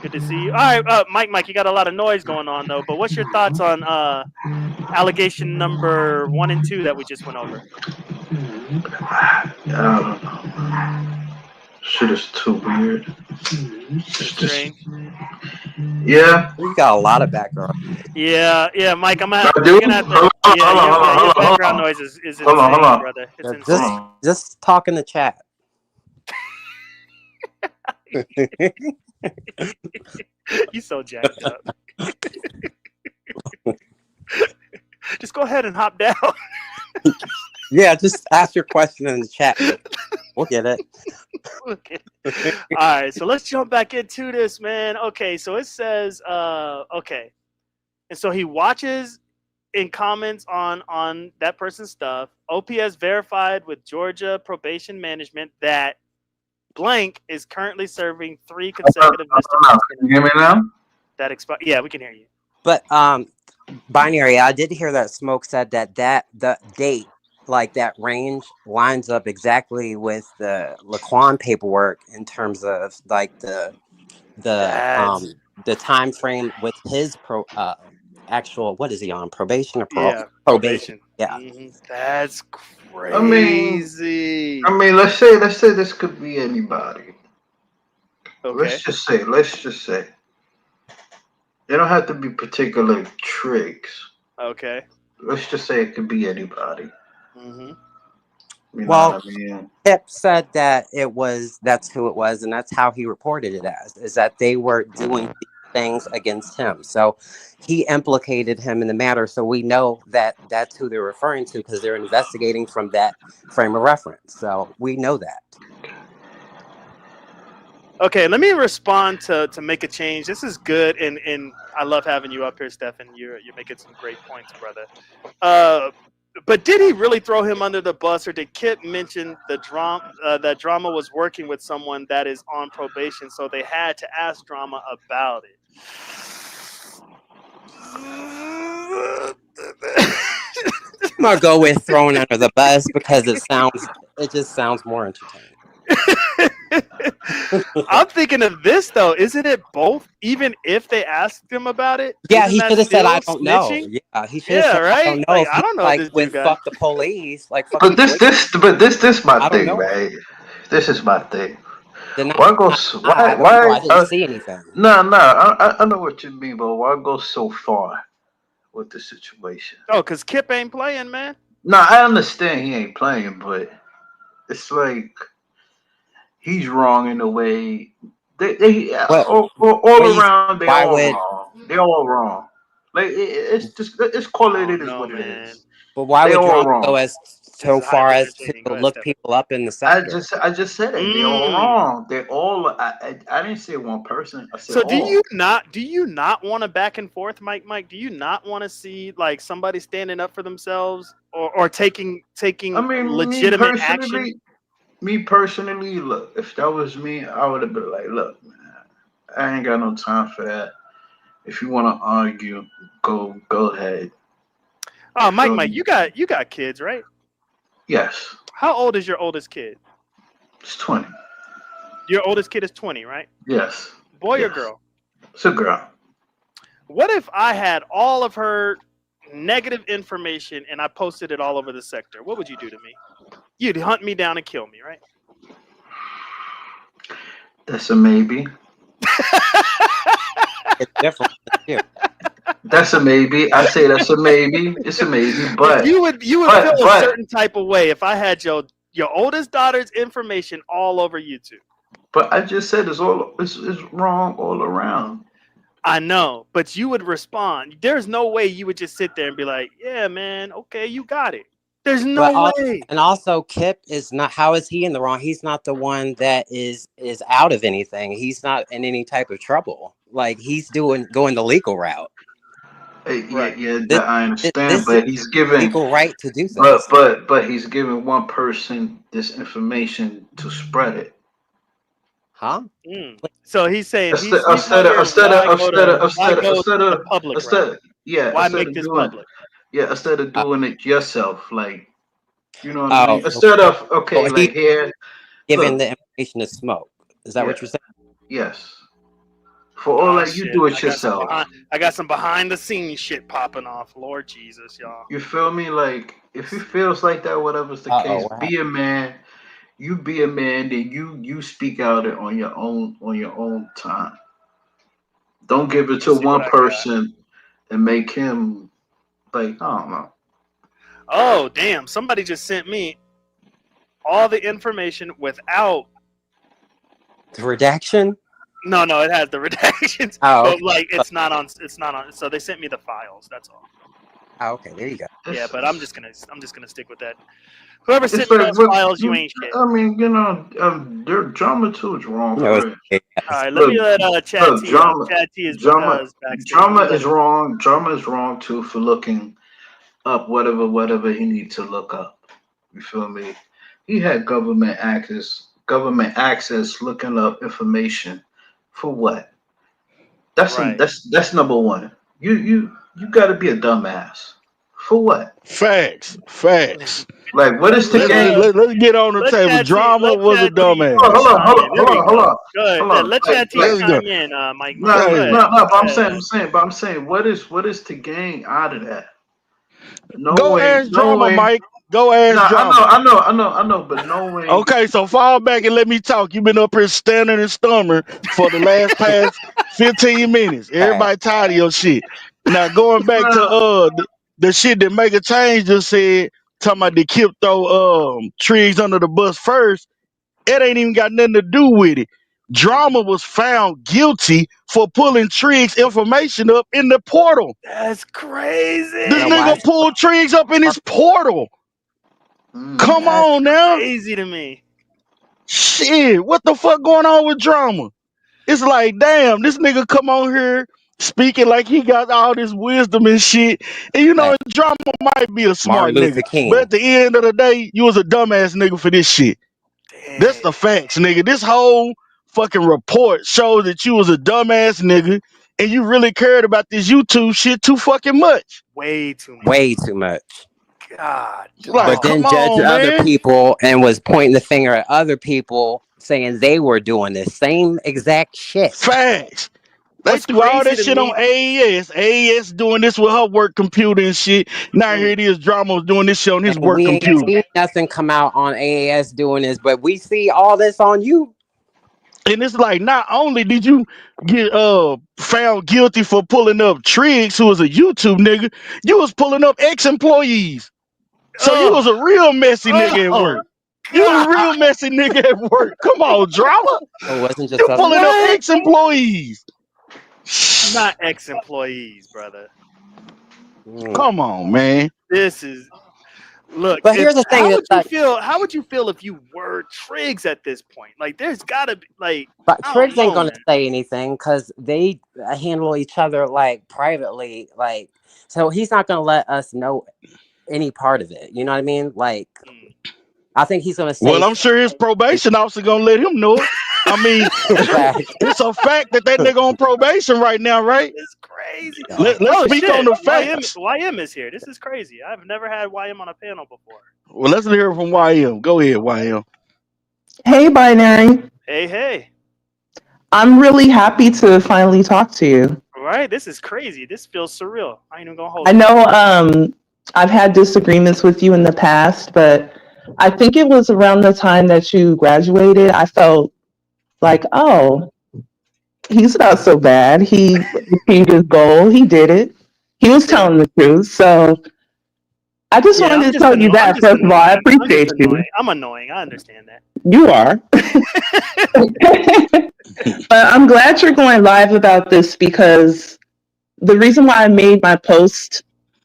Good to see you. All right, Mike, you got a lot of noise going on though. But what's your thoughts on allegation number 1 and 2 that we just went over? shit is too weird. Strange. Yeah. You got a lot of background. Yeah, Mike. I You're do. gonna have to. Hold on, Yeah, hold on, hold on, your hold on, hold background on. noise is Hold on, hold insane, on. brother. It's Yeah, insane. just talk in the chat. You so jacked up. Just go ahead and hop down. Yeah, just ask your question in the chat. We'll get it. Okay. All right, so let's jump back into this, man. Okay, so it says, okay, and so he watches and comments on that person's stuff. OPS verified with Georgia Probation Management that blank is currently serving 3 consecutive misdemeanor You hear me now? that expire. Yeah, we can hear you. But binary, I did hear that Smoke said that the date, like that range, lines up exactly with the Laquan paperwork in terms of like the That's time frame with his actual, what is he on, probation or yeah, probation? Yeah. That's I mean, crazy. let's say this could be anybody. Okay. Let's just say. They don't have to be particular tricks. Okay. Let's just say it could be anybody. Mm-hmm. You know Well, what I mean? Pip said that that's who it was, and that's how he reported it as, is that they were doing these things against him. So he implicated him in the matter. So we know that that's who they're referring to because they're investigating from that frame of reference. So we know that. Okay, let me respond to make a change. This is good, and I love having you up here, Stefan. You're making some great points, brother. But did he really throw him under the bus, or did Kip mention the drama that Drama was working with someone that is on probation, so they had to ask Drama about it? I'm gonna go with throwing under the bus because it just sounds more entertaining. I'm thinking of this though. Isn't it both? Even if they asked him about it, Yeah, isn't he that should have said, "I still don't know." snitching? Yeah, he should have Yeah, said, "I right. don't know." Like If I he's don't know like this dude with guy. "fuck the police," like "fuck But the police," this my I don't thing, know. right? This is my thing. Then Why go? I don't know. I didn't see anything. No. I know what you mean, but why go so far with the situation? Oh, cause Kip ain't playing, man. No, I understand he ain't playing, but it's like he's wrong in a way. They What? all What do you? around. They Why all would? wrong. They all wrong. Like it's just let's call I it. It don't is know, what it man. is. But why They would all drama go wrong. as This so is far hyper as to entertaining. Go ahead, look Stefan. people up in the sector? I just said it. They all wrong. They all. I didn't say one person. I said So all. do you not want a back and forth, Mike? Do you not want to see like somebody standing up for themselves or taking I mean, legitimate action? me personally, look, if that was me, I would have been like, look, man, I ain't got no time for that. If you want to argue, go ahead. Oh, You Mike, feel me? you got kids, right? Yes, How old is your oldest kid? it's 20. Your oldest kid is 20, right? Yes, Boy or yes. girl? It's a girl. What if I had all of her negative information and I posted it all over the sector? What would you do to me? You'd hunt me down and kill me, right? That's a maybe. It's different. Yeah. That's a maybe. I say that's a maybe. It's a maybe, But you would feel a but certain type of way if I had your oldest daughter's information all over YouTube. but I just said it's wrong all around. I know, but you would respond. There's no way you would just sit there and be like, "Yeah, man, okay, you got it." There's no way. And also, Kip is not. How is he in the wrong? He's not the one that is out of anything. He's not in any type of trouble. Like he's going the legal route. Right. Yeah, This, I understand, this is but he's giving, legal right to do things. but he's giving one person this information to spread it. Huh? So he's saying he's Instead wondering why go to the of public route? Why make this public? instead of doing it yourself, like you know what I Oh, mean. Instead of so he's like here, giving look, the information to Smoke. Is that what yeah, you're saying? yes. For all Oh that, you shit! do it yourself. I got some behind the scenes shit popping off. Lord Jesus, y'all. You feel me? Like if it feels like that, whatever's the case, What be happened? a man. You be a man, then you speak out it on your own time. Don't give it Let me to see what one I got. person and make him like I don't know. Oh, damn. Somebody just sent me all the information without. The redaction. No, it has the redactions, Oh, but okay. like it's not on. It's not on. So they sent me the files. That's all. Oh, okay. There you go. Yeah, It's, but I'm just gonna stick with that. Whoever it's sent me like those what files, you ain't shit. I mean, their drama too is wrong You know, for it. All right, let Look, me let Chat look, T up. Chat T is drama, backstage. Let me let is him. wrong. Drama is wrong too for looking up whatever he needs to look up. You feel me? He had government access looking up information for what? Right. That's number one. You got to be a dumbass for what? Facts. Like what Let, is the let game? Let's get on the table. Drama Let was a Chat T Hold dumbass. on, chime in. There we hold go. on, Go ahead. hold Yeah, on. let Chat T Let's go. chime in. Mike. No, Go Hey, ahead. no, no. Go ahead, man. But I'm saying, what is to gain out of that? go ask drama, Knowing. Mike. Go No, ask drama. I know, but knowing. Okay, so fall back and let me talk. You've been up here standing and stummering for the last past 15 minutes. Fact. Everybody tired of your shit. Now going back to Uh, the shit that Make a Change just said, talking about the crypto trees under the bus first, it ain't even got nothing to do with it. Drama was found guilty for pulling Triggs information up in the portal. That's This Yeah. crazy. Why? nigga pulled Triggs up in his portal. mm, Come That's on now. crazy to me. Shit, what the fuck going on with drama? It's like, damn, this nigga come on here speaking like he got all this wisdom and shit. And you know, Fact. drama might be a smart Martin nigga. Luther But at King. the end of the day, you was a dumbass nigga for this shit. That's Damn. the facts, nigga. This whole fucking report shows that you was a dumbass nigga and you really cared about this YouTube shit too fucking much. Way too much. Way too much. God. Like, But Oh. come then judged on, other man. people and was pointing the finger at other people, saying they were doing the same exact shit. Facts. They What's threw all crazy that to shit on me? AES. AES doing this with her work computer and shit. Now here Mm. it is, Drama was doing this shit on his And work we ain't computer. seen nothing come out on AAS doing this, but we see all this on you. And it's like, not only did you get found guilty for pulling up Triggs, who was a YouTube nigga, you was pulling up ex-employees. So you was Oh. a real messy nigga at Oh. work. You was a God. real messy nigga at work. Come on, Drama. So it wasn't just You us. pulling up What? ex-employees. Not ex-employees, brother. Mm. Come on, man. This is look. But If here's the thing how that would you feel? How would you feel if you were Triggs at this point? Like, there's gotta be like but I don't Triggs ain't know, gonna man. say anything because they handle each other like privately, like so he's not gonna let us know any part of it. You know what I mean? Like Mm. I think he's gonna say Well, I'm sure his probation officer gonna let him know it. I mean, fact. it's a fact that nigga on probation right now, right? It's crazy. Let's Oh speak on shit! the YM facts. YM is here. This is crazy. I've never had YM on a panel before. Well, let's hear from YM. Go ahead, YM. Hey, Binary. Hey, hey. I'm really happy to finally talk to you. Right? This is crazy. This feels surreal. I ain't even gonna I hold you. know I've had disagreements with you in the past, but I think it was around the time that you graduated. I felt like, oh, he's not so bad. He achieved his goal. He did it. He was Yeah. telling the truth. So I just Yeah. wanted to tell you I'm that, just first of all. I annoying. I'm just appreciate you. annoying. I'm annoying. I understand that. You are. But I'm glad you're going live about this because the reason why I made my post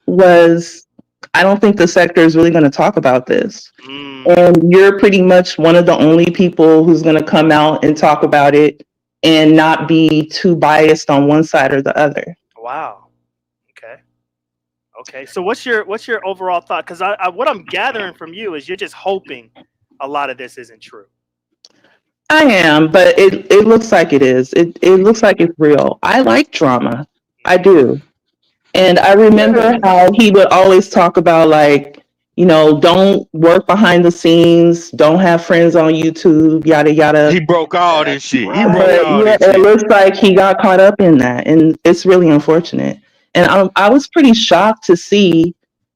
was I don't think the sector is really going to talk about this. Mm. And you're pretty much one of the only people who's going to come out and talk about it and not be too biased on one side or the other. Wow. Okay. Okay. So what's your overall thought? Because what I'm gathering from you is you're just hoping a lot of this isn't true. I am, but it looks like it is. It looks like it's real. I like drama. I Mm-hmm. do. And I remember how he would always talk about like, don't work behind the scenes, don't have friends on YouTube, yada yada. He broke all this That's shit. He broke But right. all yeah, this it shit. looks like he got caught up in that, and it's really unfortunate. And I was pretty shocked to see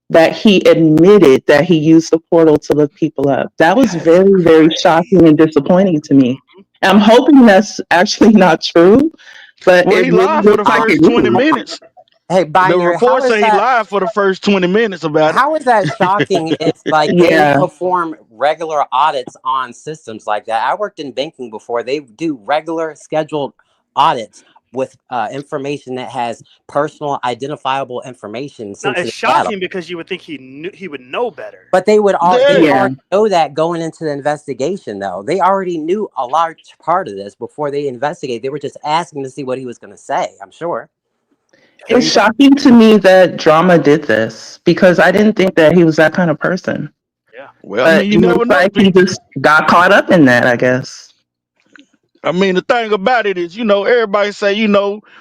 that he admitted that he used the portal to look people up. That was That's very, very shocking and crazy. disappointing to me. Mhm. I'm hoping that's actually not true, but Well, it he really lied for the looks like it first 20 is. minutes. Hey, The Binary, report say he lied for the first 20 minutes about it. how is that shocking if like they Yeah. perform regular audits on systems like that? I worked in banking before. They do regular scheduled audits with information that has personal identifiable information, Now it's sensitive data. shocking because you would think he would know better. But they would they would Yeah. Yeah. already know that going into the investigation though. They already knew a large part of this before they investigate. They were just asking to see what he was gonna say, I'm sure. It's He, shocking to me that Drama did this because I didn't think that he was that kind of person. yeah. Well, I But mean, you it never looks know like he people. just got caught up in that, I guess. I mean, the thing about it is, everybody say,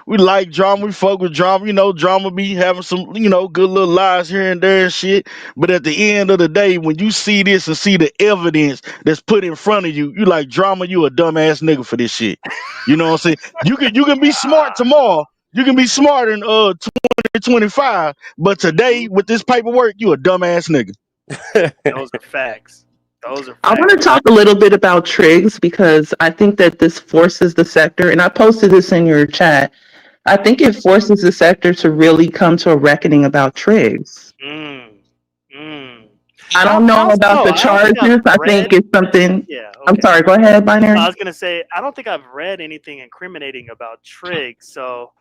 we like drama, we fuck with drama, drama be having some, good little lies here and there and shit. But at the end of the day, when you see this and see the evidence that's put in front of you, you like drama, you a dumbass nigga for this shit. You know what I'm saying? You can be smart tomorrow. You can be smart in 2025, but today Mhm. with this paperwork, you a dumbass nigga. Those are facts. Those are I want facts. to talk a little bit about Triggs because I think that this forces the sector, and I posted this in your chat. I think it forces the sector to really come to a reckoning about Triggs. Mm. Mm. I don't know How about so? the I don't think I've charges. I think read. it's something. Yeah. I'm Okay. sorry, go ahead, I Binary. was gonna say I don't think I've read anything incriminating about Trig. So,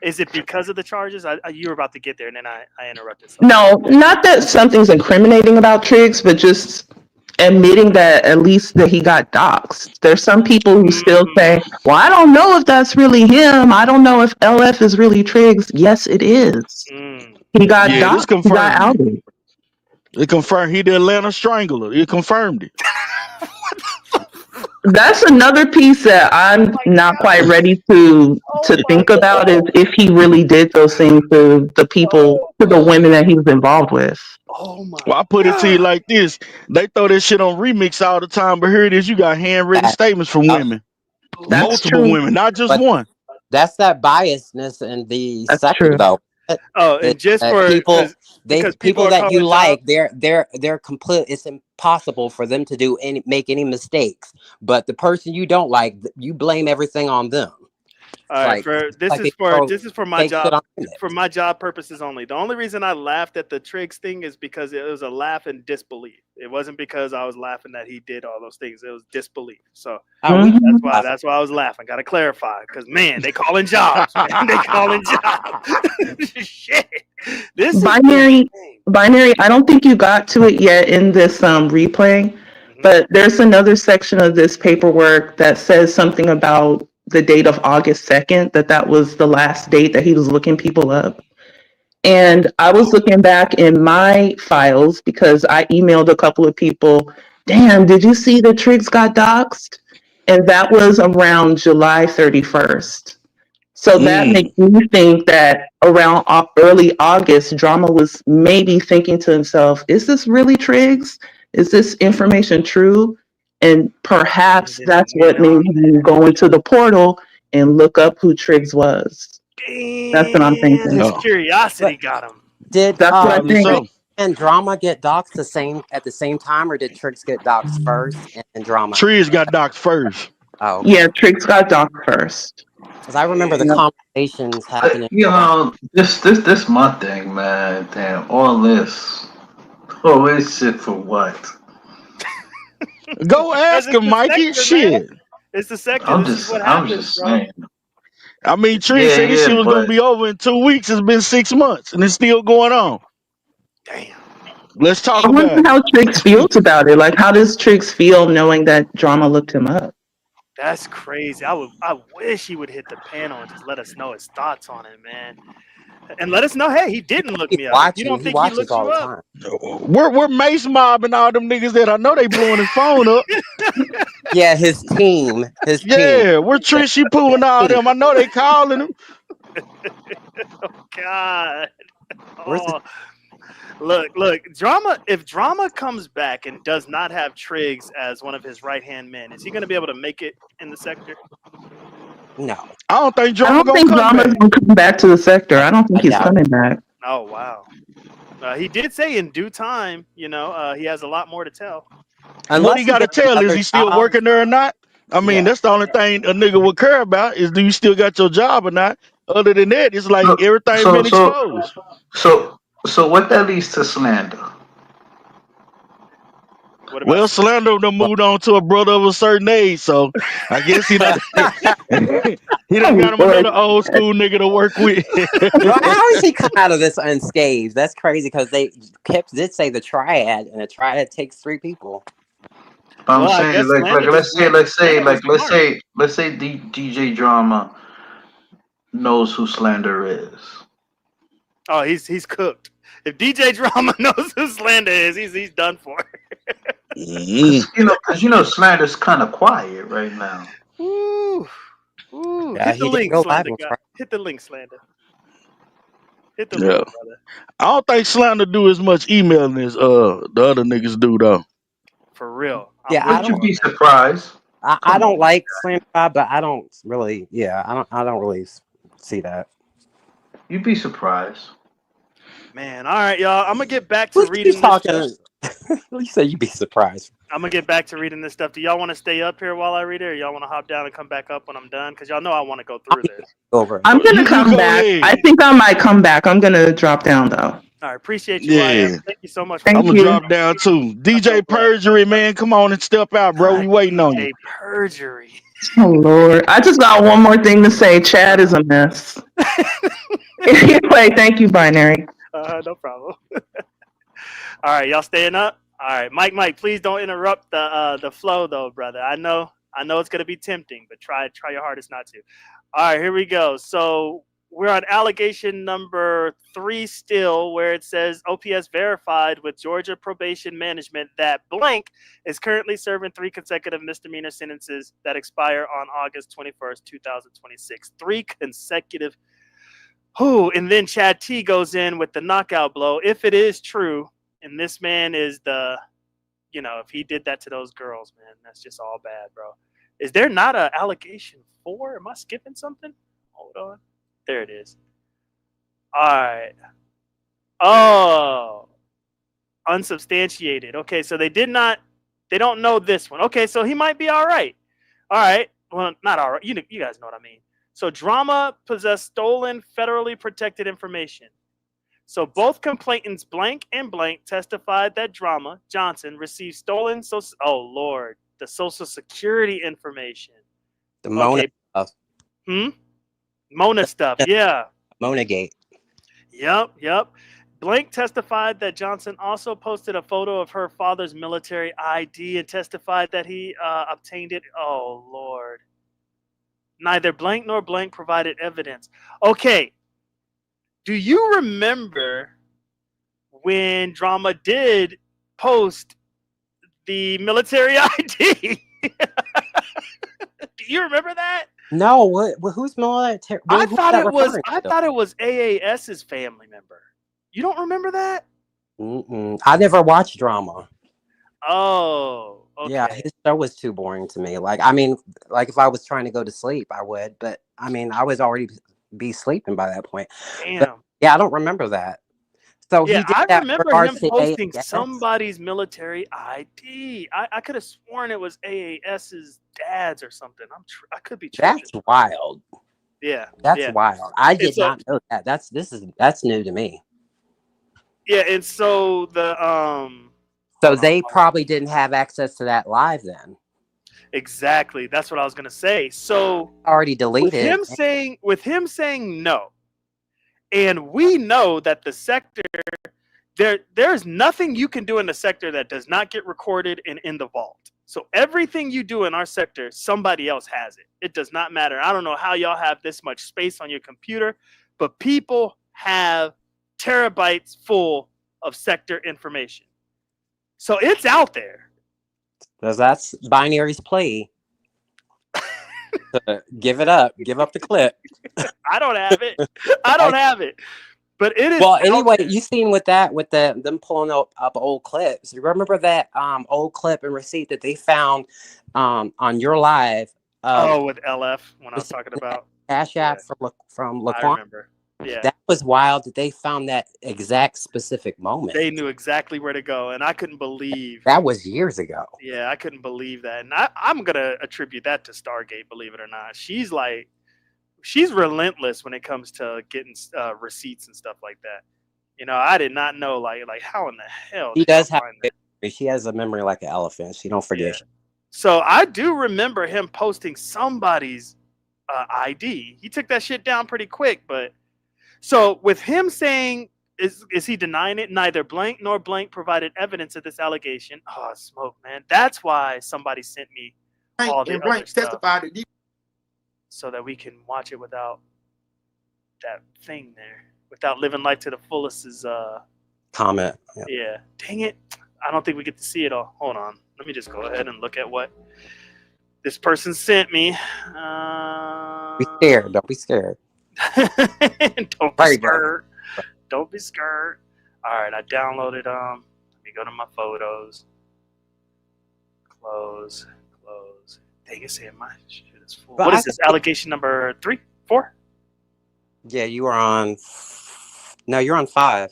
is it because of the charges? You were about to get there, and then I interrupted. So go No, not that something's incriminating about Triggs, but just admitting that at least that he got doxxed. There's some people who ahead. still say, well, I don't know if that's really him. I don't know if LF is really Triggs. Yes, it is. Mm. He got Yeah, this doxxed. He got confirmed it. outed. It confirmed he the Atlanta Strangler. It confirmed it. That's another piece that Oh I'm my not quite god! ready to Oh my think about is god! if he really did those things to the people, Oh to the my! women that he was involved with. Oh my Well, I put it to you god! like this: they throw this shit on remix all the time, but here it is. You got handwritten That, statements from uh, women, That's multiple true. women, not just but one. that's that biasness in the That's sector true. though. Oh, and just for because people People are that you calling like, jobs. they're complete. It's impossible for them to make any mistakes. But the person you don't like, you blame everything on them. All It's right, like for this like is they for throw this is for my take shit job on it. for my job purposes only. The only reason I laughed at the Triggs thing is because it was a laugh in disbelief. It wasn't because I was laughing that he did all those things. It was disbelief. So We Hmm. laugh. that's why I was laughing. Got to clarify because man, they calling jobs. Man, they calling jobs. Shit, this is Binary, insane. binary. I don't think you got to it yet in this replay, Hmm. but there's another section of this paperwork that says something about the date of August 2nd. That was the last date that he was looking people up. And I was looking back in my files because I emailed a couple of people, damn, did you see that Triggs got doxxed? And that was around July 31st. So that makes Mm. me think that around early August, Drama was maybe thinking to himself, is this really Triggs? Is this information true? And And perhaps just that's went what made on him that. go into the portal and look up who Triggs was. That's what I'm Damn, thinking. his Oh, curiosity But got him. did That's what I probably think. Triggs so. and Drama get doxxed at the same time, or did Triggs get doxxed first and then Drama? Trees got docked first. Oh, okay. Yeah, Triggs got docked first. Because I remember the Yeah. conversations happening You around. know, this my thing, man. Damn, all this shit for what? Go Because ask it's him, the Mikey. sector, man. Shit. It's the sector. This is what I'm happens, just bro. saying. I mean, Tree Yeah, said this yeah, shit was gonna but be over in 2 weeks. It's been 6 months, and it's still going on. Damn. Let's talk I wonder about it. how Triggs feels about it. Like, how does Triggs feel knowing that Drama looked him up? That's crazy. I wish he would hit the panel and just let us know his thoughts on it, man. And let us know, hey, he didn't look He's me up. If you watching. don't He think he watches looked all you the up, time. We're Mace mobbing all them niggas that I know they blowing his phone up. Yeah, his team. His team. Yeah, we're Trishy Poo and all them. I know they calling him. God. Where's the Oh, look, drama. If drama comes back and does not have Triggs as one of his right hand men, is he going to be able to make it in the sector? no? I don't think I Drama don't gonna think come Drama's back. going to come back to the sector. I, I don't think I he's doubt it. coming back. Oh wow. He did say in due time, he has a lot more to tell. What he got to tell is he still working there or not? I mean, that's the only thing a nigga would care about is do you still got your job or not? Other than that, it's like everything's been exposed. So what that leads to slander. Well, Slander done moved on to a brother of a certain age, so I guess he done he done got him another old school nigga to work with. Well, how is he come out of this unscathed? That's crazy because they did say the triad, and a triad takes 3 people. I'm saying let's say DJ Drama knows who Slander is. Oh, he's cooked. If DJ Drama knows who Slander is, he's done for. Because Slander's kind of quiet right now. Ooh. Yeah, hit the link, Slander. Hit the link, Slander. Hit the link, brother. I don't think Slander do as much emailing as the other niggas do though. For real. Would you be surprised? I don't like Slander, but I don't really. Yeah, I don't really see that. You'd be surprised. Man, all right, y'all. I'm gonna get back to reading this stuff. You say you'd be surprised. I'm gonna get back to reading this stuff. Do y'all want to stay up here while I read it, or y'all want to hop down and come back up when I'm done? Because y'all know I want to go through this. I'm gonna come back. I think I might come back. I'm gonna drop down though. All right, appreciate you. Yeah, thank you so much. I'm gonna drop down too. DJ Perjury, man, come on and step out, bro. We waiting on you. Perjury. Oh Lord, I just got one more thing to say. Chad is a mess. Anyway, thank you, Binary. No problem. All right, y'all staying up? All right, Mike, please don't interrupt the flow though, brother. I know it's gonna be tempting, but try your hardest not to. All right, here we go. So we're on allegation number 3 still, where it says OPS verified with Georgia Probation Management that blank is currently serving 3 consecutive misdemeanor sentences that expire on August 21st, 2026. 3 consecutive. And then Chad T goes in with the knockout blow. If it is true, and this man is if he did that to those girls, man, that's just all bad, bro. Is there not an allegation 4? Am I skipping something? Hold on. There it is. All right. Oh, unsubstantiated. Okay, so they don't know this one. Okay, so he might be all right. All right. Well, not all right. You guys know what I mean. So Drama possessed stolen federally protected information. So both complainants blank and blank testified that Drama Johnson received stolen the Social Security information. The Mona stuff. Mona stuff, yeah. Monagate. Yep. Blank testified that Johnson also posted a photo of her father's military ID and testified that he obtained it. Oh, Lord. Neither blank nor blank provided evidence. Okay. Do you remember when Drama did post the military ID? Do you remember that? No, who's military? I thought it was AAS's family member. You don't remember that? I never watched Drama. Oh, okay. Yeah, his show was too boring to me. Like if I was trying to go to sleep, I would, but I was already be sleeping by that point. Damn. But, yeah, I don't remember that. So yeah, he did I remember him posting AAS? somebody's military ID. I could have sworn it was AAS's dad's or something. I could be tripping. That's wild. Yeah, that's wild. I did not know that. That's new to me. Yeah, and so So they probably didn't have access to that live then. Exactly. That's what I was gonna say. So already deleted. With him saying no, and we know that the sector there's nothing you can do in the sector that does not get recorded and in the vault. So everything you do in our sector, somebody else has it. It does not matter. I don't know how y'all have this much space on your computer, but people have terabytes full of sector information. So it's out there. Because that's Binary's plea. Give it up. Give up the clip. I don't have it. But it is. Well, anyway, you seen with them pulling up old clips. You remember that old clip and receipt that they found on your live? With LF when I was talking about Cash App from Laquan. I remember. Yeah. That was wild that they found that exact specific moment. They knew exactly where to go, and I couldn't believe that was years ago. Yeah, I couldn't believe that, and I'm gonna attribute that to Stargate. Believe it or not, she's relentless when it comes to getting receipts and stuff like that. You know, I did not know like how in the hell She did y'all does have find that? she has a memory like an elephant. She don't forget. Yeah. So I do remember him posting somebody's ID. He took that shit down pretty quick, but so with him saying, is he denying it? Neither blank nor blank provided evidence of this allegation. Oh, smoke, man. That's why somebody sent me all the other stuff testified that so that we can watch it without that thing there, without living life to the fullest. Is comment. Yeah. Dang it. I don't think we get to see it all. Hold on. Let me just go ahead and look at what this person sent me. Be scared. Don't be scared. Don't be scared. Don't be scared. All right, I downloaded Let me go to my photos. Close. Dang, it's saying my shit is full. What is this? Allegation number 3, 4? Yeah, you were on. No, you're on 5.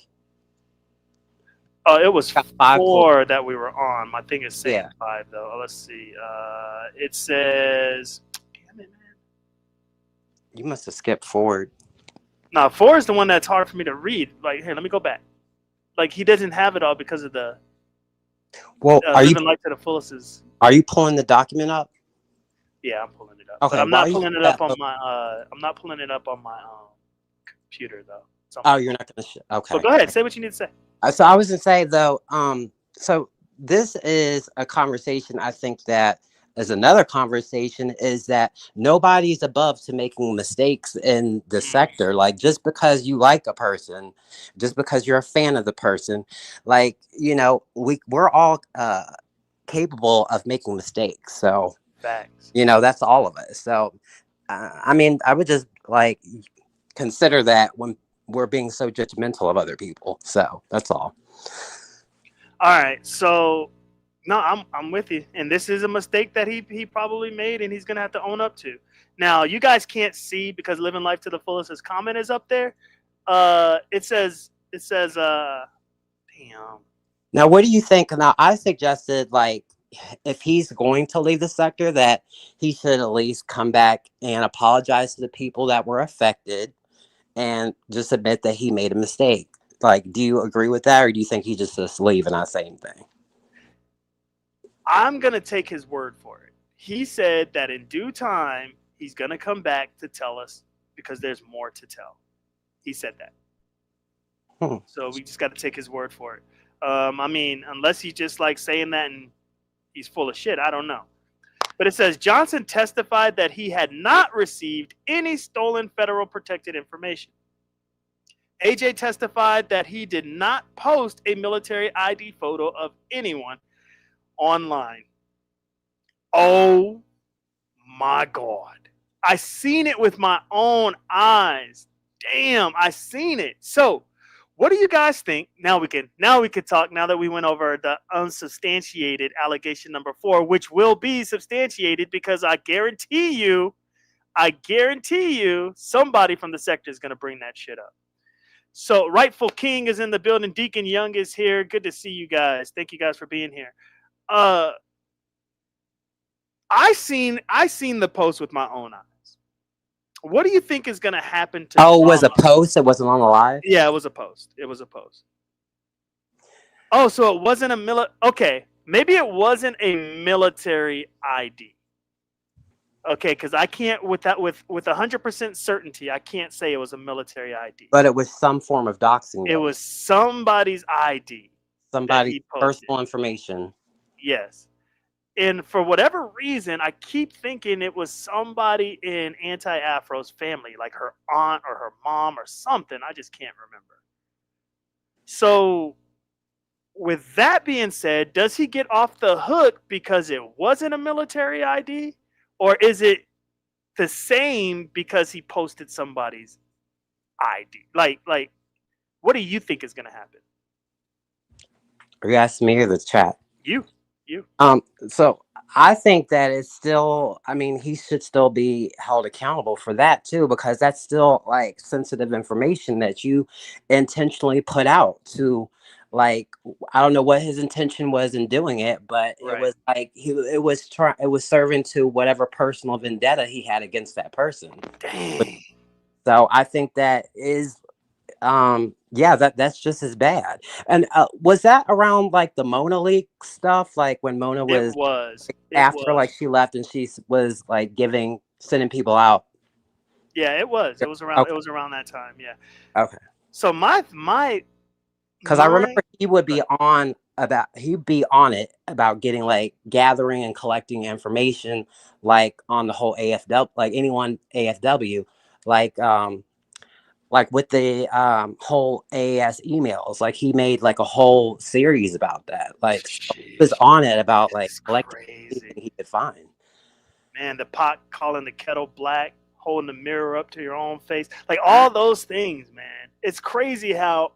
Oh, it was 5 4 that we were on. My thing is saying 5 though. Let's see. It says, damn it, man. You must have skipped forward. No, 4 is the one that's hard for me to read. Like, here, let me go back. Like, he doesn't have it all because of the. Well, are living life to the fullest is. Are you pulling the document up? Yeah, I'm pulling it up. Okay, but I'm not pulling it up on my. I'm not pulling it up on my computer though. Oh, you're not gonna. Okay. So go ahead. Say what you need to say. So I was gonna say though. So this is a conversation. I think that is another conversation is that nobody's above to making mistakes in the sector. Like just because you like a person, just because you're a fan of the person, like we're all capable of making mistakes. So. Facts. That's all of us. So, I mean, I would just like consider that when we're being so judgmental of other people. So that's all. All right. So, no, I'm with you. And this is a mistake that he probably made, and he's gonna have to own up to. Now, you guys can't see because living life to the fullest. His comment is up there. It says. Damn. Now, what do you think? Now, I suggested like. If he's going to leave the sector, that he should at least come back and apologize to the people that were affected and just admit that he made a mistake. Like, do you agree with that, or do you think he just leave and not say anything? I'm going to take his word for it. He said that in due time, he's going to come back to tell us because there's more to tell. He said that. So we just got to take his word for it. I mean, unless he's just like saying that and he's full of shit. I don't know. But it says Johnson testified that he had not received any stolen federal protected information. AJ testified that he did not post a military ID photo of anyone online. Oh my God. I seen it with my own eyes. Damn, I seen it. So what do you guys think? Now we can talk. Now that we went over the unsubstantiated allegation number 4, which will be substantiated because I guarantee you, somebody from the sector is going to bring that shit up. So Rightful King is in the building. Deacon Young is here. Good to see you guys. Thank you guys for being here. I seen the post with my own eyes. What do you think is going to happen to it was a post? It wasn't on the live? Yeah, it was a post. Oh, so it wasn't okay, maybe it wasn't a military ID. Okay, because I can't, with 100% certainty, I can't say it was a military ID. But it was some form of doxing. It was somebody's ID. Somebody's personal information. Yes. And for whatever reason, I keep thinking it was somebody in Anti-Afro's family, like her aunt or her mom or something. I just can't remember. So, with that being said, does he get off the hook because it wasn't a military ID? Or is it the same because he posted somebody's ID? Like, what do you think is going to happen? Are you asking me or the chat? You. So I think that it's still, I mean, he should still be held accountable for that too, because that's still like sensitive information that you intentionally put out to, like, I don't know what his intention was in doing it, but it Right. was like it was serving to whatever personal vendetta he had against that person. Dang. So I think that is yeah, that's just as bad. And was that around like the Mona leak stuff, like when Mona It was was. like, It after like was. she left and she was like sending people out? Yeah, it was. Yeah, It was around. It okay, was around that time. Yeah. okay, So my because I remember my. he would Go be ahead. on about he'd be on it about getting like gathering and collecting information like on the whole AFW, like anyone AFW, like like with the whole AAS emails. Like he made like a whole series about that. Like so he was Sheesh, on it about like it's collecting crazy. anything he could find. Man, the pot calling the kettle black, holding the mirror up to your own face, like all those things, man. It's crazy how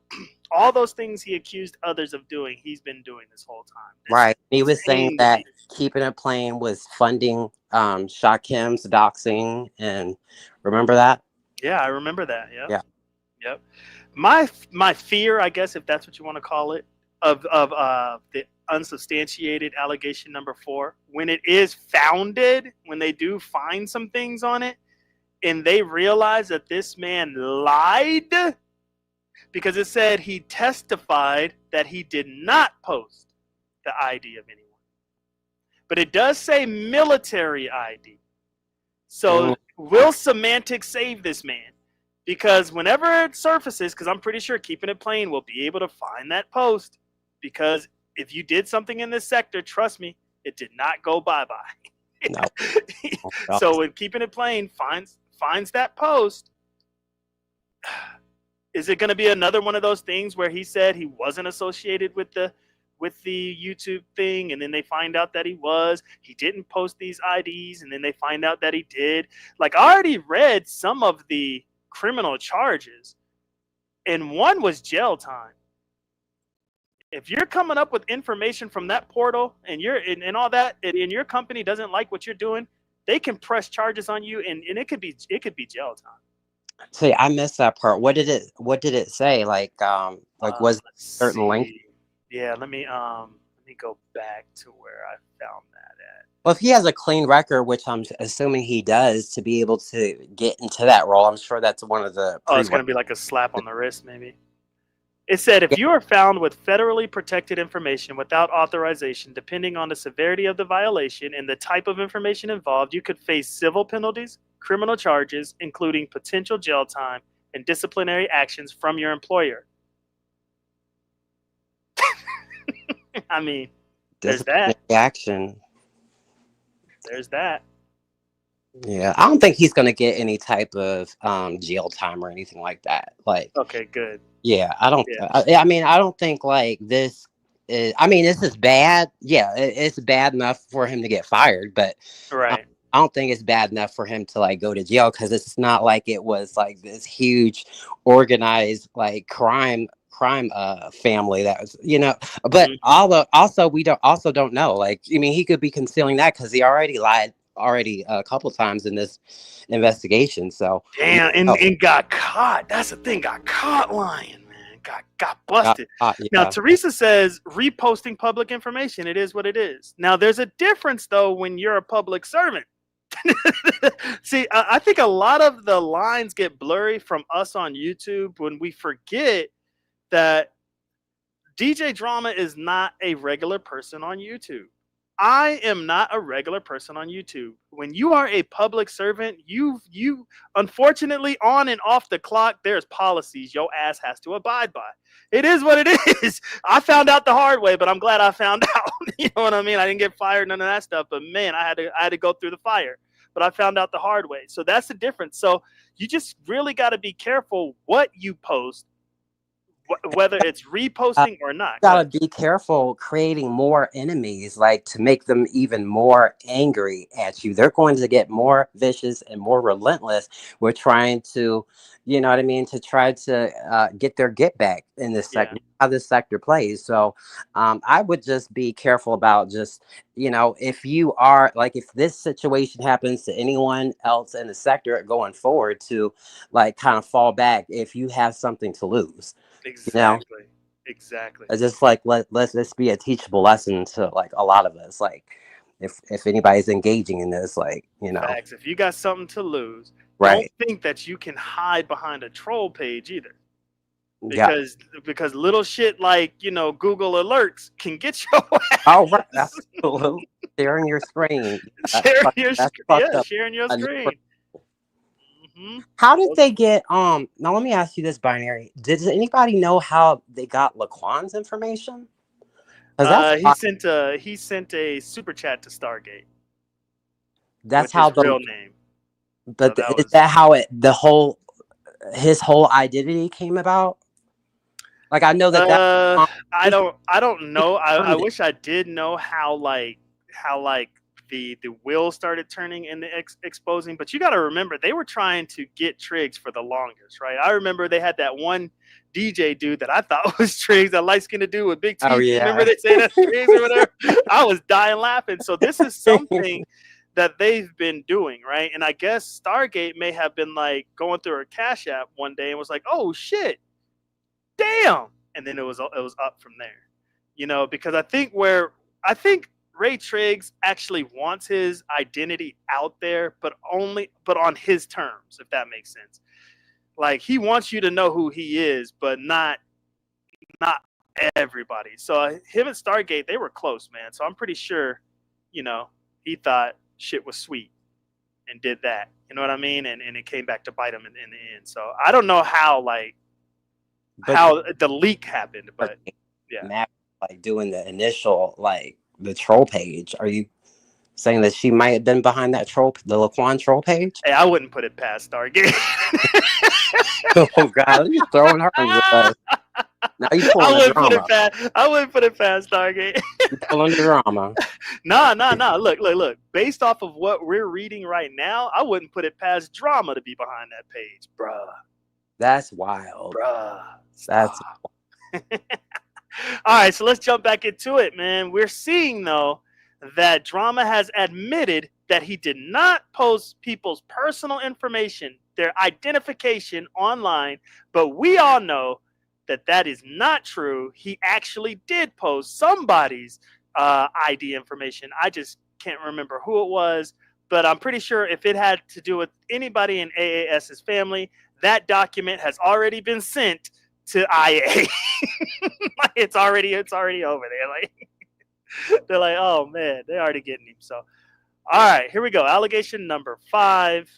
all those things he accused others of doing, he's been doing this whole time. This Right. He was saying insane to that me. keeping it plain was funding Shakim's doxing, and remember that? Yeah, I remember that. Yep, Yeah. yep. My fear, I guess, if that's what you want to call it, of the unsubstantiated allegation number 4, when it is founded, when they do find some things on it, and they realize that this man lied, because it said he testified that he did not post the ID of anyone. But it does say military ID. So Mm, will semantics save this man? Because whenever it surfaces, because I'm pretty sure Keeping It Plain will be able to find that post. Because if you did something in this sector, trust me, it did not go bye-bye. no. No. So when Keeping It Plain finds that post, is it going to be another one of those things where he said he wasn't associated with the YouTube thing, and then they find out that he didn't post these IDs, and then they find out that he did? Like, I already read some of the criminal charges, and one was jail time. If you're coming up with information from that portal and and all that, and your company doesn't like what you're doing, they can press charges on you, and it could be jail time. See, I missed that part. What did it say? Like was Let's certain link? see. Yeah, let me go back to where I found that at. Well, if he has a clean record, which I'm assuming he does, to be able to get into that role, I'm sure that's one of the Oh, it's prerequisites. going to be like a slap on the wrist, maybe. It said if Yeah, you are found with federally protected information without authorization, depending on the severity of the violation and the type of information involved, you could face civil penalties, criminal charges, including potential jail time, and disciplinary actions from your employer. I mean, there's disciplinary that. action. There's that. Yeah, I don't think he's gonna get any type of jail time or anything like that. Like, Okay, good. yeah, I don't. Yeah, I mean, I don't think like this. I mean, this is bad. Yeah, it's bad enough for him to get fired, but I, right. I don't think it's bad enough for him to like go to jail, because it's not like it was like this huge organized like crime family that was, but Mhm. also we don't know, like, I mean, he could be concealing that because he already lied already a couple times in this investigation, so we Damn, don't and got caught. That's the thing. Got caught lying, man. Got know. busted. Now Yeah. Teresa says reposting public information. It is what it is. Now there's a difference though when you're a public servant. See, I think a lot of the lines get blurry from us on YouTube when we forget that DJ Drama is not a regular person on YouTube. I am not a regular person on YouTube. When you are a public servant, you unfortunately on and off the clock, there's policies your ass has to abide by. It is what it is. I found out the hard way, but I'm glad I found out. You know what I mean? I didn't get fired, none of that stuff. But man, I had to go through the fire. But I found out the hard way. So that's the difference. So you just really got to be careful what you post, whether it's reposting or not. Gotta be careful creating more enemies, like to make them even more angry at you. They're going to get more vicious and more relentless. We're trying to, you know what I mean, to try to get their get back in this Yeah, sector, how this sector plays. So I would just be careful about just, if you are like, if this situation happens to anyone else in the sector going forward, to like kind of fall back if you have something to lose. exactly, exactly. It's just like let this be a teachable lesson to like a lot of us. Like if anybody's engaging in this, like Facts. If you got something to lose, don't right? think that you can hide behind a troll page either. Yeah. Because little shit like Google alerts can get your Oh right. ass. Absolutely. Sharing your screen. That's fucked Yeah, up. sharing your screen. Hmm. How did they get now let me ask you this, Binary. Does anybody know how they got Laquan's information? Because He sent a super chat to Stargate that's with his how real name. So but that is was that how his whole identity came about? Like I know that I don't know. I confirmed it. wish I did know how the wheel started turning and the exposing. But you got to remember they were trying to get Triggs for the longest, right? I remember they had that one DJ dude that I thought was Triggs, that light skinned dude with big Oh teeth. Remember yeah. they say that's Triggs or whatever? I was dying laughing. So this is something that they've been doing, right? And I guess Stargate may have been like going through her Cash App one day and was like, "Oh shit, damn!" And then it was up from there, because I think Ray Triggs actually wants his identity out there, but on his terms, if that makes sense. Like he wants you to know who he is, but not everybody. So him and Stargate, they were close, man. So I'm pretty sure, he thought shit was sweet and did that. You know what I mean? And it came back to bite him in the end. So I don't know how how the leak happened, but yeah. Matt, like doing the initial like the troll page. Are you saying that she might have been behind that the Laquan troll page? Hey, I wouldn't put it past Stargate. Oh God, you're throwing her under the bus. Now you pulling the drama. I wouldn't put it past Stargate. You pulling the drama. Nah. Look. Based off of what we're reading right now, I wouldn't put it past drama to be behind that page, bruh. That's wild. Bruh. That's all right. So let's jump back into it, man. We're seeing though that Drama has admitted that he did not post people's personal information, their identification online, but we all know that is not true. He actually did post somebody's ID information. I just can't remember who it was, but I'm pretty sure if it had to do with anybody in AAS's family, that document has already been sent to IA. it's already over there. Like they're like, oh man, they're already getting him. So, all right, here we go. Allegation number 5.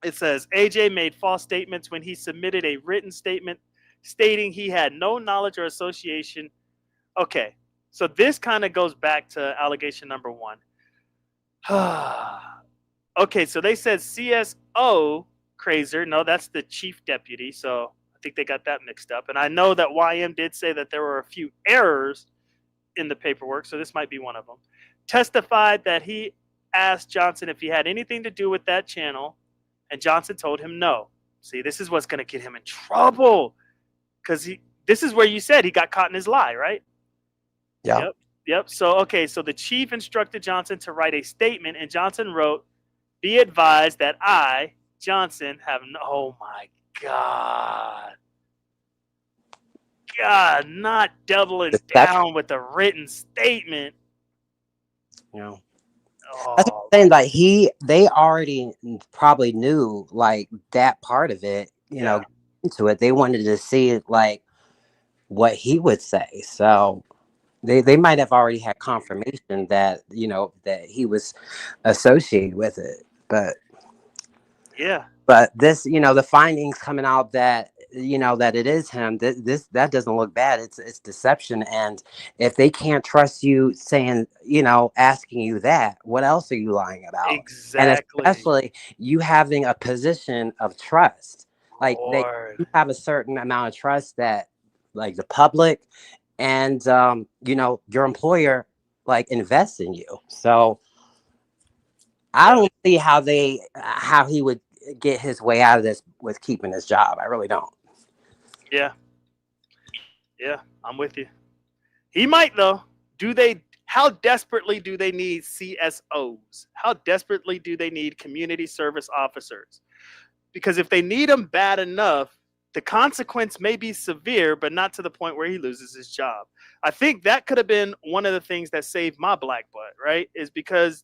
It says AJ made false statements when he submitted a written statement stating he had no knowledge or association. Okay, so this kind of goes back to allegation number 1. Okay, so they said CSO Crazer. No, that's the chief deputy. So I think they got that mixed up. And I know that YM did say that there were a few errors in the paperwork, so this might be one of them. Testified that he asked Johnson if he had anything to do with that channel, and Johnson told him no. See, this is what's going to get him in trouble, because this is where you said he got caught in his lie, right? yeah. Yep. So, okay, so the chief instructed Johnson to write a statement, and Johnson wrote, "Be advised that I, Johnson, have no..." Oh, my God. God, not doubling down with the written statement. That's what I'm saying. Like they already probably knew like that part of it. Into it, they wanted to see like what he would say. So they might have already had confirmation that that he was associated with it. But yeah. But this, the findings coming out that that it is him. That doesn't look bad. It's deception. And if they can't trust you saying, asking you that, what else are you lying about? Exactly. And especially you having a position of trust, like you have a certain amount of trust that like the public, and your employer like invests in you. So I don't see how he would get his way out of this with keeping his job. I really don't. Yeah, yeah, I'm with you. He might though. Do they? How desperately do they need CSOs? How desperately do they need community service officers? Because if they need him bad enough, the consequence may be severe, but not to the point where he loses his job. I think that could have been one of the things that saved my black butt, right? Is because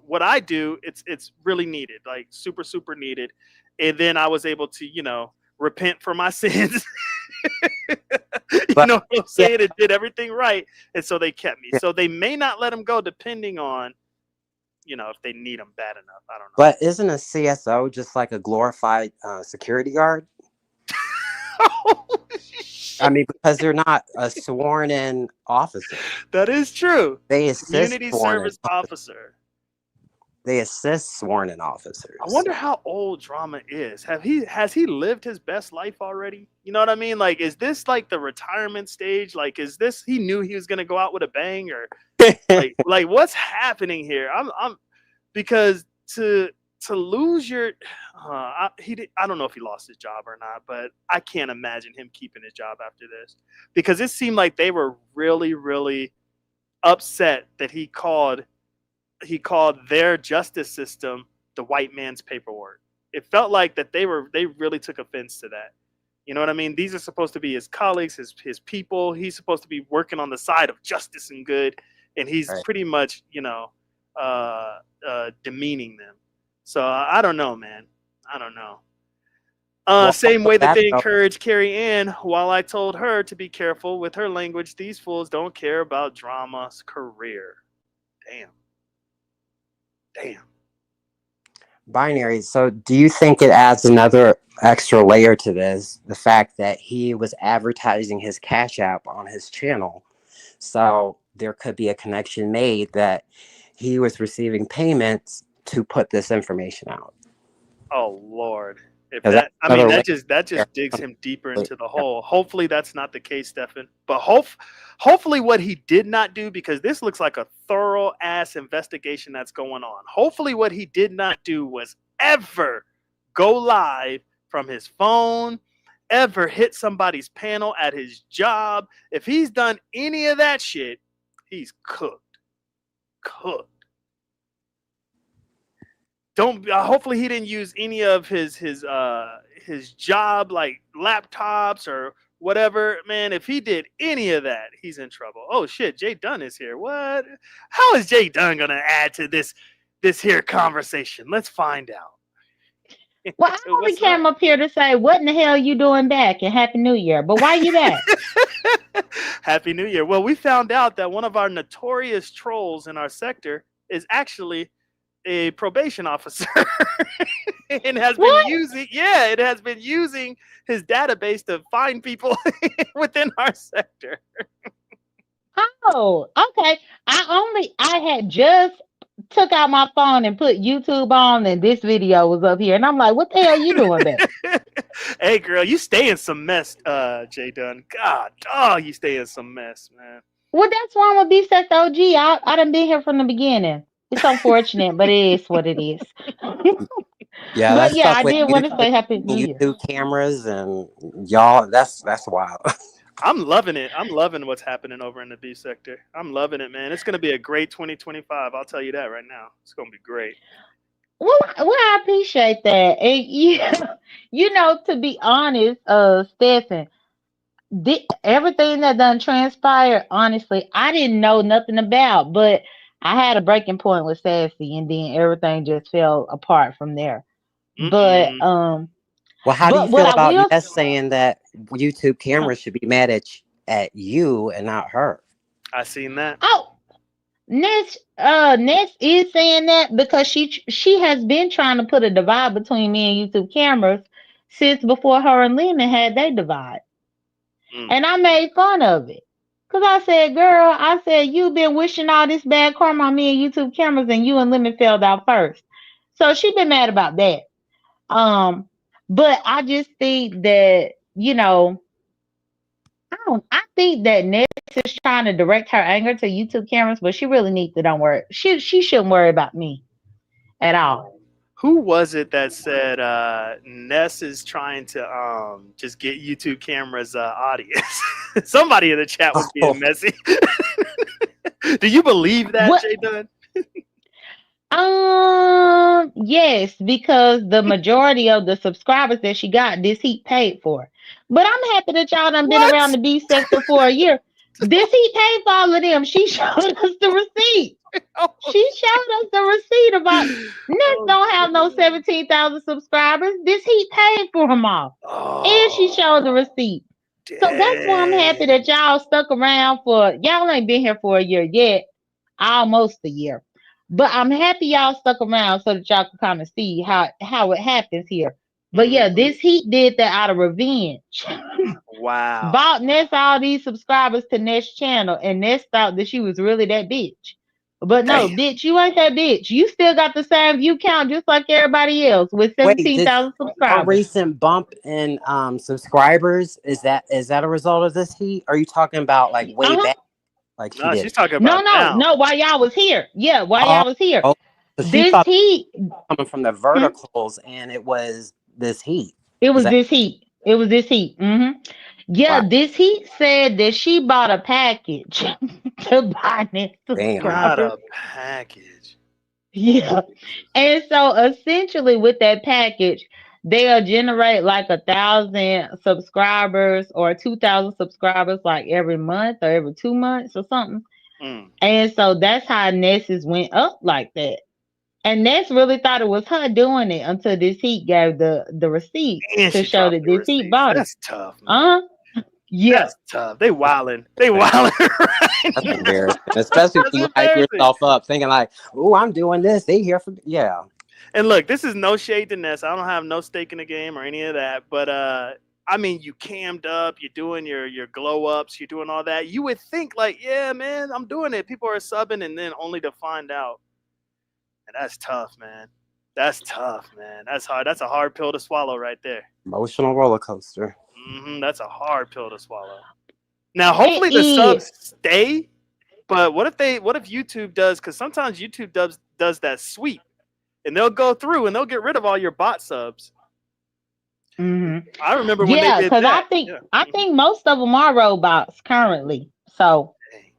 what I do, it's really needed, like super super needed, and then I was able to repent for my sins. You But know what I'm yeah, saying? It did everything right, and so they kept me. yeah. So they may not let him go, depending on if they need him bad enough. I don't But isn't a CSO just like a glorified security guard? know. I mean, because they're not a sworn in officer. That is true. They assist Community sworn in. service officer. They assist sworn in I officers. wonder how old Drama is. Has he lived his best life already? You know what I mean? Like, is this like the retirement stage? Like, is this he knew he was gonna go out with a bang, or like what's happening here? I'm because to lose your I don't know if he lost his job or not, but I can't imagine him keeping his job after this, because it seemed like they were really really upset that he called their justice system the white man's paperwork. It felt like that they really took offense to that. You know what I mean? These are supposed to be his colleagues, his people. He's supposed to be working on the side of justice and good, and he's Right. pretty much demeaning them. So I don't know, man. I don't know. Well, Same also way that that they though, encouraged Carrie Ann, while I told her to be careful with her language, these fools don't care about Drama's career. Damn. Damn. binary. So, do you think it adds another extra layer to this? The fact that he was advertising his Cash App on his channel. So, there could be a connection made that he was receiving payments to put this information out. Oh Lord. If Because that's that, I mean, another layer that just there. digs him deeper into the hole. Hopefully that's not the case, Stefan. But hopefully what he did not do, because this looks like a thorough ass investigation that's going on. Hopefully what he did not do was ever go live from his phone, ever hit somebody's panel at his job. If he's done any of that shit, he's cooked. Cooked. Don't hopefully he didn't use any of his job like laptops or whatever. Man, if he did any of that, he's in trouble. Oh shit, Jay Dunn is here. What? How is Jay Dunn gonna add to this here conversation? Let's find out. Well, I only What's up? came up here to say, what in the hell you doing back and Happy New Year? But why you back? Happy New Year. Well, we found out that one of our notorious trolls in our sector is actually a probation officer and has been What? using it has been using his database to find people within our sector. Oh, okay. I had just took out my phone and put YouTube on, and this video was up here, and I'm like, what the hell you doing back? Hey girl, you stay in some mess, Jay Dunn. God, oh, you stay in some mess, man. Well, that's why I'm a B-Sect OG. I done been here from the beginning. It's unfortunate, but it is what it is. Yeah, But that yeah, stuff I with did want to say Happy New Year. YouTube cameras and y'all, that's wild. I'm loving it. I'm loving what's happening over in the B sector. I'm loving it, man. It's going to be a great 2025. I'll tell you that right now. It's going to be great. Well, I appreciate that. And to be honest, Stefan, everything that done transpired, honestly, I didn't know nothing about, but I had a breaking point with Sassy, and then everything just fell apart from there. But Mm-mm. Well, how do you but what feel I about will, Ness saying that YouTube cameras should be mad at you and not her? I seen that. oh, Ness is saying that because she has been trying to put a divide between me and YouTube cameras since before her and Lena had their divide. Mm. And I made fun of it. Cause I said, girl, I said, you've been wishing all this bad karma on me and YouTube cameras, and you and Lemon failed out first. So she been mad about that. Um, but I just think that, don't. I think that Ness is trying to direct her anger to YouTube cameras, but she really needs to don't worry. She shouldn't worry about me at all. Who was it that said Ness is trying to just get YouTube cameras audience? Somebody in the chat was being Oh, messy. Do you believe that, What? Jay Dunn? Yes, because the majority of the subscribers that she got, this heat paid for. But I'm happy that y'all done been around What? the B sector for a year. This heat paid for all of them. She showed us the receipt. Oh, She showed us the receipt about Ness oh, don't have no 17,000 subscribers. This heat paid for them all. And she oh, showed the receipt. So that's why I'm happy dang. that y'all stuck around for y'all ain't been here for a year yet. Almost a year. But I'm happy y'all stuck around so that y'all can kind of see how it happens here. But yeah, Mhm. this heat did that out of revenge. Wow. Bought Ness all these subscribers to Ness channel, and Ness thought that she was really that bitch. But no, Damn. bitch, you ain't that bitch. You still got the same view count just like everybody else with wait, did 17,000 her subscribers. recent bump in subscribers is that a result of this heat? Are you talking about like way Uh-huh. back, like she No, did? she's talking No, about no, now. no, while y'all was here. Yeah, while Oh, y'all was here. oh, so she This thought heat, it was coming from the hmm, verticals, and it was this heat. it Is was that this heat. It was this heat. Yeah, wow? this heat said that she bought a package to buy Ness Damn. Got subscribers. a package. Yeah. And so essentially with that package, they'll generate like 1,000 subscribers or 2,000 subscribers like every month or every 2 months or something. Mm. And so that's how Ness's went up like that. And Ness really thought it was her doing it until this heat gave the receipt And to she show dropped that the this heat receipts. bought it. That's tough, man. Uh-huh. Yeah. That's tough. They wildin'. They wildin' right That's now. embarrassing, especially That's when you hype embarrassing. yourself up, thinking like, "Oh, I'm doing this." They here for yeah. And look, this is no shade to Ness. I don't have no stake in the game or any of that. But I mean, you cammed up, you're doing your glow ups, you're doing all that. You would think like, yeah, man, I'm doing it. People are subbing, and then only to find out. And that's tough, man. That's tough, man. That's hard. That's a hard pill to swallow right there. Emotional roller coaster. That's a hard pill to swallow. Now, It hopefully the is. subs stay. But what if YouTube does? Because sometimes YouTube does that sweep, and they'll go through and they'll get rid of all your bot subs. Hmm. I remember when they Yeah, did because I that. think Yeah. I think most of them are robots currently. So Dang,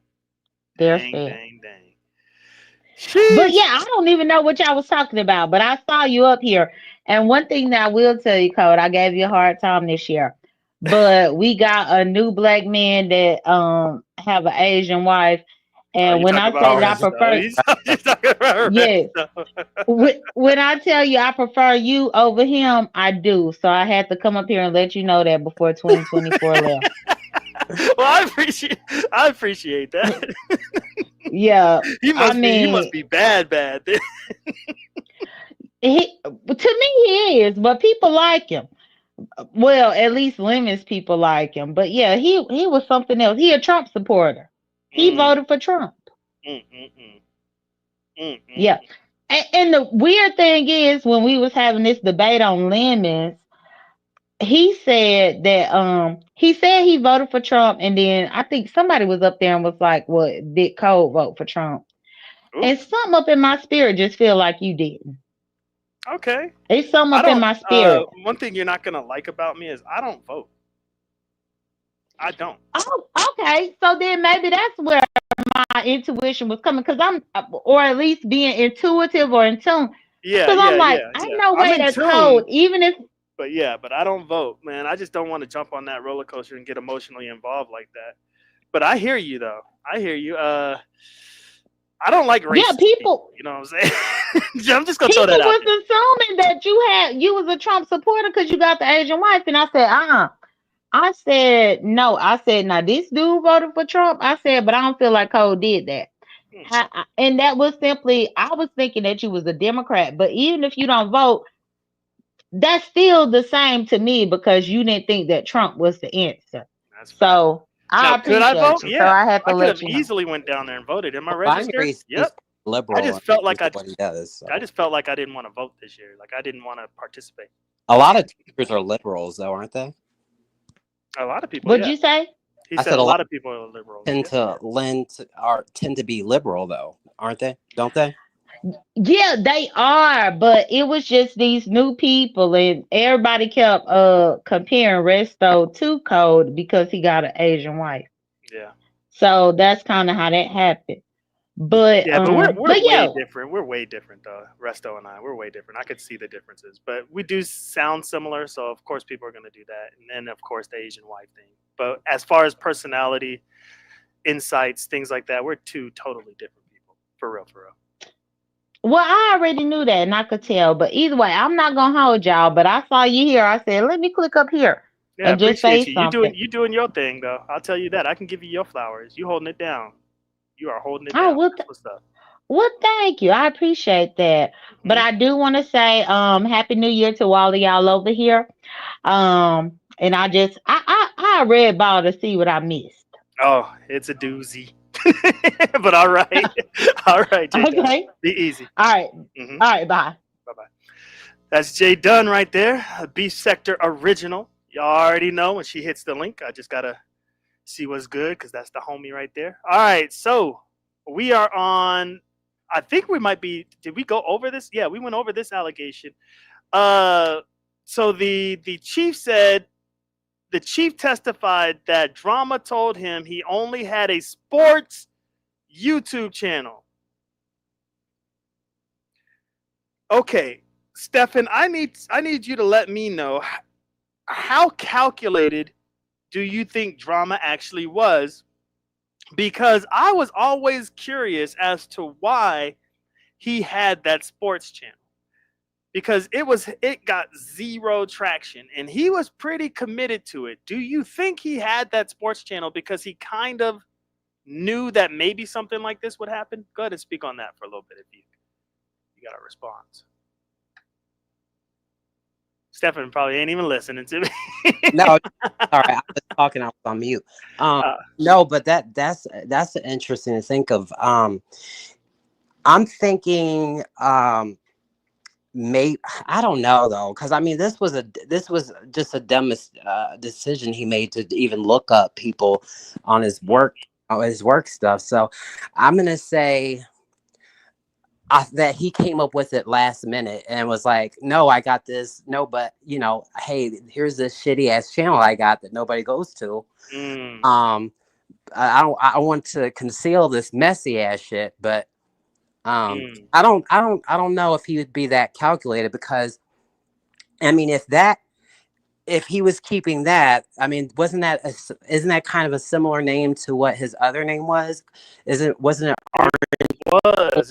there's dang, that. dang, dang. But Sheesh. yeah, I don't even know what y'all was talking about, but I saw you up here. And one thing that I will tell you, Code, I gave you a hard time this year. But we got a new black man that have an Asian wife. Oh, And you when talking I about say that I rest though? prefer, You talking about rest yes, though? when I tell you I prefer you over him, I do. So I had to come up here and let you know that before 2024 left. Well, I appreciate that. Yeah, He I must mean, be bad. to me he is, but people like him. Well, at least Lemon's people like him. But yeah, he was something else. He a Trump supporter. He Mm, voted for Trump. mm, mm, mm, mm, mm, Yeah. And the weird thing is when we was having this debate on Lemons, he said that he said he voted for Trump and then I think somebody was up there and was like, "What did Cole vote for Trump?" mm. And something up in my spirit just feel like you didn't. Okay. It's something I up in don't. my spirit. One thing you're not gonna like about me is I don't vote. I don't. Oh, okay. So then maybe that's where my intuition was coming because I'm, or at least being intuitive or in tune. Yeah, Because I'm yeah, like, yeah, ain't yeah. no I'm way in that code, tune, even if, but I don't vote, man. I just don't want to jump on that roller coaster and get emotionally involved like that. But I hear you though. I hear you. I don't like yeah, racist people. people, You know what I'm saying? I'm just gonna throw people that out was there. assuming that you was a Trump supporter because you got the Asian wife, and I said, I said no. I said now this dude voted for Trump. I said, but I don't feel like Cole did that. Hmm. And that was simply, I was thinking that you was a Democrat, but even if you don't vote, that's still the same to me because you didn't think that Trump was the answer. That's fact. So Now, I could I appreciate vote? you. So Yeah, I had I to could have let you know. easily went down there and voted. Am I Well, registered? binary seems Yep. I liberal just in felt terms like of what he does. I So just felt like I didn't want to vote this year. Like I didn't want to participate. a lot of teachers are liberals, though, aren't they? A lot of people, What'd yeah, you say? He I said said a a lot lot of people are liberals. tend Yeah. to tend to be liberal though, aren't they? Don't they? Yeah, they are, but it was just these new people, and everybody kept comparing Resto to Code because he got an Asian wife. Yeah. So that's kind of how that happened. Yeah, but we're But way yeah, different. We're way different though. Resto and I, we're way different. I could see the differences, but we do sound similar. So of course people are going to do that, and then of course the Asian wife thing. But as far as personality, insights, things like that, we're two totally different people. For real, for real. well, I already knew that and I could tell. But either way, I'm not gonna hold y'all. But I saw you here. I said, let me click up here Yeah, I and just say appreciate you. something. You doing your thing though. I'll tell you that. I can give you your flowers. You holding it down. You are holding it Oh, down. well, That's what's up. well, thank you. I appreciate that. But Hmm. I do want to say, Happy New Year to all of y'all over here. And I read ball to see what I missed. Oh, it's a doozy. But all right, all right, Jay Dunn. Okay. Be easy. All right. Hmm. All right. Bye. Bye bye. That's Jay Dunn right there, a Beef Sector original. You already know when she hits the link. I just gotta see what's good because that's the homie right there. All right, so we are on. I think we might be. Did we go over this? Yeah, we went over this allegation. Uh, so the chief said the chief testified that Drama told him he only had a sports YouTube channel. Okay, Stefan, I need you to let me know how calculated do you think Drama actually was? Because I was always curious as to why he had that sports channel. Because it got zero traction and he was pretty committed to it. Do you think he had that sports channel because he kind of knew that maybe something like this would happen? Go ahead and speak on that for a little bit if you got a response. Stefan probably ain't even listening to me. No, all right. I was talking. I was on mute. No, but that's interesting to think of. I'm thinking. Maybe I don't know though, because I mean, this was just a dumb decision he made to even look up people on his work stuff. So I'm gonna say. That he came up with it last minute and was like, no, I got this. No, but hey, here's this shitty ass channel I got that nobody goes to. Mm, Um, I want to conceal this messy ass shit, but mm. I don't know if he would be that calculated because I mean, if he was keeping that, I mean, isn't that kind of a similar name to what his other name was? Wasn't it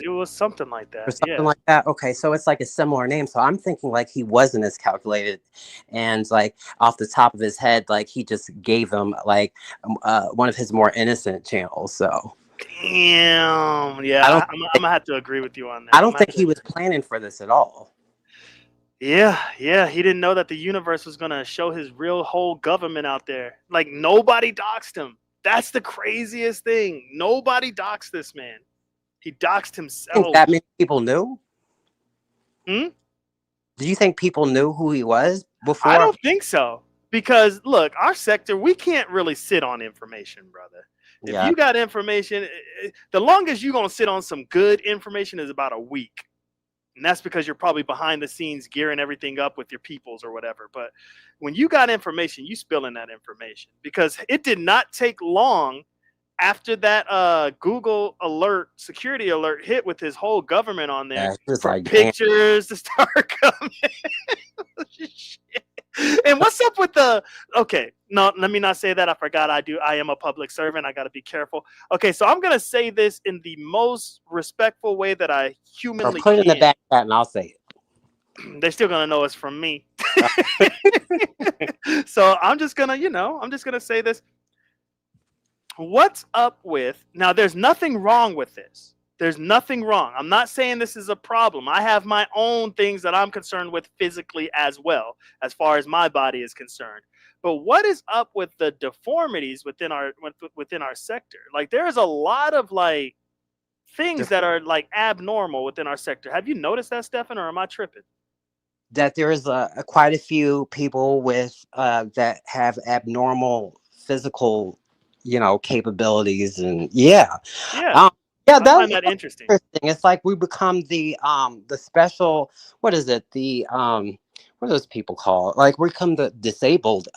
It was something like or that. something Yeah. like that? Okay, so it's like a similar name. So I'm thinking like he wasn't as calculated, and like off the top of his head, like he just gave him like one of his more innocent channels. So Damn. I Yeah, don't I'm gonna have to agree with you on that. I I'm don't gonna have think to he was agree. planning for this at all. Yeah, yeah. He didn't know that the universe was gonna show his real whole government out there. Like nobody doxed him. That's the craziest thing. Nobody doxed this man. He doxed I think himself. that many people knew. Hmm? Do you think people knew who he was I before? don't think so. Because look, our sector, we can't really sit on information, brother. If Yeah, you got information, the longest you're gonna sit on some good information is about a week. And that's because you're probably behind the scenes gearing everything up with your peoples or whatever. But when you got information, you spilling that information because it did not take long after that Google alert, security alert hit with his whole government on there yeah. He was for like, damn. pictures to start coming. And what's up with the okay, no, let me not say that. I forgot I am a public servant. I gotta be careful. Okay, so I'm gonna say this in the most respectful way that I Or humanly put it in the can. back chat and I'll say They're still gonna know it's from me. it. So I'm just gonna say this. What's up with now? There's nothing wrong with this. There's nothing wrong. I'm not saying this is a problem. I have my own things that I'm concerned with physically as well, as far as my body is concerned. But what is up with the deformities within our sector? Like there is a lot of like things that are like abnormal within our sector. Have you noticed that, Stefan, or am I tripping? That there is quite a few people with that have abnormal physical capabilities, and yeah. Yeah, Um, yeah, I find that's that interesting. interesting. It's like we become the special, what is it? What are those people called? Like we become the disabled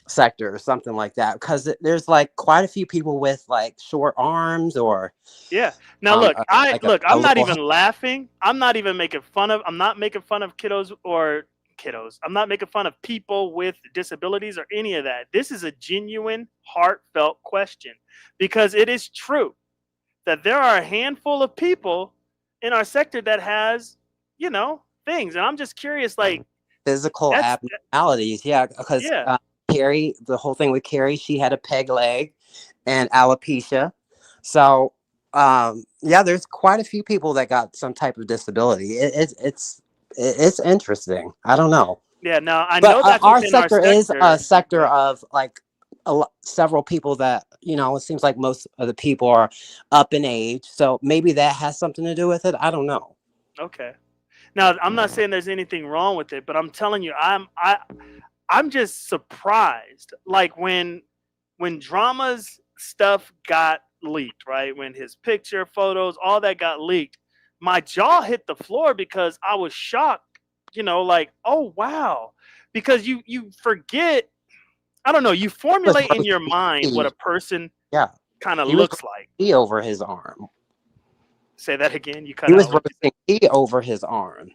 sector or something like that, because there's like quite a few people with like short arms or Yeah. Now look, like a I'm not little even laughing. I'm not even making fun of. I'm not making fun of kiddos or kiddos. I'm not making fun of people with disabilities or any of that. This is a genuine, heartfelt question because it is true that there are a handful of people in our sector that has, things, and I'm just curious. Like physical that's abnormalities. Yeah, because yeah. Carrie, the whole thing with Carrie, she had a peg leg and alopecia. So, yeah, there's quite a few people that got some type of disability. It's interesting. I don't know, Yeah. Now I but know that's our within our sector is a sector. sector Yeah. of like several people that it seems like most of the people are up in age. So maybe that has something to do with it. I don't know. Okay. Now I'm not saying there's anything wrong with it, but I'm telling you, I'm just surprised. Like when Drama's stuff got leaked, right? When his picture, photos, all that got leaked, my jaw hit the floor because I was shocked. Like, oh wow, because you forget. I don't know. You Was formulate in your roasting mind what a tea. person Yeah, kind of he was looks like. roasting tea over his arm. Say that again. You He cut was out. What you roasting tea over his arm.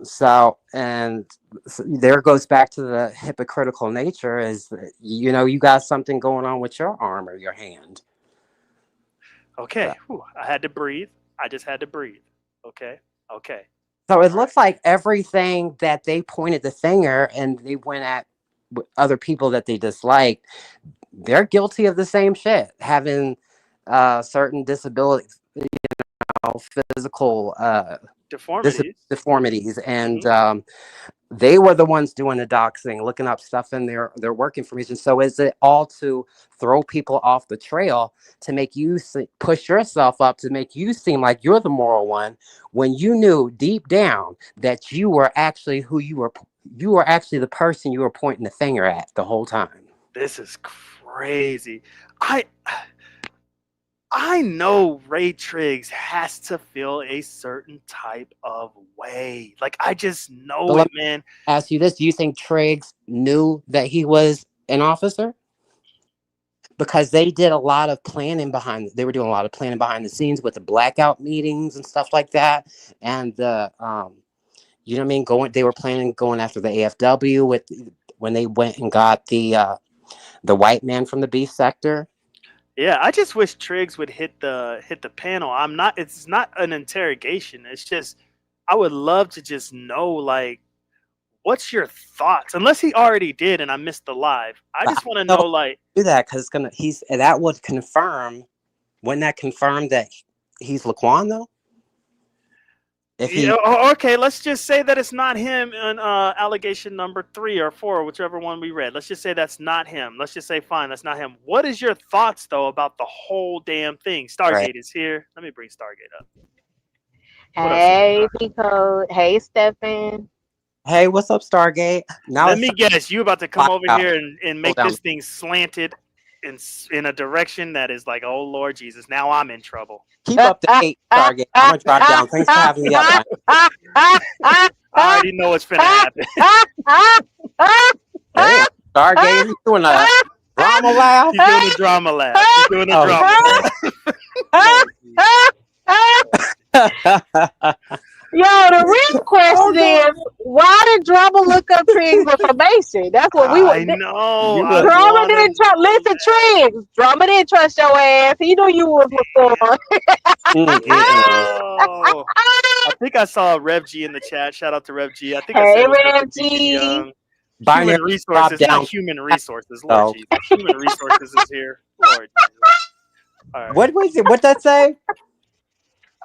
So, there goes back to the hypocritical nature is that, you got something going on with your arm or your hand. Okay. So, Whew, I had to breathe. I just had to breathe. Okay. Okay. so it All right. looks like everything that they pointed the finger and they went at other people that they disliked, they're guilty of the same shit, having certain disabilities, physical Deformities. deformities, and Hmm. they were the ones doing the doxing, looking up stuff in their work information. So is it all to throw people off the trail to make you push yourself up to make you seem like you're the moral one when you knew deep down that you were actually you were actually the person you were pointing the finger at the whole time? This is crazy. I I know Ray Triggs has to feel a certain type of way. Like I just But know let it, me man. ask you this: do you think Triggs knew that he was an officer? Because they did a lot of planning they were doing a lot of planning behind the scenes with the blackout meetings and stuff like that, and the you know what I mean, they were planning going after the AFW with when they went and got the white man from the beef sector. Yeah, I just wish Triggs would hit the panel. I'm not. It's not an interrogation. It's just I would love to just know like what's your thoughts. Unless he already did and I missed the live. I But I just want to don't know know like do that because that would confirm. Wouldn't that confirm that he's Laquan though? If yeah, he okay, let's just say that it's not him in allegation number 3 or 4, whichever one we read. Let's just say that's not him. Let's just say, fine, that's not him. What is your thoughts, though, about the whole damn thing? right. Stargate is here. Let me bring Stargate up. What up, Hey, Superstar? Pico. Hey, Stefan. Hey, what's up, Stargate? Now Let it's me time guess, you about to to come black over out. here and Pull make down. this thing slanted in a direction that is like, oh, Lord Jesus, now I'm in trouble. Keep up the hate, Stargate. I'm gonna drop down. Thanks for having me up, man. I already know what's finna happen. Damn, Stargate, you doing a drama laugh? She's doing a drama laugh. She's doing a Oh drama shit. laugh. Lord Jesus. Yo, the real Oh question no. is, why did Drama look up Triggs information? That's what we I would. know. You I would Drama want to didn't trust. know Listen, that. Triggs. Drama didn't trust your ass. He knew you was Laquan. mm-mm. Yo. I think I saw Rev G in the chat. Shout out to Rev G. I think I said Hey, what's up to Deacon Reggie. Young. Human Binary drop resources, not down. human resources. Lord So Jesus. Human resources is here. Lord Jesus. All right. what that say?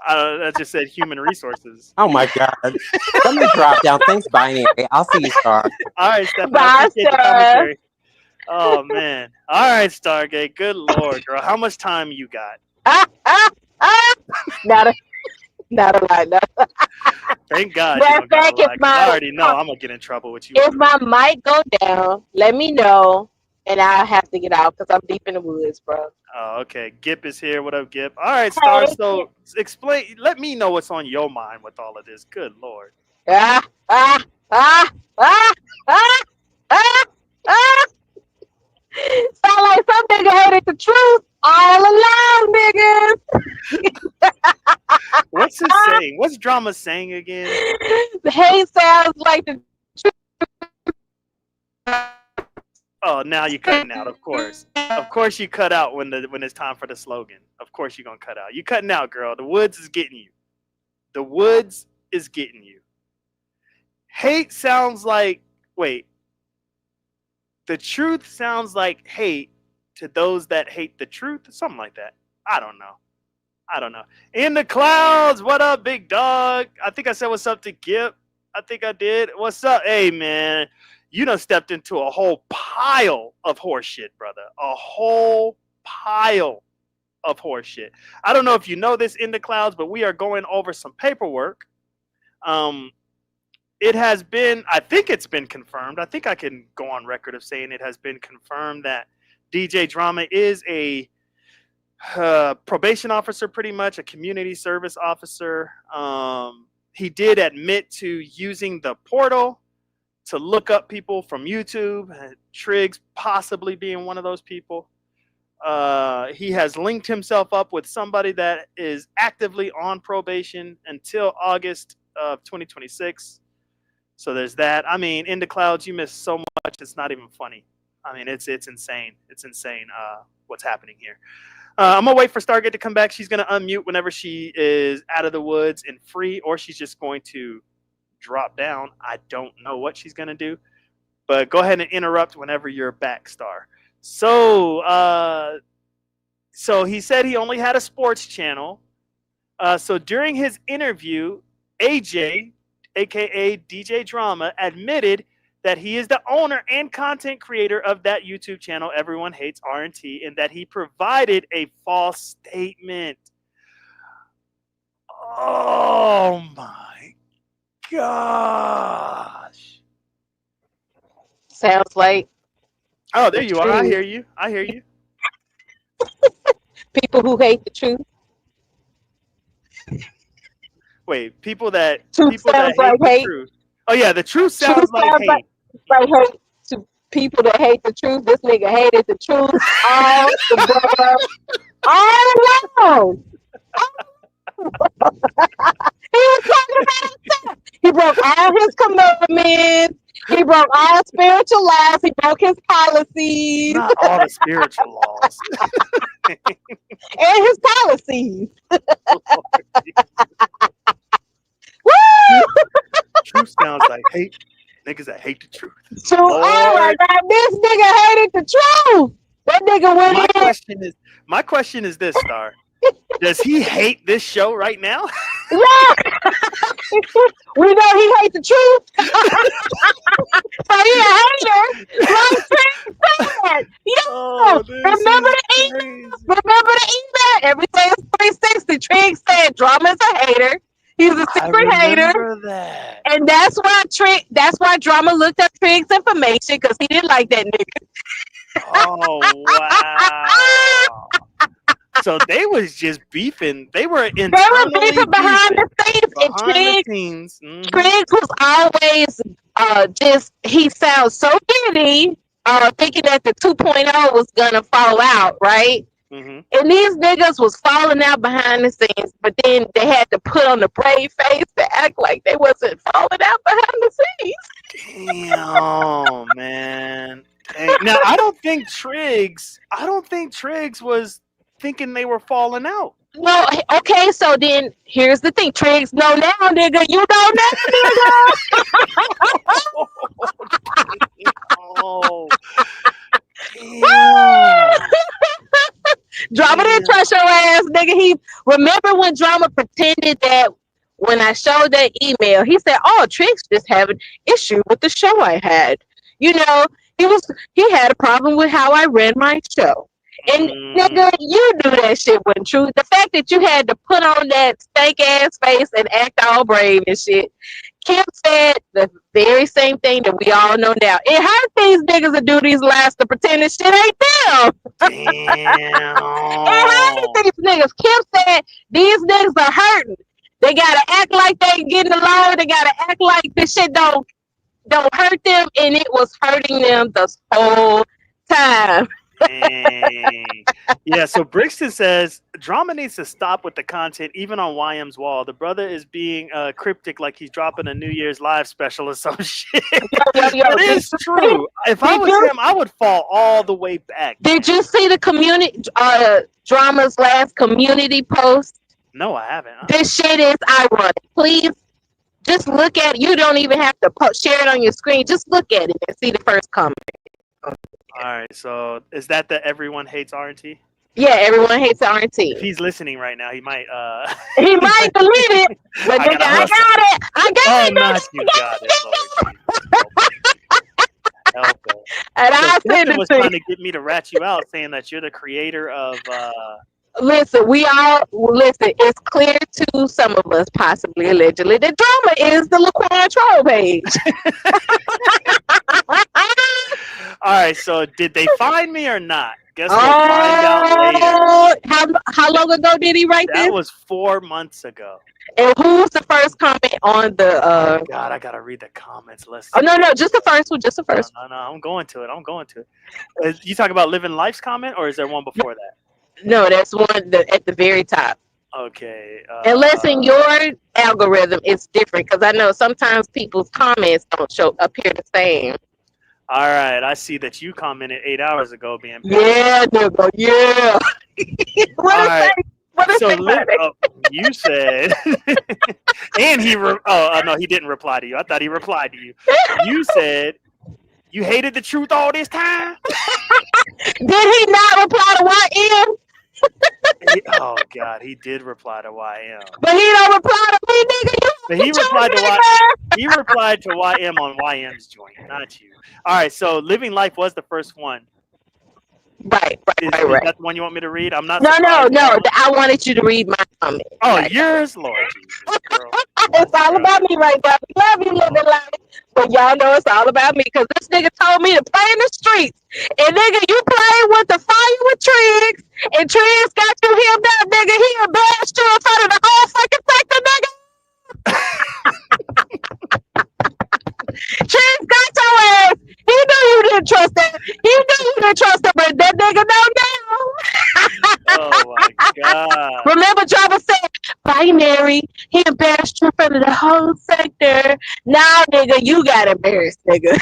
I just said human resources. Oh my god. Let me drop down. Thanks, Binary. I'll see you, Star. All right, Stefan. I Bye, appreciate the sir. commentary. Oh, man. All right, Stargate. Good Lord, girl. How much time you got? Not a, not a lie. No. Thank God you Matter of don't got to fact, lie because I already know I'm going to get in trouble with you if already. my mic go down, let me know. and I have to get out because I'm deep in the woods, bro. Oh, okay. Gip is here. What up, Gip? All right, Star. Hey. So explain. Let me know what's on your mind with all of this. Good Lord. Ah, ah, ah, ah, ah, ah, ah. Sound like some nigga hated the truth all along, niggas. What's his saying? What's Drama saying again? The hate sounds like the Oh, now you're cutting out. Of course, you cut out when it's time for the slogan. Of course, you're gonna cut out. You cutting out, girl. The woods is getting you. The woods is getting you. Hate sounds like wait. The truth sounds like hate to those that hate the truth. Something like that. I don't know. In the clouds, what up, big dog? I think I said what's up to Gip. I think I did. What's up? Hey, man. You done stepped into a whole pile of horseshit, brother. A whole pile of horseshit. I don't know if you know this, in the clouds, but we are going over some paperwork. It has been, I think it's been confirmed. I think I can go on record of saying it has been confirmed that DJ Drama is a probation officer, pretty much a community service officer. He did admit to using the portal to look up people from YouTube, Triggs possibly being one of those people. He has linked himself up with somebody that is actively on probation until August of 2026. So there's that. I mean, in the clouds, you miss so much. It's not even funny. I mean, it's insane. It's insane what's happening here. I'm going to wait for Stargate to come back. She's going to unmute whenever she is out of the woods and free, or she's just going to drop down. I don't know what she's going to do. But go ahead and interrupt whenever you're back, Star. So he said he only had a sports channel. So during his interview, AJ, a.k.a. DJ Drama, admitted that he is the owner and content creator of that YouTube channel, Everyone Hates R&T, and that he provided a false statement. Oh my gosh. sounds like Oh, there you are. I truth. hear you. People who hate the truth. Wait, people that Truth sounds hate like the hate. truth. Oh yeah, the truth Truth sounds like sounds hate. like hate to people that hate the truth. This nigga hated the truth all the brother all along. He was talking about himself. He broke all his commandments. He broke all spiritual laws. He broke his policies Not all the spiritual laws. and his policies. Woo! Truth sounds like hate. Niggas that hate the truth. So, oh my God, this nigga hated the truth. That nigga went My question is this, Star. Does he hate this show right now? Yeah. We know he hates the truth. So he a hater. Like Trent said. Yeah. Oh, Remember the email? Everything is 360. Trent said Drama's a hater. He's a secret hater. That. And that's why Drama looked up Trent's information, because he didn't like that nigga. Oh wow. So they was just beefing. They were beefing behind the scenes. Triggs was always he sounds so giddy, thinking that the 2.0 was gonna fall out, right? Mm-hmm. And these niggas was falling out behind the scenes, but then they had to put on the brave face to act like they wasn't falling out behind the scenes. Damn, man. Dang. Now I don't think Triggs was thinking they were falling out. No, okay, so then here's the thing. Triggs know now, nigga. You know now, nigga. Oh, damn. Drama didn't trust your ass, nigga. He remember when Drama pretended that when I showed that email, he said, "Oh, Triggs just have an issue with the show I had." You know, he had a problem with how I ran my show. And nigga, you knew that shit wasn't true. The fact that you had to put on that stank ass face and act all brave and shit Kim said the very same thing that we all know now. It hurt these niggas to do these lives to pretend this shit ain't them. Damn. It hurt these niggas. Kim said these niggas are hurting. They gotta act like they getting along. They gotta act like this shit don't hurt them, and it was hurting them this whole time. Yeah, so Brixton says drama needs to stop with the content, even on YM's wall. The brother is being cryptic, like he's dropping a New Year's live special or some shit. It is true. If I was him, I would fall all the way back. Did you see the community drama's last community post? No, I haven't. This shit is ironic. Please just look at it. You don't even have to share it on your screen. Just look at it and see the first comment. All right, so is that the everyone hates R&T? Yeah, everyone hates R&T. If he's listening right now, he might he might delete it. But I got it. I got it. Not you got it. Help us. And I said was trying to get me to rat you out, saying that you're the creator of Listen, it's clear to some of us, possibly allegedly, that drama is the LaQuan troll page. All right, so did they find me or not? Guess we'll find out later. How long ago did he write this? That was 4 months ago. And who's the first comment on the Oh God, I gotta read the comments. Let's Oh no, just the first one, just the first one. No, I'm going to it. You talking about Living Life's comment, or is there one before that? No, that's one at the very top. Okay. Unless in your algorithm it's different, because I know sometimes people's comments don't appear the same. All right, I see that you commented 8 hours ago, being yeah, nigga, yeah. What so you said, and no, he didn't reply to you. I thought he replied to you. You said you hated the truth all this time. Did he not reply to YM? Oh God, he did reply to YM. But he don't reply to me, nigga. But he replied to YM on YM's joint, not you. All right, so Living Life was the first one. Right. Is that the one you want me to read? I'm not. No. I wanted you to read my comment. Oh, yours, Lord Jesus, girl. It's all about me right now. We love you, Living Life. But y'all know it's all about me, because this nigga told me to play in the streets. And nigga, you play with the fire with Triggs, and Triggs got you hemmed up, nigga. He embarrassed you in front of the whole fucking sector, nigga. Triggs got your ass. He knew you didn't trust that. But that nigga know now. Oh my God. Remember, Java said binary. He embarrassed you in front of the whole sector. Now, nigga, you got embarrassed, nigga.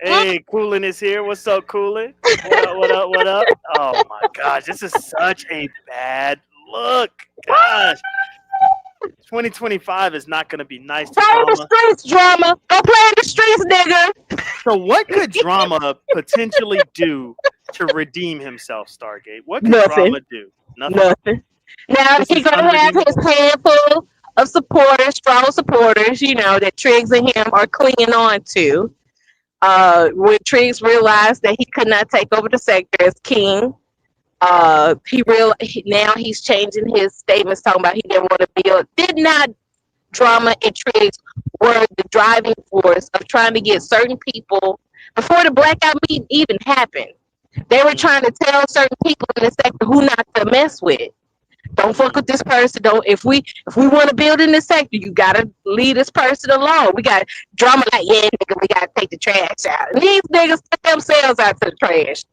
Hey, Coolin is here. What's up, Coolin? What up? Oh my gosh, this is such a bad look. Gosh. 2025 is not going to be nice to Play in the streets, drama. Go play in the streets, nigga. So what could drama potentially do to redeem himself, Stargate? What could drama do? Nothing. Now he's going to have his handful of supporters, strong supporters, that Triggs and him are clinging on to. When Triggs realized that he could not take over the sector as king, now he's changing his statements, talking about he didn't want to build. Did not drama and Triggs were the driving force of trying to get certain people before the blackout meeting even happened? They were trying to tell certain people in the sector who not to mess with. Don't fuck with this person. If we want to build in this sector, you gotta leave this person alone. We got drama like, yeah, nigga, we gotta take the trash out. And these niggas take themselves out to the trash.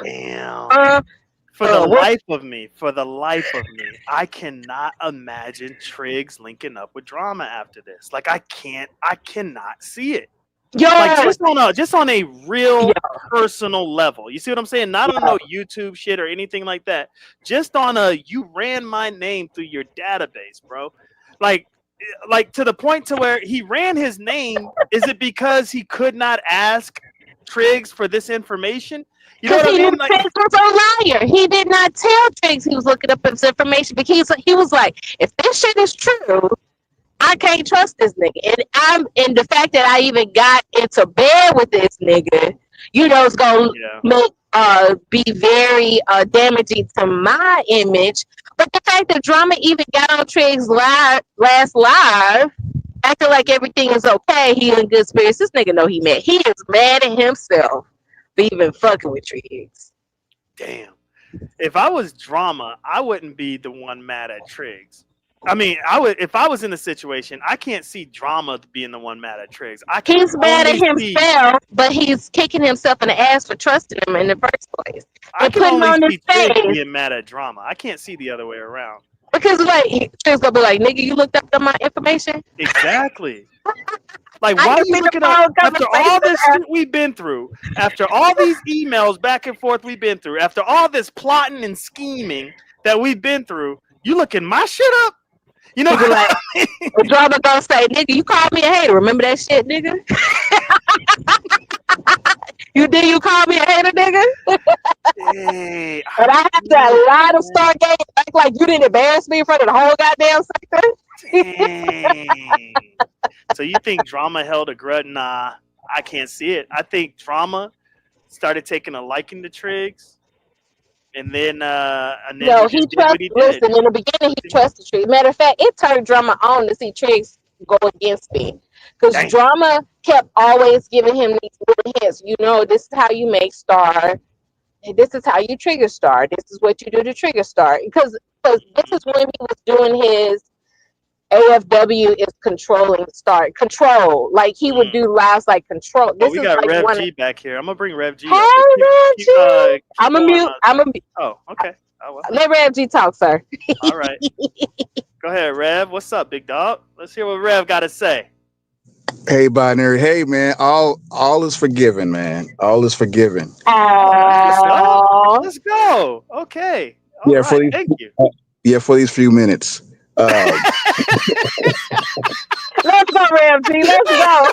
Damn. For the life of me, I cannot imagine Triggs linking up with drama after this. Like I cannot see it. Yo, like just on a real personal level. You see what I'm saying? Not on no YouTube shit or anything like that. Just on you ran my name through your database, bro. Like to the point to where he ran his name. Is it because he could not ask Triggs for this information? You know what I mean? Triggs was a liar. He did not tell Triggs he was looking up his information, because he was like, if this shit is true, I can't trust this nigga. And the fact that I even got into bed with this nigga, it's gonna be very damaging to my image. But the fact that Drama even got on Trig's last live, acting like everything is okay, he in good spirits. This nigga know he mad. He is mad at himself for even fucking with Triggs. Damn. If I was Drama, I wouldn't be the one mad at Triggs. I mean, I would if I was in a situation. I can't see Drama being the one mad at Triggs. He's mad at see, himself, but he's kicking himself in the ass for trusting him in the first place. I And can putting only on his see Triggs face being mad at Drama. I can't see the other way around. because like Triggs gonna be like, nigga, you looked up my information. Exactly. Like, I why are can you see the looking up phone after all this conversation. shit we've been through, after all these emails back and forth we've been through, after all this plotting and scheming that we've been through, you looking my shit up? You know, Nigga, like, the Drama gonna say, nigga, you called me a hater. Remember that shit, nigga? You call me a hater, nigga? hey, And I have to lie to Stargate, act like you didn't embarrass me in front of the whole goddamn sector. dang. So you think Drama held a grudge? Nah, I can't see it. I think Drama started taking a liking to Triggs, and then No, he he just did what trusts. he did. Listen, in the beginning, he trusted Triggs. Matter of fact, it turned Drama on to see Triggs go against me, because Dang. Drama kept always giving him these little hints. You know, this is how you make Star. This is how you trigger Star. This is what you do to trigger Star. Because this is when he was doing his AFW is controlling Star. Control. Like he would do lives like Control. Oh, This we is got like Rev one. G back here. I'm gonna bring Rev G Hey, up. Rev G. I'm a Going, mute. Oh, okay. Oh, well. Let Rev G talk, sir. All right. Go ahead, Rev. What's up, big dog? Let's hear what Rev got to say. Hey, Binary. Hey, man. All is forgiven, man. All is forgiven. Oh, that's what's up. Let's go. Okay. All right. Thank you. For these few minutes. Let's go, Rev G. Let's go.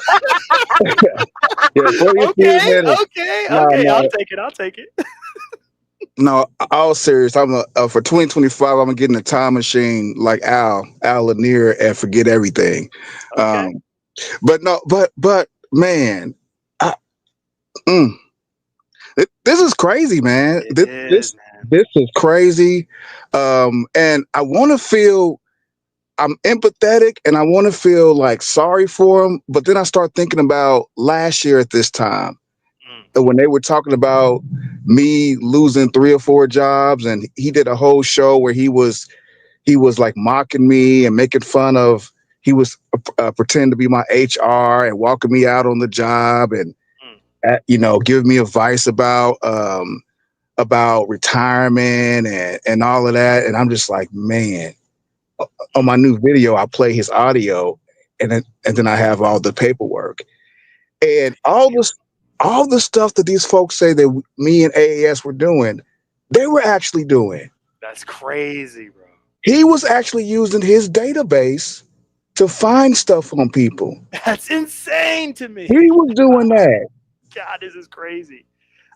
For these few minutes. Okay. No. I'll take it. No, all serious. I'm for 2025. I'm gonna get in a time machine like Al Lanier and forget everything. Okay. But man, this is crazy, man. This is crazy, and I want to feel. I'm empathetic, and I want to feel like sorry for him. But then I start thinking about last year at this time, when they were talking about me losing 3 or 4 jobs, and he did a whole show where he was like mocking me and making fun of. He was pretending to be my HR and walking me out on the job and giving me advice about retirement and all of that. And I'm just like, man. On my new video, I play his audio, and then I have all the paperwork and all the stuff that these folks say that me and AAS were doing. They were actually doing. That's crazy, bro. He was actually using his database to find stuff on people. That's insane to me. He was doing that. God, this is crazy.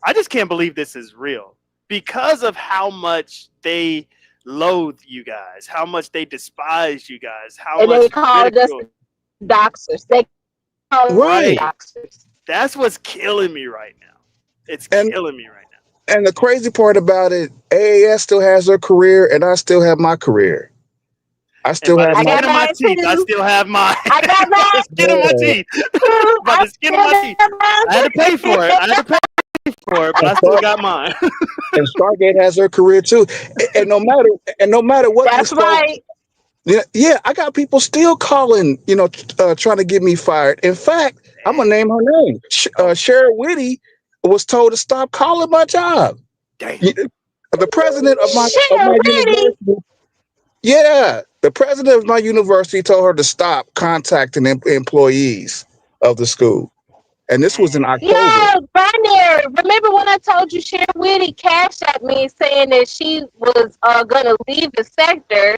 I just can't believe this is real because of how much they loathe you guys, how much they despise you guys, how much they called us doxers. They called us doxers. That's what's killing me right now. It's killing me right now. And the crazy part about it, AAS still has her career, and I still have my career. I still have my skin of my teeth. I still have mine. I got mine. Skin of my teeth. By the skin of my teeth. I had to pay for it. But I still got mine. And Stargate has her career too. And no matter what, that's right. Yeah, I got people still calling, trying to get me fired. In fact, I'm gonna name her name. Sharon Whitty was told to stop calling my job. Damn. The president of my university. Yeah, the president of my university told her to stop contacting employees of the school. And this was in October. Yeah, Binary. Remember when I told you Sharon Whitty cashed at me saying that she was gonna leave the sector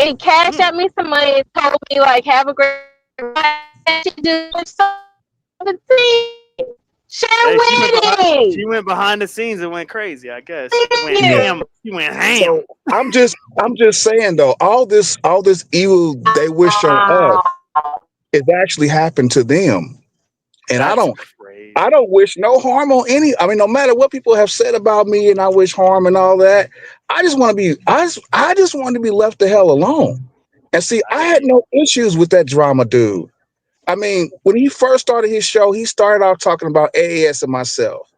and cashed at me some money and told me like have a great she just 17. Sharon Whitty. She went behind the scenes and went crazy, I guess. She went ham. So I'm just saying though, all this evil they wish on us is actually happened to them. And I don't wish no harm on any. I mean, no matter what people have said about me, and I wish harm and all that. I just want to be. I just want to be left the hell alone. And see, I had no issues with that drama dude. I mean, when he first started his show, he started out talking about AAS and myself.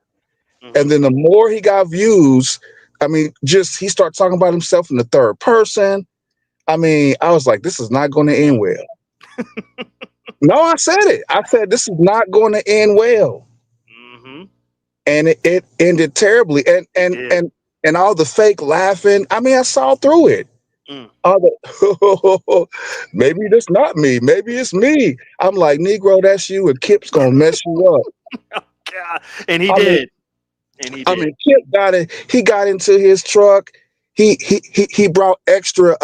And then the more he got views, I mean, just he started talking about himself in the third person. I mean, I was like, this is not going to end well. No, I said it. I said this is not going to end well. And it ended terribly. And all the fake laughing. I mean, I saw through it. All the maybe that's not me. Maybe it's me. I'm like, Negro, that's you, and Kip's gonna mess you up. God. And he did. I mean, Kip got it. He got into his truck. He brought extra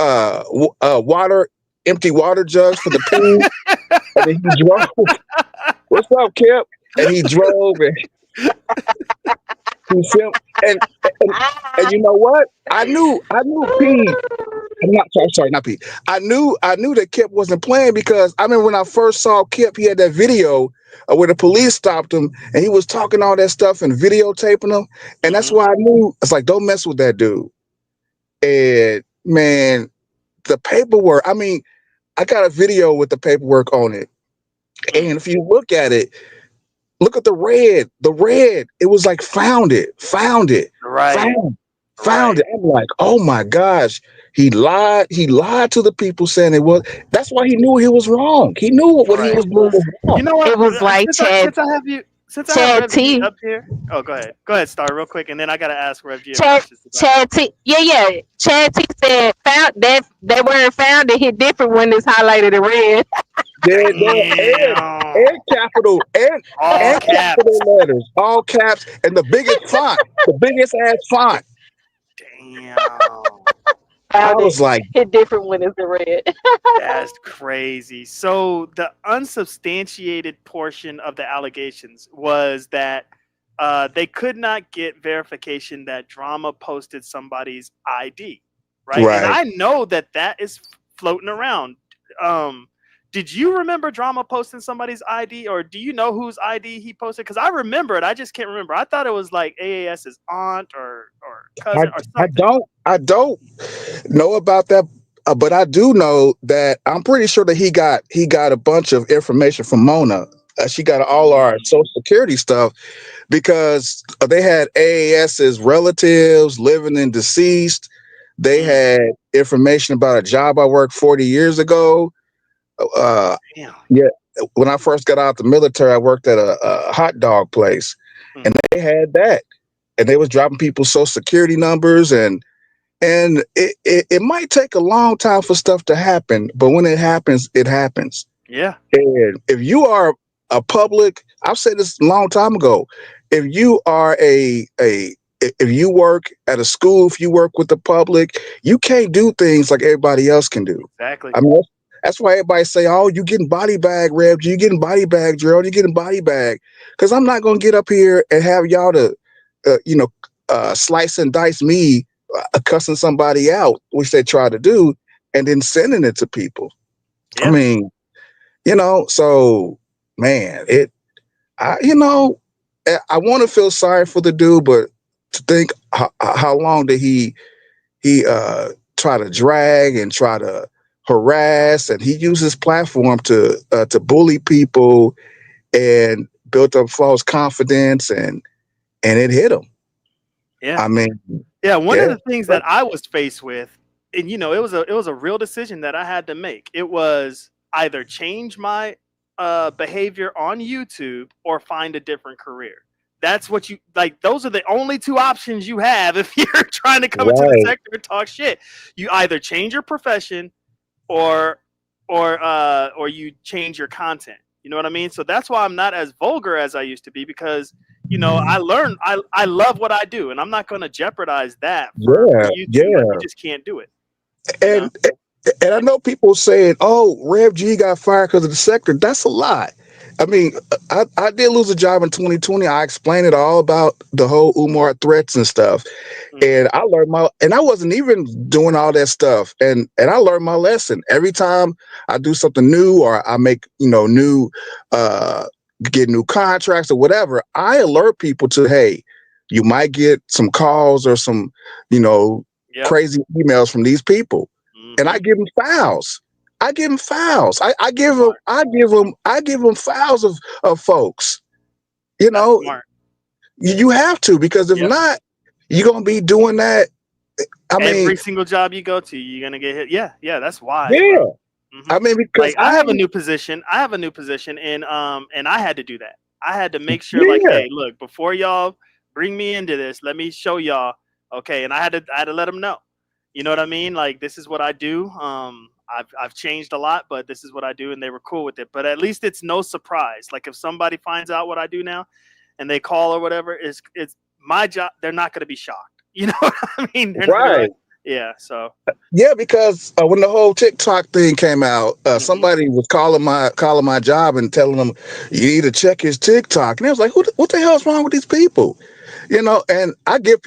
water, empty water jugs for the pee. And then he drove. What's up, Kip? And he drove and and you know what? I knew Pete. Sorry, not Pete. I knew that Kip wasn't playing because I remember when I first saw Kip, he had that video where the police stopped him and he was talking all that stuff and videotaping them. And that's why I knew it's like, don't mess with that dude. And man, the paperwork, I mean, I got a video with the paperwork on it. And if you look at it, look at the red. The red, it was like found it. Right. Found it. I'm like, oh my gosh. He lied to the people saying it was. That's why he knew he was wrong. He knew what he was doing was wrong. You know what? It was like since I have Rev G up here. Oh, go ahead, Star, real quick, and then I gotta ask Rev G. Chad T. Yeah. Chad T said found that they weren't found. It hit different when it's highlighted in red. And capital and capital letters, all caps, and the biggest font, the biggest ass font. Damn. I was like, hit different when it's in red. That's crazy. So the unsubstantiated portion of the allegations was that they could not get verification that Drama posted somebody's ID, right? And I know that is floating around. Did you remember Drama posting somebody's ID, or do you know whose ID he posted? Because I remember it. I just can't remember. I thought it was like AAS's aunt or cousin or something. I don't know about that, but I do know that I'm pretty sure that he got a bunch of information from Mona. She got all our Social Security stuff because they had AAS's relatives living and deceased. They had information about a job I worked 40 years ago. Yeah, when I first got out the military, I worked at a hot dog place, and they had that, and they was dropping people's Social Security numbers, and it might take a long time for stuff to happen, but when it happens, it happens. Yeah. And if you are a public, I've said this a long time ago, if you are if you work at a school, if you work with the public, you can't do things like everybody else can do. Exactly. I mean, that's why everybody say, oh, you getting body bag, Rev, you getting body bag, Gerald, you getting body bag. Because I'm not going to get up here and have y'all to, slice and dice me, cussing somebody out, which they try to do, and then sending it to people. Yeah. I mean, so, man, I want to feel sorry for the dude, but to think how long did he try to drag and try to harass, and he used his platform to bully people and built up false confidence, and it hit him. Yeah, I mean, one of the things that I was faced with, and it was a real decision that I had to make. It was either change my behavior on YouTube or find a different career. That's what you like. Those are the only two options you have if you're trying to come into the sector and talk shit. You either change your profession or you change your content. You know what I mean? So that's why I'm not as vulgar as I used to be, because I learned I love what I do, and I'm not going to jeopardize that for YouTube. You just can't do it. And I know people saying, "Oh, Rev G got fired because of the sector." That's a lie. I mean, I did lose a job in 2020. I explained it all about the whole Umar threats and stuff. And I learned and I wasn't even doing all that stuff. And I learned my lesson. Every time I do something new or I make, new get new contracts or whatever, I alert people to, hey, you might get some calls or some, crazy emails from these people. And I give them files. I give them files. I give them files of folks. You have to, because if not, you're gonna be doing that. Every single job you go to, you're gonna get hit. Yeah, that's wise. Yeah. Bro. I mean, because I have a new position. and I had to do that. I had to make sure, like, hey, look, before y'all bring me into this, let me show y'all. Okay, and I had to let them know. You know what I mean? Like, this is what I do. I've changed a lot, but this is what I do, and they were cool with it. But at least it's no surprise. Like, if somebody finds out what I do now, and they call or whatever, it's my job. They're not going to be shocked. You know what I mean? Right. Yeah. So. Yeah, because when the whole TikTok thing came out, somebody was calling my job and telling them, you need to check his TikTok. And I was like, what the hell is wrong with these people? And I give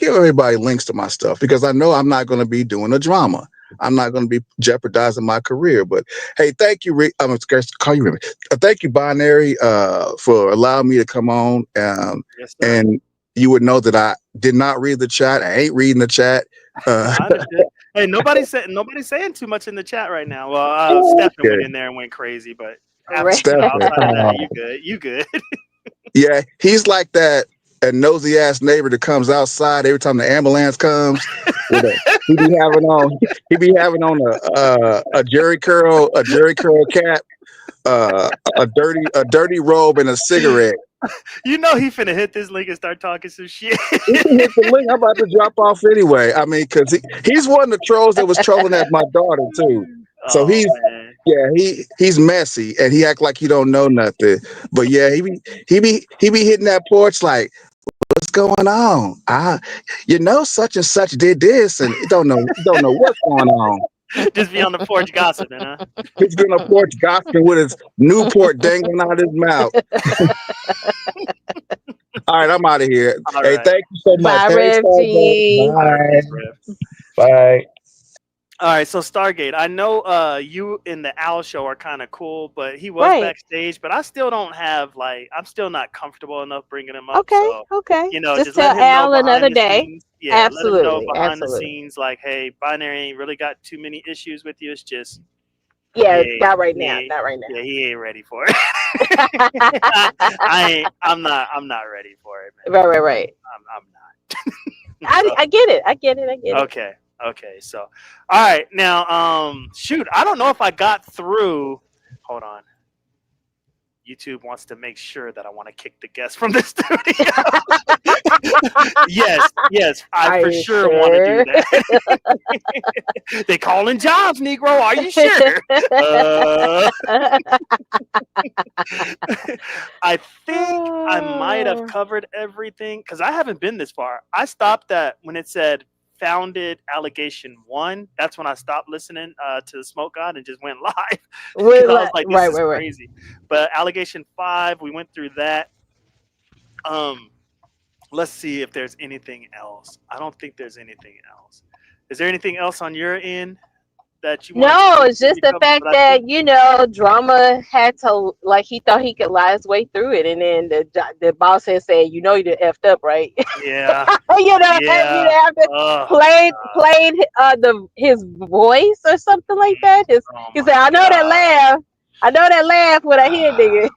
everybody links to my stuff because I know I'm not going to be doing a drama. I'm not going to be jeopardizing my career. But hey, thank you, Rick. I'm scared to call you Rick. Thank you, Binary, for allowing me to come on. Yes, and you would know that I did not read the chat. I ain't reading the chat. I understand. Hey, nobody's saying too much in the chat right now. Well, Stefan went in there and went crazy, but outside of that, you good. Yeah, he's like that nosy ass neighbor that comes outside every time the ambulance comes. He be having on a Jerry curl cap, a dirty robe, and a cigarette. You know he finna hit this link and start talking some shit. He can hit the link. I'm about to drop off anyway. I mean, because he's one of the trolls that was trolling at my daughter too. So he's messy and he act like he don't know nothing. But yeah, he be hitting that porch like, what's going on? Such and such did this and don't know what's going on. Just be on the porch gossiping, huh? He's getting on the porch gossiping with his Newport dangling out his mouth. All right, I'm out of here. Hey, thank you so much. Bye, Bye. All right, so Stargate, I know you and the Owl Show are kind of cool, but he was backstage, but I still don't have, I'm still not comfortable enough bringing him up. Okay. Just tell let him Al know another day. Scenes. Yeah, absolutely. Let him know behind the scenes, like, hey, Binary ain't really got too many issues with you. It's just. Yeah, not right now. Yeah, he ain't ready for it. I'm not ready for it, man. Right. I'm not. I get it. Okay. So, all right. Now, shoot, I don't know if I got through. Hold on. YouTube wants to make sure that I want to kick the guest from the studio. Yes, I for sure want to do that. They calling jobs, Negro. Are you sure? I think I might have covered everything because I haven't been this far. I stopped at when it said founded allegation 1. That's when I stopped listening to the Smoke God and just went live. I was like, this is crazy. But allegation 5, we went through that. Let's see if there's anything else. I don't think there's anything else. Is there anything else on your end that you want? No, it's just the fact that Drama had to, like, he thought he could lie his way through it, and then the boss had said, you done effed up, right? Yeah. You have to played his voice or something like that. He said, I know that laugh when I hear nigga.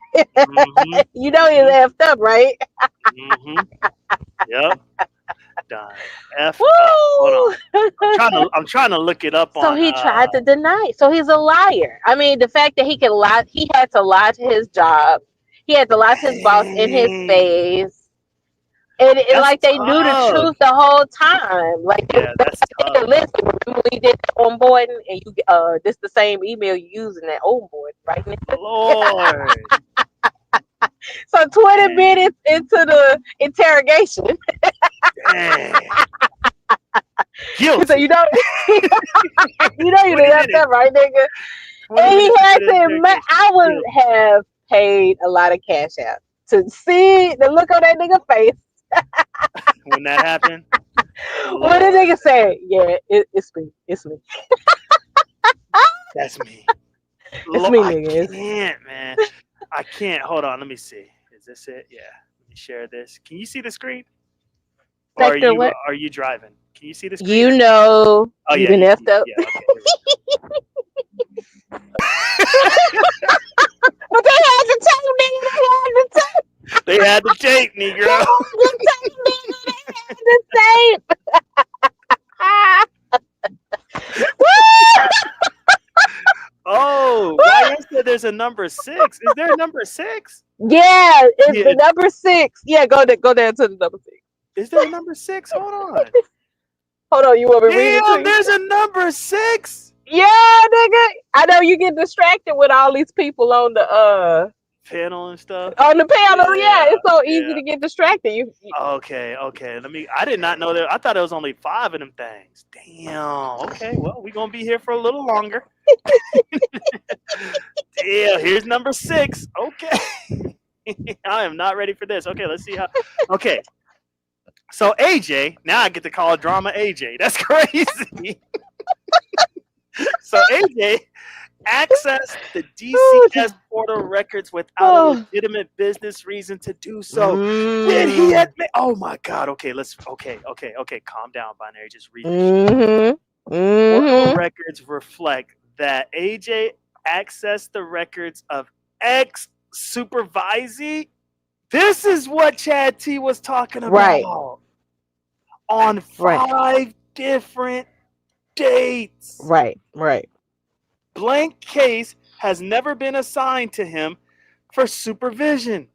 You know you effed up, right? Yep. Done. Hold on. I'm trying to look it up. So he tried to deny. So he's a liar. I mean, the fact that he can lie, he had to lie to his job. He had to lie to his boss in his face. And like they knew the truth the whole time. Like that's tough. Listen, remember we did the onboarding and you this the same email you use in that onboard, right? Lord. So 20 minutes into the interrogation. Guilty. So you did that, right, nigga? And he had to I would have paid a lot of cash out to see the look on that nigga face. When that happened? What the nigga say? Yeah, it's me. It's me. That's me. It's me, nigga. I can't, man. I can't. Hold on. Let me see. Is this it? Yeah. Let me share this. Can you see the screen? Or Sector what? are you driving? Can you see the screen? You know, Oh you yeah. been effed up. Yeah. Okay. Here we go. But they had the tape, nigga. They had the tape, Negro. They had the tape. Oh, why is there? There's a number 6. Is there a number 6? Yeah, it's the number 6. Yeah, go down to the number 6. Is there a number 6? Hold on. Hold on, you want me to read it to you? There's a number 6. Yeah, nigga. I know you get distracted with all these people on the panel and stuff. On the panel, yeah, it's so easy to get distracted. You Okay. I did not know that. I thought it was only 5 of them things. Damn. Okay, well, we're gonna be here for a little longer. Damn, here's number 6. Okay. I am not ready for this. Okay, let's see how. Okay. So AJ, now I get to call drama AJ. That's crazy. So AJ accessed the DCS portal records without a legitimate business reason to do so. Did he admit? Oh my God. Okay, okay. Calm down, Binary. Just read this. Portal records reflect that AJ accessed the records of ex-supervisee. This is what Chad T was talking about. Right. On 5 different dates. Right. Blank case has never been assigned to him for supervision.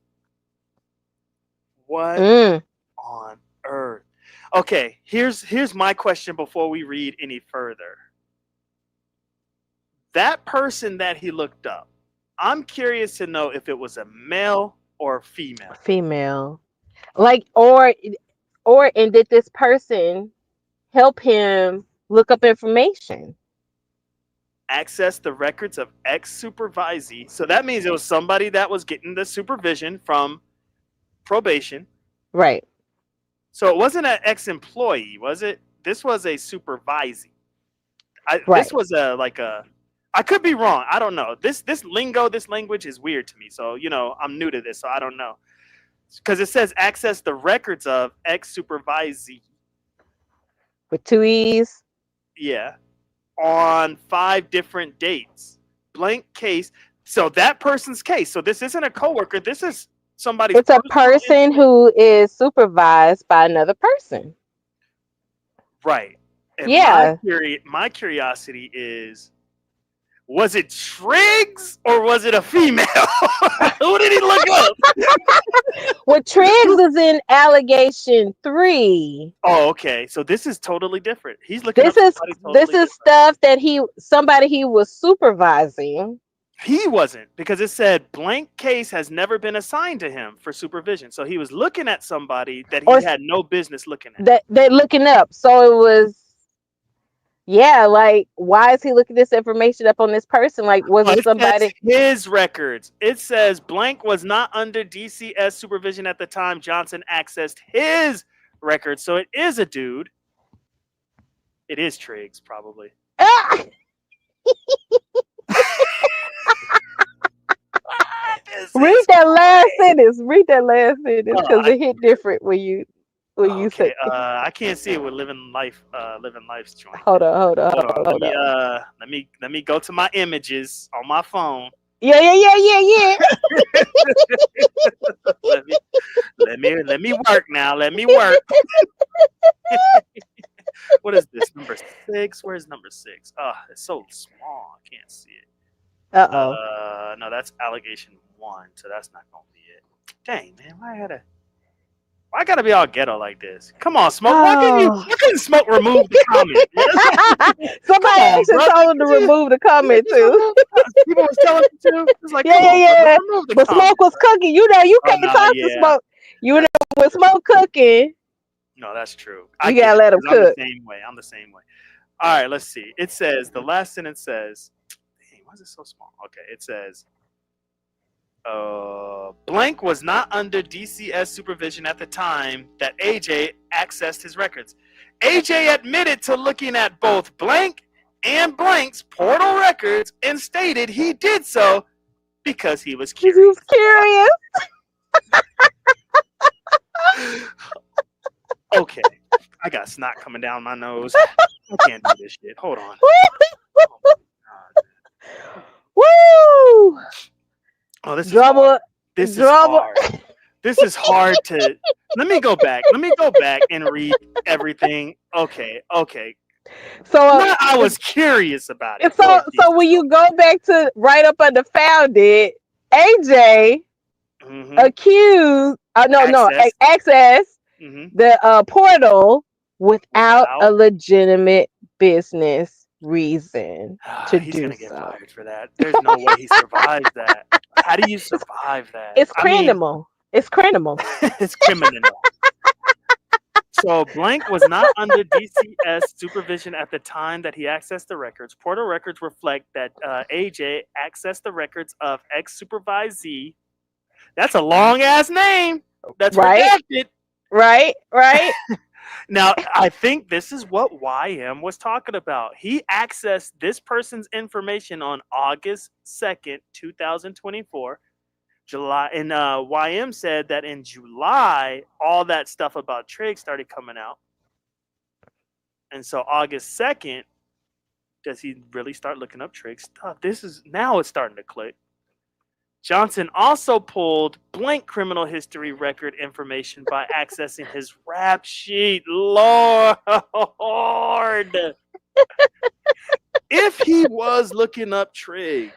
What on earth? Okay, here's my question before we read any further. That person that he looked up, I'm curious to know if it was a male or a female. Female. Like, and did this person help him look up information? Access the records of ex-supervisee. So that means it was somebody that was getting the supervision from probation. Right. So it wasn't an ex-employee, was it? This was a supervisee. This was I could be wrong. I don't know. This lingo, this language is weird to me. So, I'm new to this, so I don't know. Because it says access the records of ex-supervisee. With 2 E's? Yeah. On 5 different dates. Blank case. So that person's case. So this isn't a coworker. This is somebody. It's a person who is supervised by another person. Right. And yeah. My curiosity is, was it Triggs or was it a female? Who did he look up? Well, Triggs is in allegation 3. Oh, okay. So this is totally different. He's looking. This is stuff that somebody he was supervising. He wasn't, because it said blank case has never been assigned to him for supervision. So he was looking at somebody that he had no business looking at. That looking up. So it was. Yeah, like, why is he looking this information up on this person? Like, was it somebody? His records. It says blank was not under DCS supervision at the time Johnson accessed his records. So it is a dude. It is Triggs, probably. Read that last sentence. Because it hit different when you. You say, I can't see it with living life's joint. Hold on. Let me go to my images on my phone. Yeah. let me work now. Let me work. What is this? Number 6? Where's number 6? Oh, it's so small. I can't see it. No, that's allegation 1, so that's not gonna be it. Dang, man, why I gotta be all ghetto like this? Come on, Smoke. Why couldn't Smoke remove the comment? Somebody actually told him to remove the comment too. People was telling him to. It's like, yeah. But Smoke was cooking. You can't talk to Smoke. When Smoke cooking. No, that's true. You gotta let him cook. I'm the same way. All right, let's see. It says, the last sentence says, dang, why is it so small? Okay, it says, blank was not under DCS supervision at the time that AJ accessed his records. AJ admitted to looking at both blank and blank's portal records and stated he did so because he was He curious. was curious. Okay, I got snot coming down my nose. I can't do this shit. Hold on. Woo! Oh, this is Drama. hard. This is Drama. hard. This is hard to. Let me go back. Let me go back and read everything. Okay. So Now, I was curious about it. so Lord so Jesus. when you go back to right up under founded, AJ Mhm. accused access Mhm. the portal without Without. a legitimate business reason to He's do gonna get so. fired for that. There's no way he survives that. How do you survive that? It's I mean, criminal. It's criminal. it's criminal. So Blank was not under DCS supervision at the time that he accessed the records. Portal records reflect that AJ accessed the records of ex-supervisee. That's a long ass name. That's Right? redacted. Right? Now, I think this is what YM was talking about. He accessed this person's information on August 2nd, 2024. July, and YM said that in July, all that stuff about Trig started coming out. And so August 2nd, does he really start looking up Trig stuff? Now it's starting to click. Johnson also pulled Blank criminal history record information by accessing his rap sheet. Lord. If he was looking up Triggs,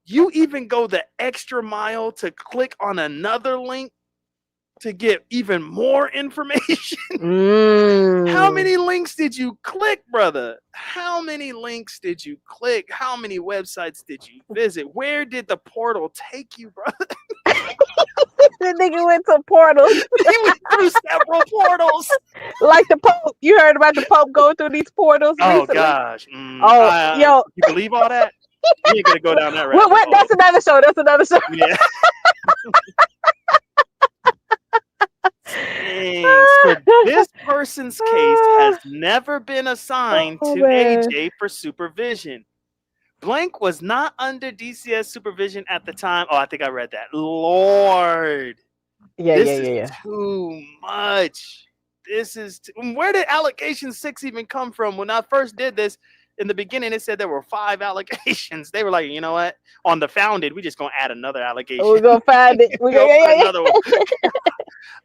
you even go the extra mile to click on another link to get even more information. How many links did you click, brother? How many links did you click? How many websites did you visit? Where did the portal take you, brother? The nigga went to portals. He went through several portals. Like the Pope. You heard about the Pope going through these portals Oh, recently? gosh. Yo. You believe all that? You ain't gonna go down that rabbit What? hole. That's another show. Yeah. Dang. So this person's case has never been assigned to AJ for supervision. Blank was not under DCS supervision at the time. Oh, I think I read that. Lord. This is too much. Where did allegation 6 even come from? When I first did this, in the beginning, it said there were 5 allegations. They were like, you know what? On the founded, we just gonna add another allegation. We're gonna find it. We're gonna put another one.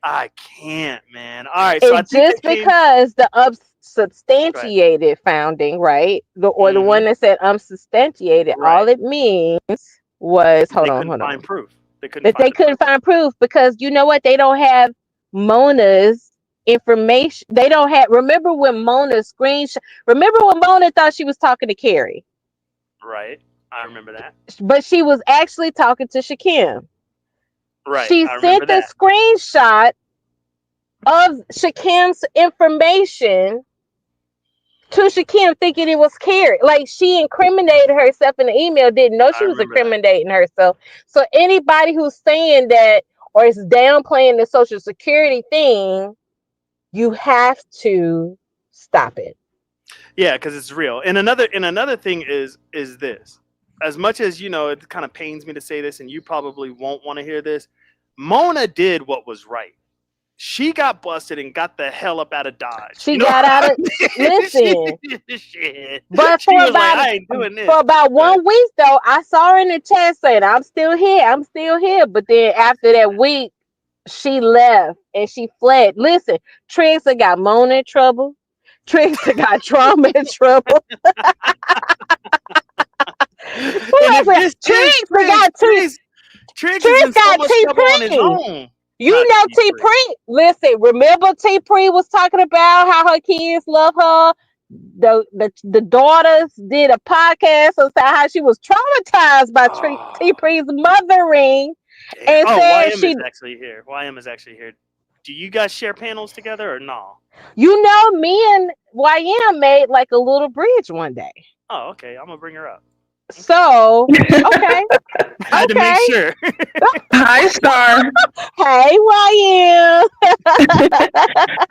I can't, man. All right, so because the unsubstantiated founding, right? The one that said unsubstantiated, right. All it means was They couldn't find proof. They couldn't find proof because you know what? They don't have Mona's information. They don't have. Remember when Mona thought she was talking to Carrie? Right, I remember that. But she was actually talking to Shakim. Right, she sent the screenshot of Shakim's information to Shakim thinking it was Carrie. Like she incriminated herself in the email, didn't know she was incriminating herself. So anybody who's saying that or is downplaying the Social Security thing, you have to stop it. Yeah, because it's real. And another thing is this. As much as, it kind of pains me to say this, and you probably won't want to hear this, Mona did what was right. She got busted and got the hell up out of Dodge. She got out of listen. Shit. But for about 1 week though, I saw her in the chat saying, I'm still here. But then after that week, she left and she fled. Listen, Trixie got Mona in trouble. Trixie got Trauma in trouble. Trix got T-Pree. You know T-Pree. Listen, remember T-Pree was talking about how her kids love her. The daughters did a podcast on how she was traumatized by T-Pree's mothering. And said YM is actually here. YM is actually here. Do you guys share panels together or no? You know, me and YM made like a little bridge one day. Oh, okay. I'm gonna bring her up. So, okay. Had to make sure. Hi, Star. Hey, YM.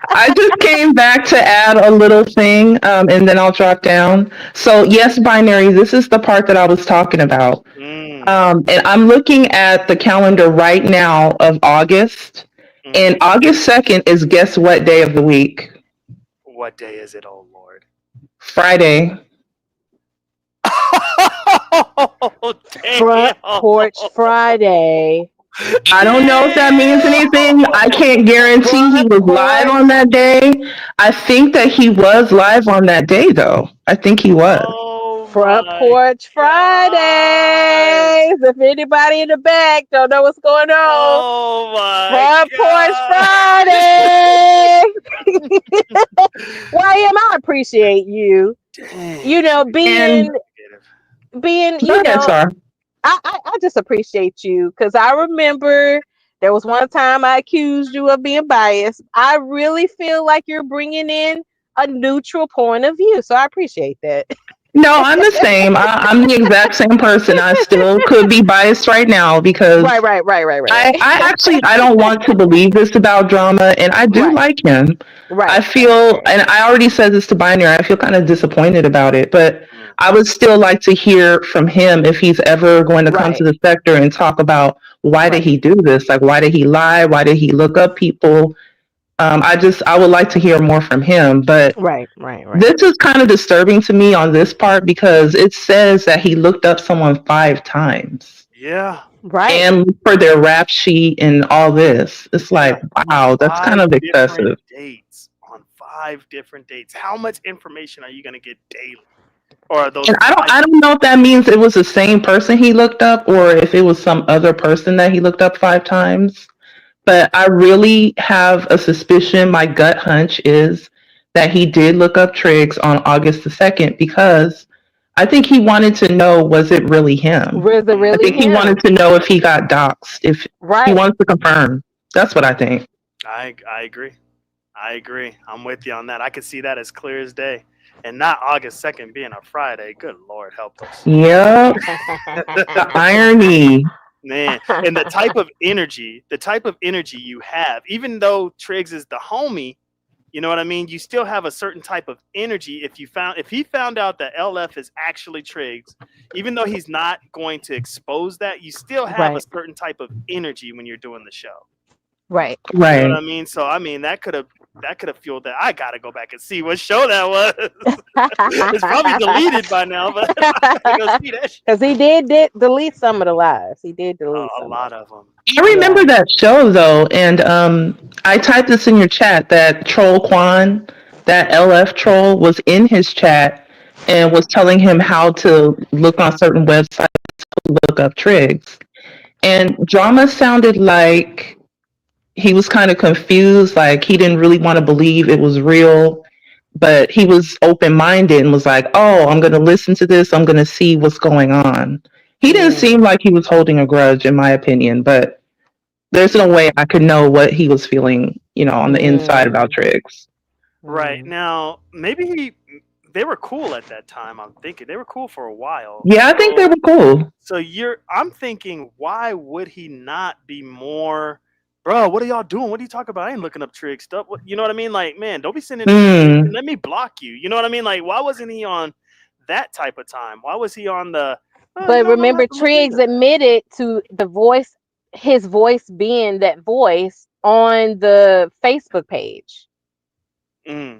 I just came back to add a little thing, and then I'll drop down. So, yes, binary, this is the part that I was talking about. And I'm looking at the calendar right now of August, and August 2nd is guess what day of the week? What day is it? Oh Lord. Friday. Oh, Front Porch Friday. I don't know if that means anything. I can't guarantee he was live on that day. I think that he was live on that day, though. I think he was. Oh Front my Porch God. Fridays. If anybody in the back don't know what's going on, Oh my Front Porch God. Friday. YM, I appreciate you. Dang. You know, being, Go you ahead, know, Star. I just appreciate you because I remember there was one time I accused you of being biased. I really feel like you're bringing in a neutral point of view, so I appreciate that. No, I'm the same. I'm the exact same person. I still could be biased right now because Right. I actually I don't want to believe this about drama, and I do like him. I feel, and I already said this to Binary, I feel kind of disappointed about it, but I would still like to hear from him if he's ever going to come to the sector and talk about why did he do this? Like, why did he lie? Why did he look up people? I would like to hear more from him, but right. this is kind of disturbing to me on this part because it says that he looked up someone 5 times. Yeah. Right. And for their rap sheet and all this. It's like, wow, that's kind of excessive. Dates on 5 different dates. How much information are you going to get daily? Or are those And I don't know if that means it was the same person he looked up or if it was some other person that he looked up 5 times. But I really have a suspicion, my gut hunch is that he did look up Triggs on August the 2nd because I think he wanted to know, was it really him? Was it really I think he wanted to know if he got doxxed, if he wants to confirm. That's what I think. I agree. I agree. I'm with you on that. I could see that as clear as day. And not August 2nd being a Friday. Good Lord, help us. Yep. The irony. Man, and the type of energy you have, even though Triggs is the homie, you know what I mean? You still have a certain type of energy. If he found out that LF is actually Triggs, even though he's not going to expose that, you still have a certain type of energy when you're doing the show. Right. You know what I mean? So I mean that could have fueled that. I gotta go back and see what show that was. It's probably deleted by now, but I gotta go see that shit. Because he did delete some of the lives. He did delete a lot of them. I remember that show though, and I typed this in your chat that Troll Quan, that LF troll, was in his chat and was telling him how to look on certain websites to look up Triggs. And Drama sounded like he was kind of confused, like he didn't really want to believe it was real, but he was open-minded and was like, oh, I'm going to listen to this. I'm going to see what's going on. He didn't seem like he was holding a grudge, in my opinion, but there's no way I could know what he was feeling, on the inside about Triggs. Right. Now, maybe they were cool at that time. I'm thinking they were cool for a while. Yeah, I think they were cool. So I'm thinking, why would he not be more, bro? What are y'all doing? What are you talking about? I ain't looking up Triggs stuff. You know what I mean? Like, man, don't be sending. Let me block you. You know what I mean? Like, why wasn't he on that type of time? Why was he on the? But remember, Triggs admitted to his voice being that voice on the Facebook page.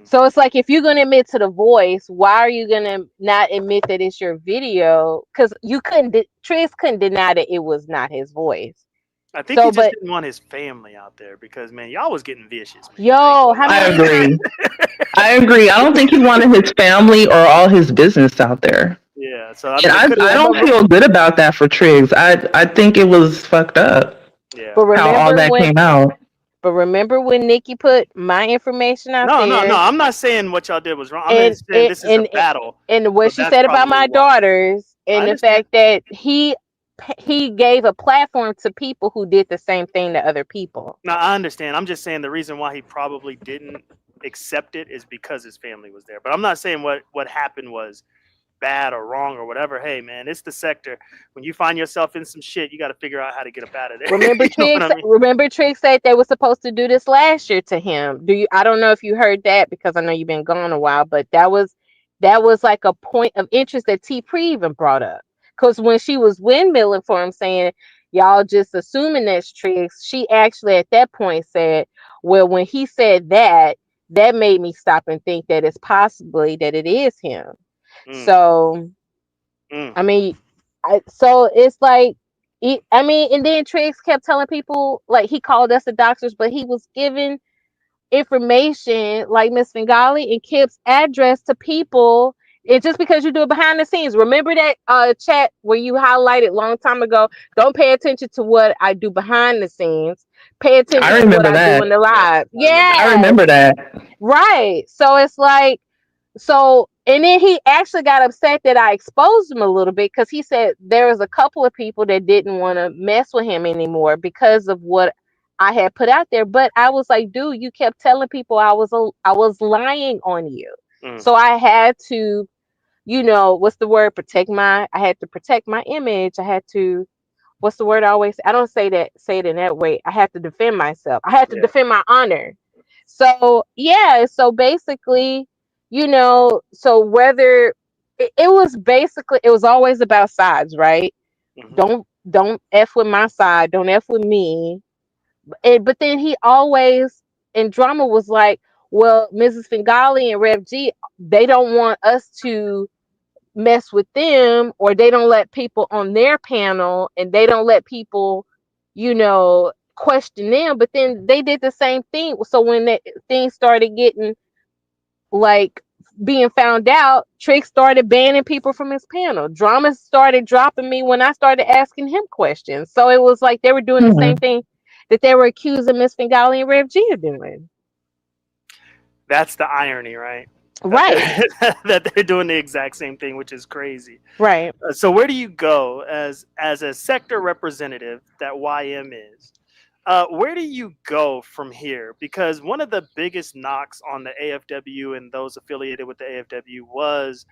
So it's like, if you're going to admit to the voice, why are you going to not admit that it's your video? Because Triggs couldn't deny that it was not his voice. I think he just didn't want his family out there because, man, y'all was getting vicious. Man. Yo, I agree. I agree. I don't think he wanted his family or all his business out there. Yeah, so I don't feel good about that for Triggs. I think it was fucked up. Yeah, but remember how all that came out. But remember when Nikki put my information out there? No. I'm not saying what y'all did was wrong. I'm saying this is a battle. And what she said about my daughters, and the fact that he gave a platform to people who did the same thing to other people. No, I understand. I'm just saying the reason why he probably didn't accept it is because his family was there. But I'm not saying what happened was bad or wrong or whatever. Hey, man, it's the sector. When you find yourself in some shit, you got to figure out how to get up out of there. Remember, Triggs said they were supposed to do this last year to him. I don't know if you heard that because I know you've been gone a while, but that was like a point of interest that T Pre even brought up. because when she was windmilling for him, saying y'all just assuming that's Trix, she actually at that point said, well, when he said that, that made me stop and think that it's possibly that it is him. So I mean, so it's like, I mean, and then Trix kept telling people, like, he called us the doctors, but he was giving information like Miss Bengali and Kip's address to people. And just because you do it behind the scenes, remember that chat where you highlighted long time ago, don't pay attention to what I do behind the scenes. Pay attention I to what remember I do that. in the live. I Yeah. remember that. Right. So it's like, so, and then he actually got upset that I exposed him a little bit because he said there was a couple of people that didn't want to mess with him anymore because of what I had put out there. But I was like, dude, you kept telling people I was lying on you. So I had to, you know, what's the word? I had to protect my image. I had to, what's the word I don't say it in that way. I had to defend myself. I had to defend my honor. So yeah, so basically, you know, so whether it was basically, it was always about sides, right? Don't F with my side, don't F with me. But then he always, in drama, was like, well, Mrs. Fingali and Rev G, they don't want us to mess with them, or they don't let people on their panel, and they don't let people, you know, question them. But then they did the same thing. So when that things started getting like being found out, Trick started banning people from his panel. Drama started dropping me when I started asking him questions. So it was like they were doing the same thing that they were accusing Miss Fingali and Rev G of doing. That's the irony, right? Right. That they're doing the exact same thing, which is crazy. Right. So where do you go as a sector representative that YM is? Where do you go from here? Because one of the biggest knocks on the AFW and those affiliated with the AFW was,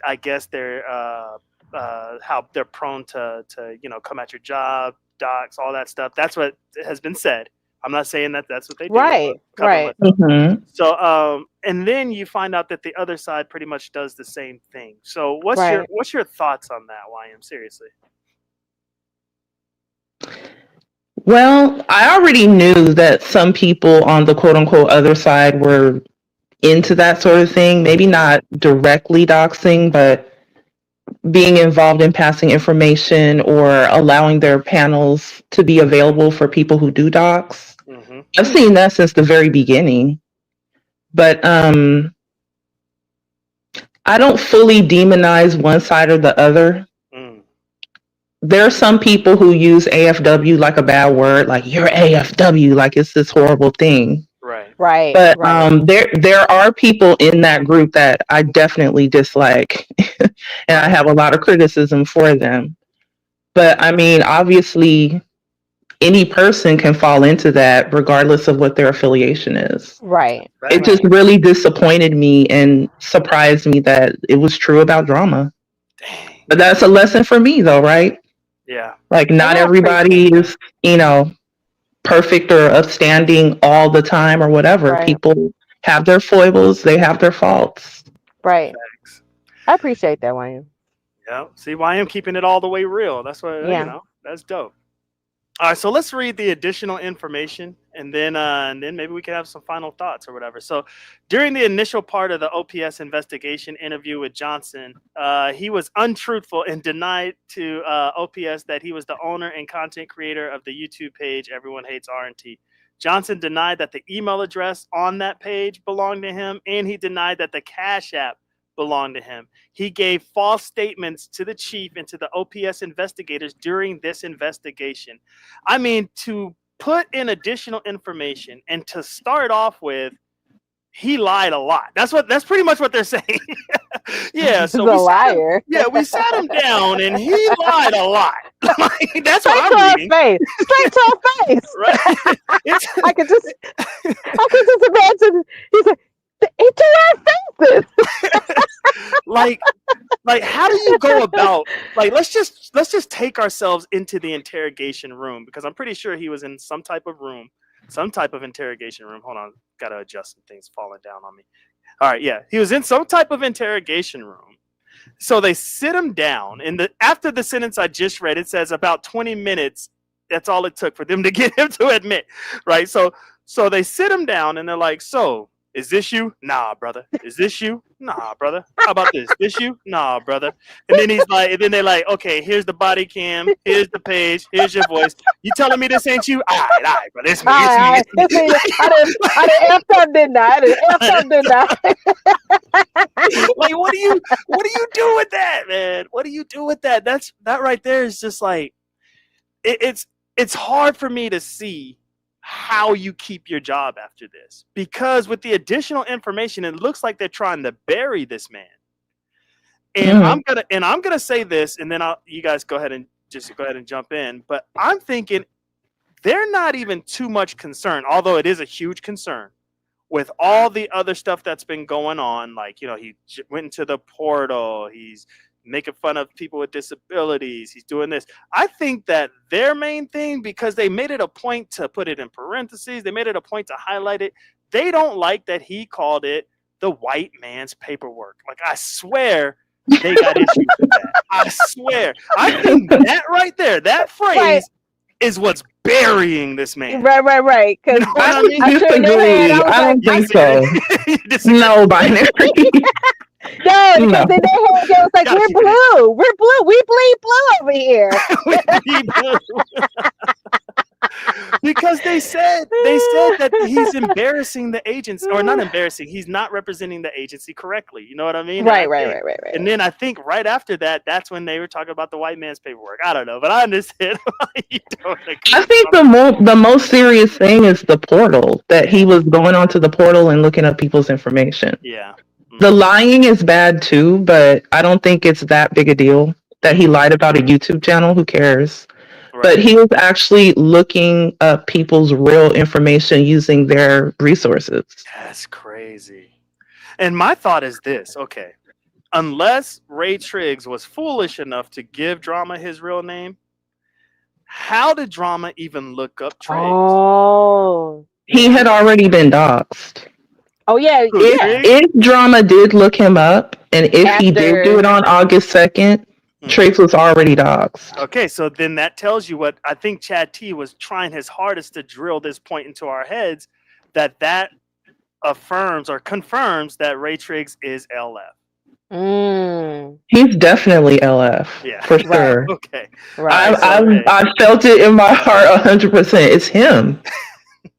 I guess, their how they're prone to come at your job, docs, all that stuff. That's what has been said. I'm not saying that that's what they do. Right. Right. So, and then you find out that the other side pretty much does the same thing. So, what's your thoughts on that, YM? Seriously. Well, I already knew that some people on the quote unquote other side were into that sort of thing. Maybe not directly doxing, but being involved in passing information or allowing their panels to be available for people who do docs. I've seen that since the very beginning. But I don't fully demonize one side or the other. There are some people who use AFW like a bad word, like you're AFW, like it's this horrible thing. Right. But there are people in that group that I definitely dislike, and I have a lot of criticism for them. But I mean, obviously, any person can fall into that regardless of what their affiliation is. Right. It just really disappointed me and surprised me that it was true about drama. But that's a lesson for me though, right? Yeah. Like not everybody is, perfect or upstanding all the time or whatever. Right. People have their foibles, they have their faults. Right. I appreciate that, YM. Yeah. See, YM keeping it all the way real. That's what that's dope. All right, so let's read the additional information, and then maybe we can have some final thoughts or whatever. So, during the initial part of the OPS investigation interview with Johnson, he was untruthful and denied to OPS that he was the owner and content creator of the YouTube page Everyone Hates R&T. Johnson denied that the email address on that page belonged to him, and he denied that the Cash App belonged to him. He gave false statements to the chief and to the OPS investigators during this investigation. I mean, to put in additional information and to start off with, he lied a lot. That's pretty much what they're saying. Yeah, so we sat him down and he lied a lot. Like, that's what I'm reading. Straight to her face. Right. I could just imagine. He's like, he to our faces. like how do you go about, like, let's just take ourselves into the interrogation room, because I'm pretty sure he was in some type of interrogation room. Hold on, gotta adjust some things falling down on me. All right, yeah, he was in some type of interrogation room, So they sit him down, and after the sentence I just read, it says about 20 minutes. That's all it took for them to get him to admit, right? So they sit him down, and they're like, "So, is this you? Nah, brother. Is this you? Nah, brother. How about this? This you? Nah, brother." And then he's like, and then they're like, "Okay, here's the body cam. Here's the page. Here's your voice. You telling me this ain't you? All right, brother. It's me. It's me. I done effed up, didn't I? I done effed up, didn't I? Like, what do you do with that, man? What do you do with that? That right there is just like, it's hard for me to see how you keep your job after this, because with the additional information, it looks like they're trying to bury this man. And I'm gonna say this, and then you guys go ahead and jump in. But I'm thinking they're not even too much concerned, although it is a huge concern, with all the other stuff that's been going on. Like, he went into the portal. He's making fun of people with disabilities. He's doing this. I think that their main thing, because they made it a point to put it in parentheses, they made it a point to highlight it. They don't like that he called it the white man's paperwork. Like, I swear they got issues with that. I swear. I think that right there, that phrase is what's burying this man. Right. Because I disagree. I don't think so. No binary. No, because in their head, they was like, we're blue. We bleed blue over here. Because they said that he's embarrassing the agents, or not embarrassing. He's not representing the agency correctly. You know what I mean? Right. And then I think right after that, that's when they were talking about the white man's paperwork. I don't know, but I understand why you don't agree. I think the most serious thing is the portal, that he was going onto the portal and looking up people's information. Yeah. The lying is bad too, but I don't think it's that big a deal that he lied about a YouTube channel. Who cares? Right. But he was actually looking up people's real information using their resources. That's crazy. And my thought is this, okay, unless Ray Triggs was foolish enough to give Drama his real name, how did Drama even look up Triggs? Oh. He had already been doxxed. Oh, yeah. If Drama did look him up, and if he did do it on August 2nd, Triggs was already doxxed. Okay, so then that tells you what I think Chad T was trying his hardest to drill this point into our heads, that affirms or confirms that Ray Triggs is LF. He's definitely LF. Yeah, for sure. Right. Okay. Right. I felt it in my heart 100%. It's him.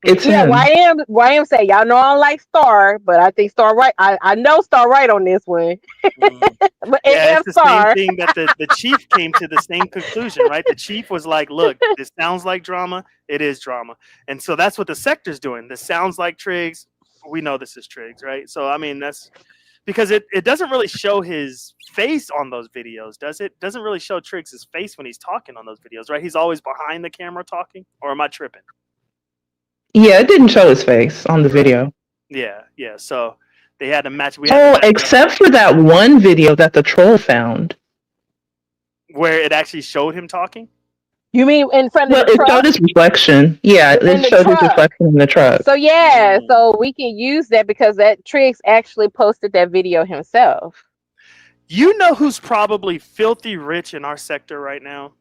It's him. YM say, y'all know I don't like Star, but I think Star right. I know Star right on this one. But it's the Star. same thing that the chief came to the same conclusion, right? The chief was like, look, this sounds like drama. It is drama. And so that's what the sector's doing. This sounds like Triggs. We know this is Triggs, right? So, I mean, that's because it doesn't really show his face on those videos, does it? It doesn't really show Triggs' face when he's talking on those videos, right? He's always behind the camera talking, or am I tripping? Yeah, it didn't show his face on the video. Yeah. So they had to match. Except for that one video that the troll found, where it actually showed him talking. You mean in front of the truck? It showed his reflection. Yeah, it showed his reflection in the truck. So so we can use that because that Triggs actually posted that video himself. You know who's probably filthy rich in our sector right now?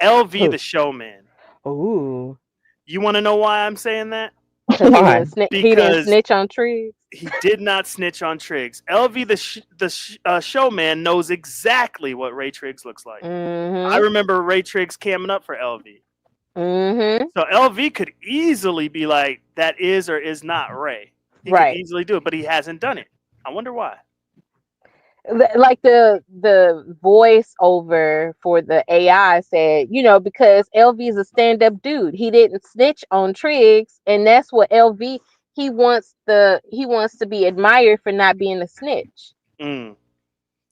LV the Showman. Ooh. You want to know why I'm saying that? Why? He didn't snitch on Triggs. He did not snitch on Triggs. LV the Showman knows exactly what Ray Triggs looks like. I remember Ray Triggs camming up for LV. So LV could easily be like, that is or is not Ray. He could easily do it, but he hasn't done it. I wonder why. Like the voice over for the AI said, because LV is a stand-up dude. He didn't snitch on Triggs, and that's what LV he wants to be admired for not being a snitch.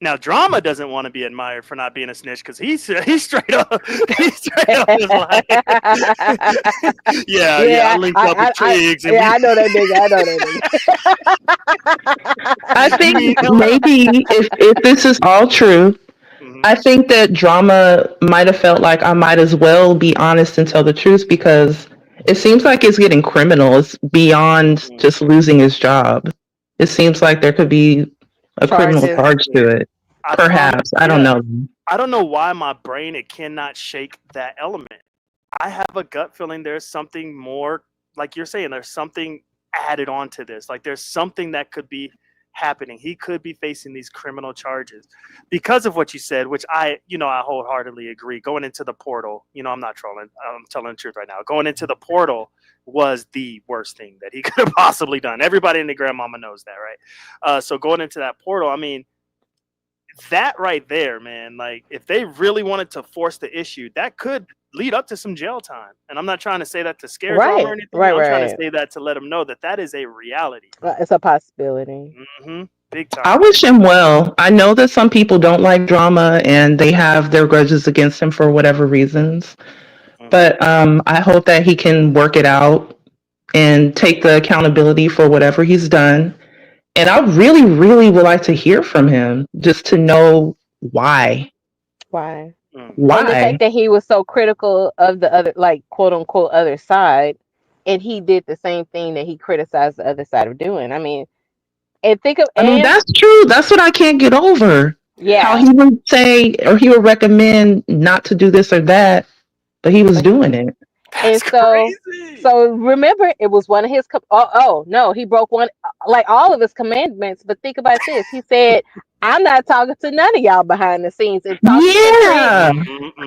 Now Drama doesn't want to be admired for not being a snitch because he's straight up his life. I linked up with Triggs. I know that nigga. I think maybe if this is all true, I think that Drama might have felt like I might as well be honest and tell the truth, because it seems like it's getting criminal. It's beyond just losing his job. It seems like there could be a criminal charge to it. Perhaps. I don't know. I don't know why my brain, it cannot shake that element. I have a gut feeling there's something more, like you're saying, there's something added on to this. Like there's something that could be happening. He could be facing these criminal charges because of what you said, which I wholeheartedly agree. Going into the portal, I'm not trolling. I'm telling the truth right now. Going into the portal was the worst thing that he could have possibly done. Everybody in the grandmama knows that, right? So going into that portal, I mean, that right there, man, like if they really wanted to force the issue, that could lead up to some jail time. And I'm not trying to say that to scare Drama or anything. I'm trying to say that to let them know that is a reality. It's a possibility. Big time. I wish him well. I know that some people don't like Drama and they have their grudges against him for whatever reasons. But I hope that he can work it out and take the accountability for whatever he's done. And I really, really would like to hear from him just to know why. Why? Why? And the fact that he was so critical of the other, like, quote unquote, other side, and he did the same thing that he criticized the other side of doing. I mean, and think of. I mean, that's true. That's what I can't get over. Yeah. How he would say or he would recommend not to do this or that, but he was doing it. And so remember, it was one of his. Oh no, he broke one, like all of his commandments. But think about this: he said, "I'm not talking to none of y'all behind the scenes." And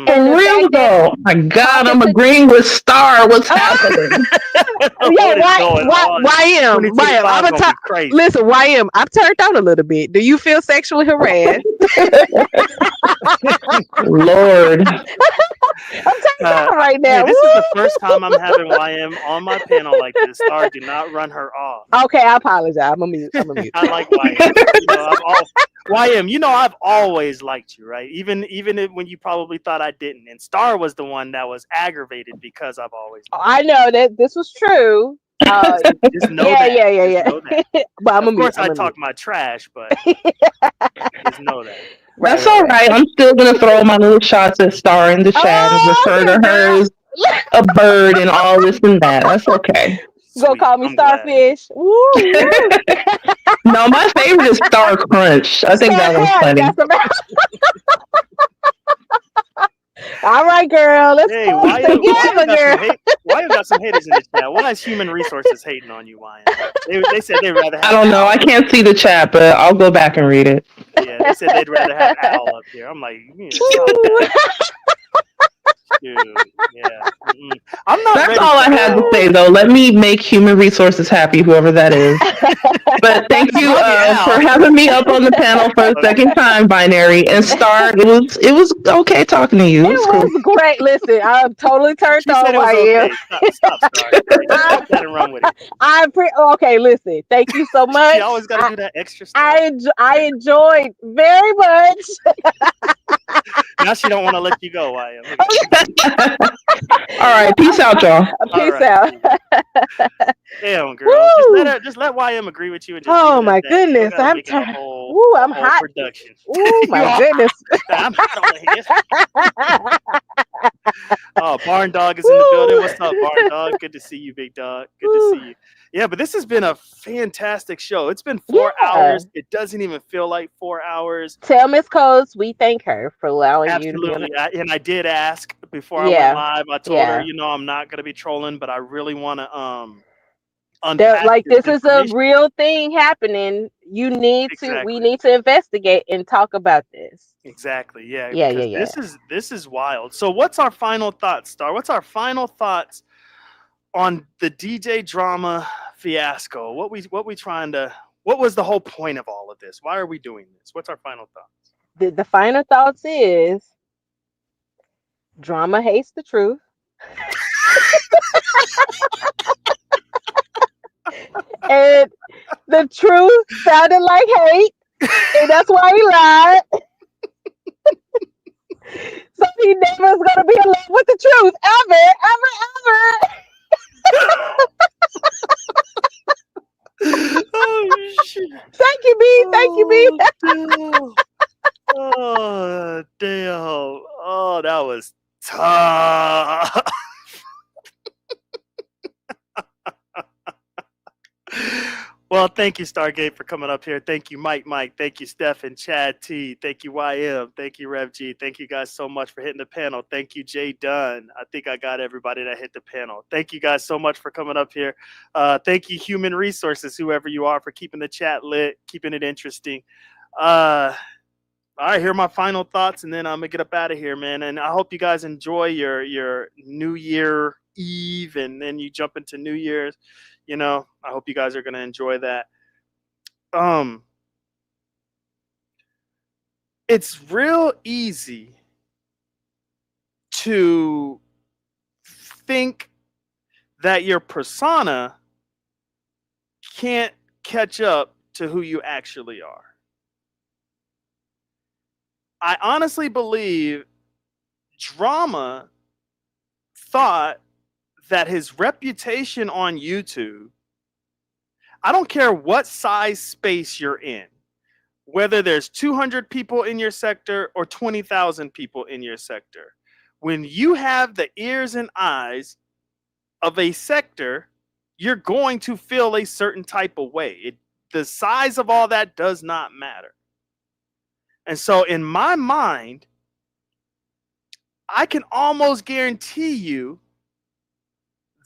and real though, my God, I'm agreeing with Star. What's happening? YM, I'm gonna talk. Listen, YM, I'm turned on a little bit. Do you feel sexually harassed? Lord. I'm taking on right now. Hey, this is the first time I'm having YM on my panel like this. Star, do not run her off. Okay, I apologize. I'm a mute. I like YM. YM, I've always liked you, right? Even when you probably thought I didn't. And Star was the one that was aggravated because I've always liked you. I know that this was true. Just know that. Yeah. Know that. But of course, I talk my trash, but just know that. That's all right. I'm still gonna throw my little shots at Star in the chat and refer to her as a bird and all this and that. That's okay. Go call me Starfish. No, my favorite is Star Crunch. I think that was funny. All right, girl. Let's hey, why you got some haters in the chat? Why is Human Resources hating on you, YM? They said they'd rather have I don't know. I can't see the chat, but I'll go back and read it. Yeah, they said they'd rather have Al up here. I'm like, dude, yeah. I'm not. That's all I had to say, though. Let me make Human Resources happy, whoever that is. But thank you for having me up on the panel for a second time, Binary and Star. It was okay talking to you. It was great. Listen, I'm totally turned on by you. Stop, Star. Stop that and run with it. Okay. Listen, thank you so much. You always got to do that extra stuff. I enjoyed very much. Now she don't want to let you go, YM. All right, peace out, y'all. Peace out. Damn, girl. Just let YM agree with you. And just my goodness, I'm tired. I'm hot. Production. Ooh, my goodness. I'm hot over here. Oh, Barn Dog is in the building. What's up, Barn Dog? Good to see you, big dog. Good to see you. Yeah, but this has been a fantastic show. It's been 4 hours. It doesn't even feel like 4 hours. Tell Miss Coates we thank her for allowing you to be on it. And I did ask before I went live. I told her, I'm not going to be trolling, but I really want to like this is a real thing happening. We need to investigate and talk about this. Exactly. Yeah. This is wild. So what's our final thoughts, Star? What's our final thoughts on the DJ Drama fiasco? What was the whole point of all of this? Why are we doing this? What's our final thoughts? The final thoughts is Drama hates the truth. And the truth sounded like hate, and that's why he lied. So he never is gonna be alone with the truth ever. Oh shit! Thank you, B. Thank you, B. Oh damn! Oh, that was tough. Well, thank you, Stargate, for coming up here. Thank you, Mike. Thank you, Stephen, Chad T. Thank you, YM. Thank you, Rev G. Thank you guys so much for hitting the panel. Thank you, Jay Dunn. I think I got everybody that hit the panel. Thank you guys so much for coming up here. Thank you, Human Resources, whoever you are, for keeping the chat lit, keeping it interesting. All right, here are my final thoughts, and then I'm gonna get up out of here, man. And I hope you guys enjoy your New Year Eve, and then you jump into New Year's. You know, I hope you guys are gonna enjoy that. It's real easy to think that your persona can't catch up to who you actually are. I honestly believe Drama thought that his reputation on YouTube, I don't care what size space you're in, whether there's 200 people in your sector or 20,000 people in your sector, when you have the ears and eyes of a sector, you're going to feel a certain type of way. The size of all that does not matter. And so in my mind, I can almost guarantee you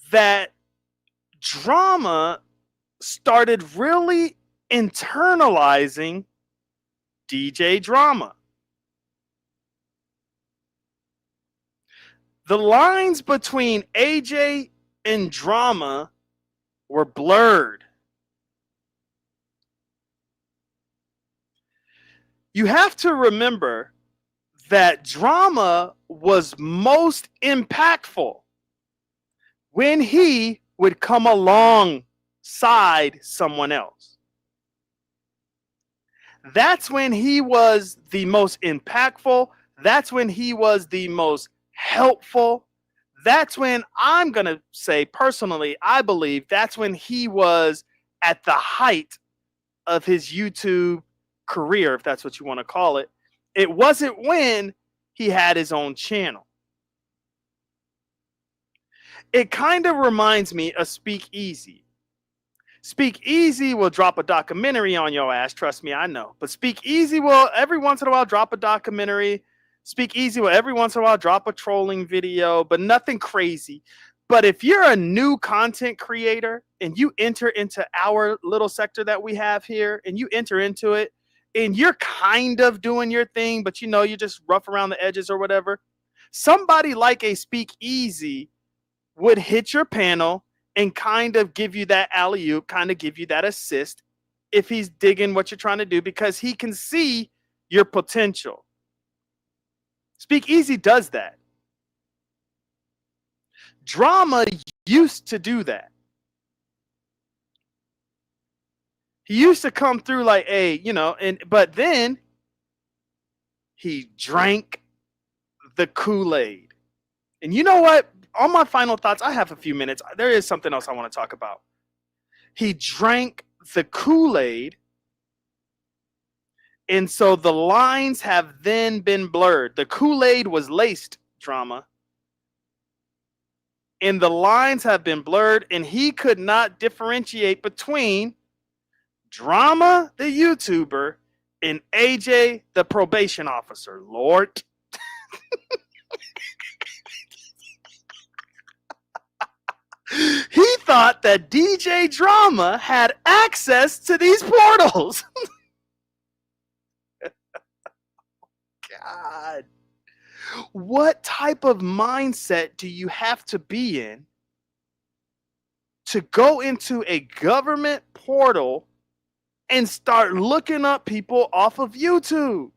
that Drama started really internalizing DJ Drama. The lines between AJ and Drama were blurred. You have to remember that Drama was most impactful when he would come alongside someone else. That's when he was the most impactful. That's when he was the most helpful. That's when, I'm going to say personally, I believe that's when he was at the height of his YouTube career, if that's what you want to call it. It wasn't when he had his own channel. It kind of reminds me of Speakeasy. Speakeasy will drop a documentary on your ass. Trust me, I know. But Speakeasy will every once in a while drop a documentary. Speakeasy will every once in a while drop a trolling video, but nothing crazy. But if you're a new content creator and you enter into our little sector that we have here, and you enter into it, and you're kind of doing your thing, but you know, you're just rough around the edges or whatever, somebody like a Speakeasy would hit your panel and kind of give you that alley-oop, kind of give you that assist if he's digging what you're trying to do, because he can see your potential. Speakeasy does that. Drama used to do that. He used to come through like, hey, you know, but then he drank the Kool-Aid. And you know what? On my final thoughts, I have a few minutes. There is something else I want to talk about. He drank the Kool-Aid, and so the lines have then been blurred. The Kool-Aid was laced, Drama, and the lines have been blurred, and he could not differentiate between Drama, the YouTuber, and AJ, the probation officer. Lord. He thought that DJ Drama had access to these portals. God. What type of mindset do you have to be in to go into a government portal and start looking up people off of YouTube?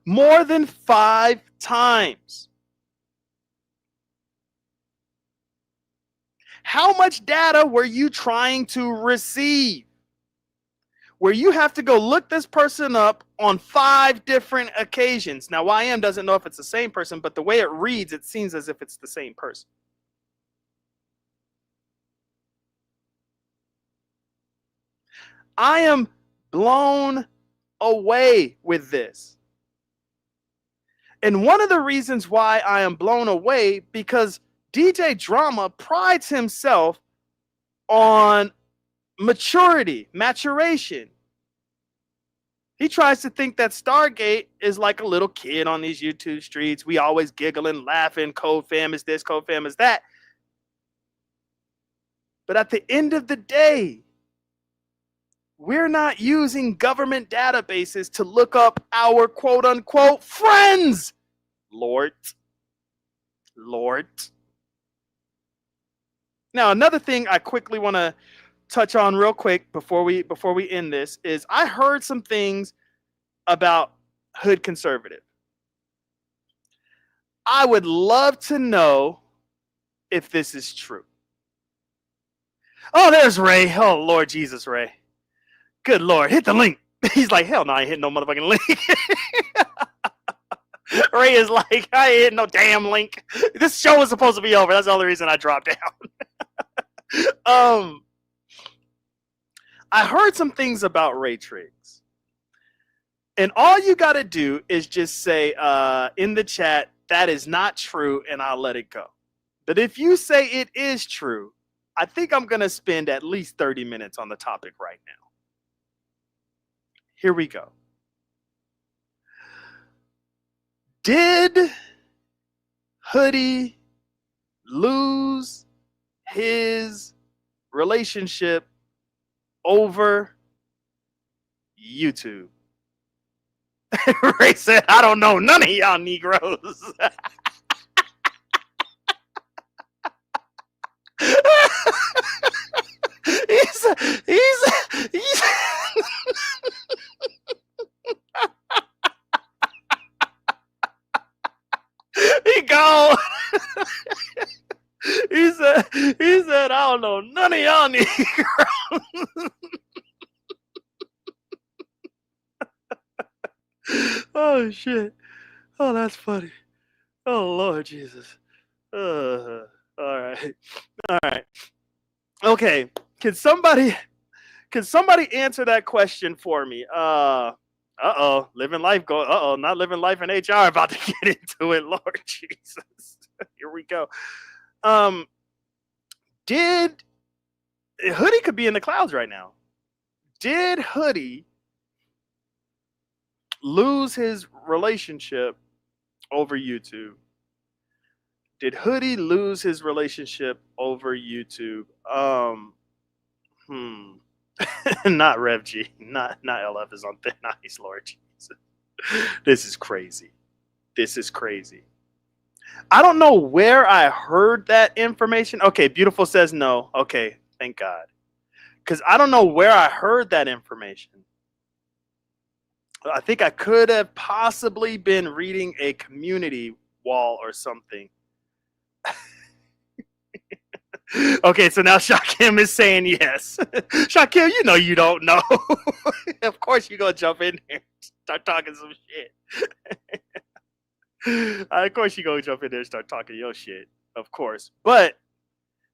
More than 5 times. How much data were you trying to receive? Where you have to go look this person up on 5 different occasions. Now, YM doesn't know if it's the same person, but the way it reads, it seems as if it's the same person. I am blown away with this. And one of the reasons why I am blown away, because DJ Drama prides himself on maturation. He tries to think that Stargate is like a little kid on these YouTube streets. We always giggling, laughing, code fam is this, code fam is that. But at the end of the day, we're not using government databases to look up our quote unquote friends. Lord. Now, another thing I quickly want to touch on real quick before we end this is I heard some things about hood conservative. I would love to know if this is true. Oh, there's Ray. Oh, Lord Jesus, Ray. Good Lord, hit the link. He's like, hell no, I ain't hitting no motherfucking link. Ray is like, I ain't hitting no damn link. This show was supposed to be over. That's the only reason I dropped down. I heard some things about Ray Triggs. And all you got to do is just say in the chat, that is not true, and I'll let it go. But if you say it is true, I think I'm going to spend at least 30 minutes on the topic right now. Here we go. Did Hoodie lose his relationship over YouTube? Ray said, I don't know none of y'all Negroes. he's he gone. He said, I don't know none of y'all Negroes. Oh shit. Oh, that's funny. Oh Lord Jesus. All right. Okay. Can somebody answer that question for me? Living life not living life in HR. About to get into it. Lord Jesus. Here we go. Did Hoodie could be in the clouds right now? Did Hoodie lose his relationship over YouTube? Did Hoodie lose his relationship over YouTube? Not Rev G. Not LF is on thin ice, Lord Jesus. This is crazy. I don't know where I heard that information. Okay, Beautiful says no. Okay, thank God. Because I don't know where I heard that information. I think I could have possibly been reading a community wall or something. Okay, so now Shakim is saying yes. Shakim, you know you don't know. Of course you're going to jump in there and start talking some shit. Of course you're going to jump in there and start talking your shit. Of course. But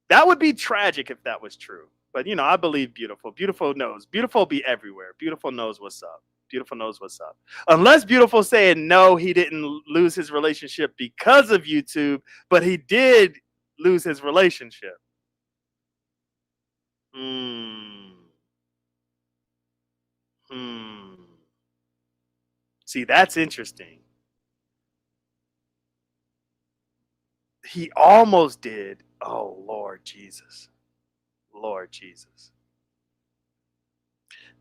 that would be tragic if that was true. But, you know, I believe Beautiful. Beautiful knows. Beautiful be everywhere. Beautiful knows what's up. Beautiful knows what's up. Unless Beautiful saying no, he didn't lose his relationship because of YouTube, but he did lose his relationship. See, that's interesting. He almost did. Oh, Lord Jesus. Lord Jesus.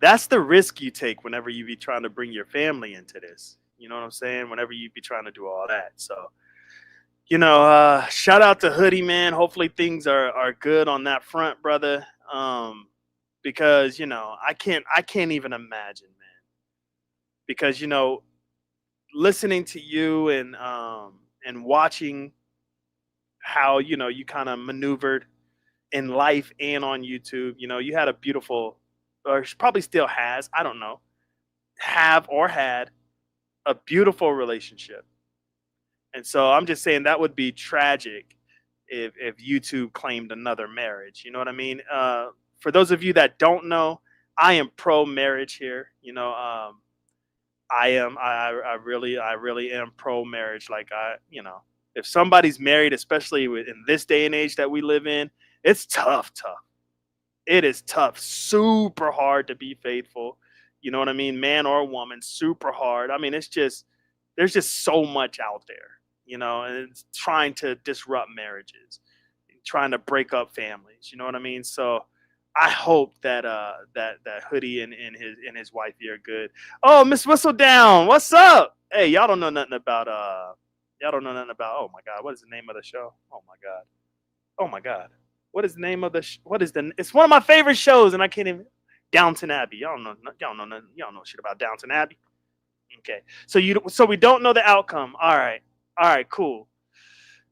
That's the risk you take whenever you be trying to bring your family into this. You know what I'm saying? Whenever you be trying to do all that. So, you know, shout out to Hoodie, man. Hopefully things are good on that front, brother. Because, you know, I can't even imagine, man. Because, you know, listening to you and watching how, you know, you kind of maneuvered in life and on YouTube, you know, you had a beautiful, or probably still has, I don't know, have or had a beautiful relationship. And so I'm just saying that would be tragic if YouTube claimed another marriage. You know what I mean? For those of you that don't know, I am pro marriage here. You know, I really am pro marriage. Like you know, if somebody's married, especially in this day and age that we live in, it's tough. It is tough, super hard to be faithful. You know what I mean? Man or woman, super hard. I mean, it's just, there's just so much out there, you know, and it's trying to disrupt marriages, trying to break up families. You know what I mean? So I hope that that Hoodie and his wifey are good. Oh, Miss Whistledown, what's up? Hey, y'all don't know nothing about oh my God, what is the name of the show? Oh my God. Oh my God. What is the name of the it's one of my favorite shows and I can't even Downton Abbey. Y'all don't know shit about Downton Abbey. Okay. So we don't know the outcome. All right. Cool.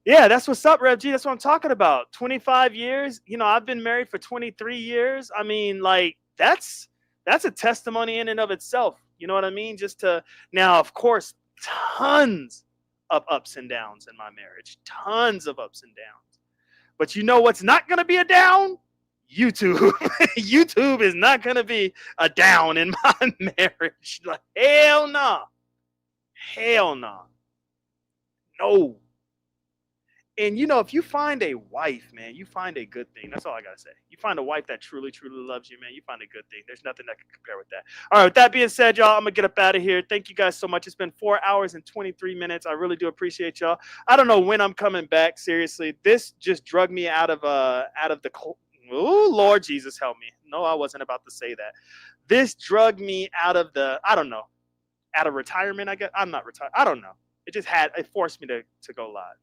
Yeah, that's what's up, Rev G. That's what I'm talking about. 25 years. You know, I've been married for 23 years. I mean, like, that's a testimony in and of itself. You know what I mean? Now, of course, tons of ups and downs in my marriage. Tons of ups and downs. But you know what's not going to be a down? YouTube. YouTube is not going to be a down in my marriage. Like, hell no. Hell no. No. And, you know, if you find a wife, man, you find a good thing. That's all I got to say. You find a wife that truly, truly loves you, man, you find a good thing. There's nothing that can compare with that. All right, with that being said, y'all, I'm going to get up out of here. Thank you guys so much. It's been 4 hours and 23 minutes. I really do appreciate y'all. I don't know when I'm coming back, seriously. This just drug me out of the oh, Lord Jesus, help me. No, I wasn't about to say that. This drugged me out of out of retirement, I guess. I'm not retired. I don't know. It forced me to go live.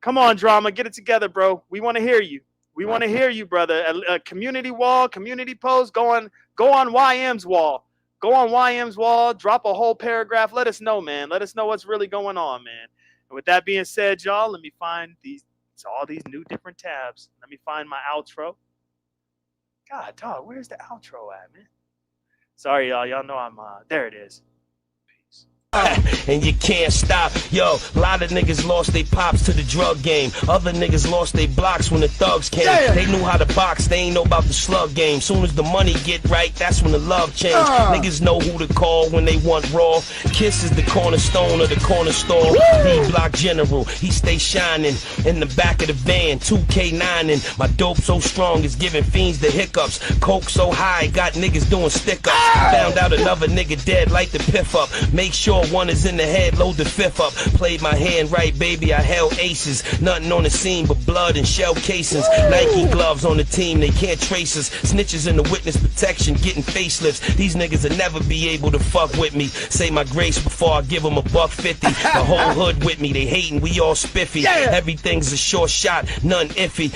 Come on, Drama, get it together, bro. We want to hear you. We want to hear you, brother. A community wall, community post. Go on YM's wall. Go on YM's wall. Drop a whole paragraph. Let us know, man. Let us know what's really going on, man. And with that being said, y'all, let me find all these new different tabs. Let me find my outro. God, dog, where's the outro at, man? Sorry, y'all. Y'all know I'm there. It is. And you can't stop. Yo, a lot of niggas lost their pops to the drug game. Other niggas lost their blocks when the thugs came. They knew how to box, they ain't know about the slug game. Soon as the money get right, that's when the love change. Niggas know who to call when they want raw. Kiss is the cornerstone of the corner store. D-Block General, he stay shining. In the back of the van, 2K9ing. My dope so strong, it's giving fiends the hiccups. Coke so high, got niggas doing stick-ups. Found out another nigga dead, light the piff up. Make sure one is in the head, load the fifth up. Played my hand right, baby, I held aces. Nothing on the scene but blood and shell casings. Nike gloves on the team, they can't trace us. Snitches in the witness protection, getting facelifts. These niggas will never be able to fuck with me. Say my grace before I give them $150. The whole hood with me, they hating, we all spiffy. Everything's a short shot, none iffy.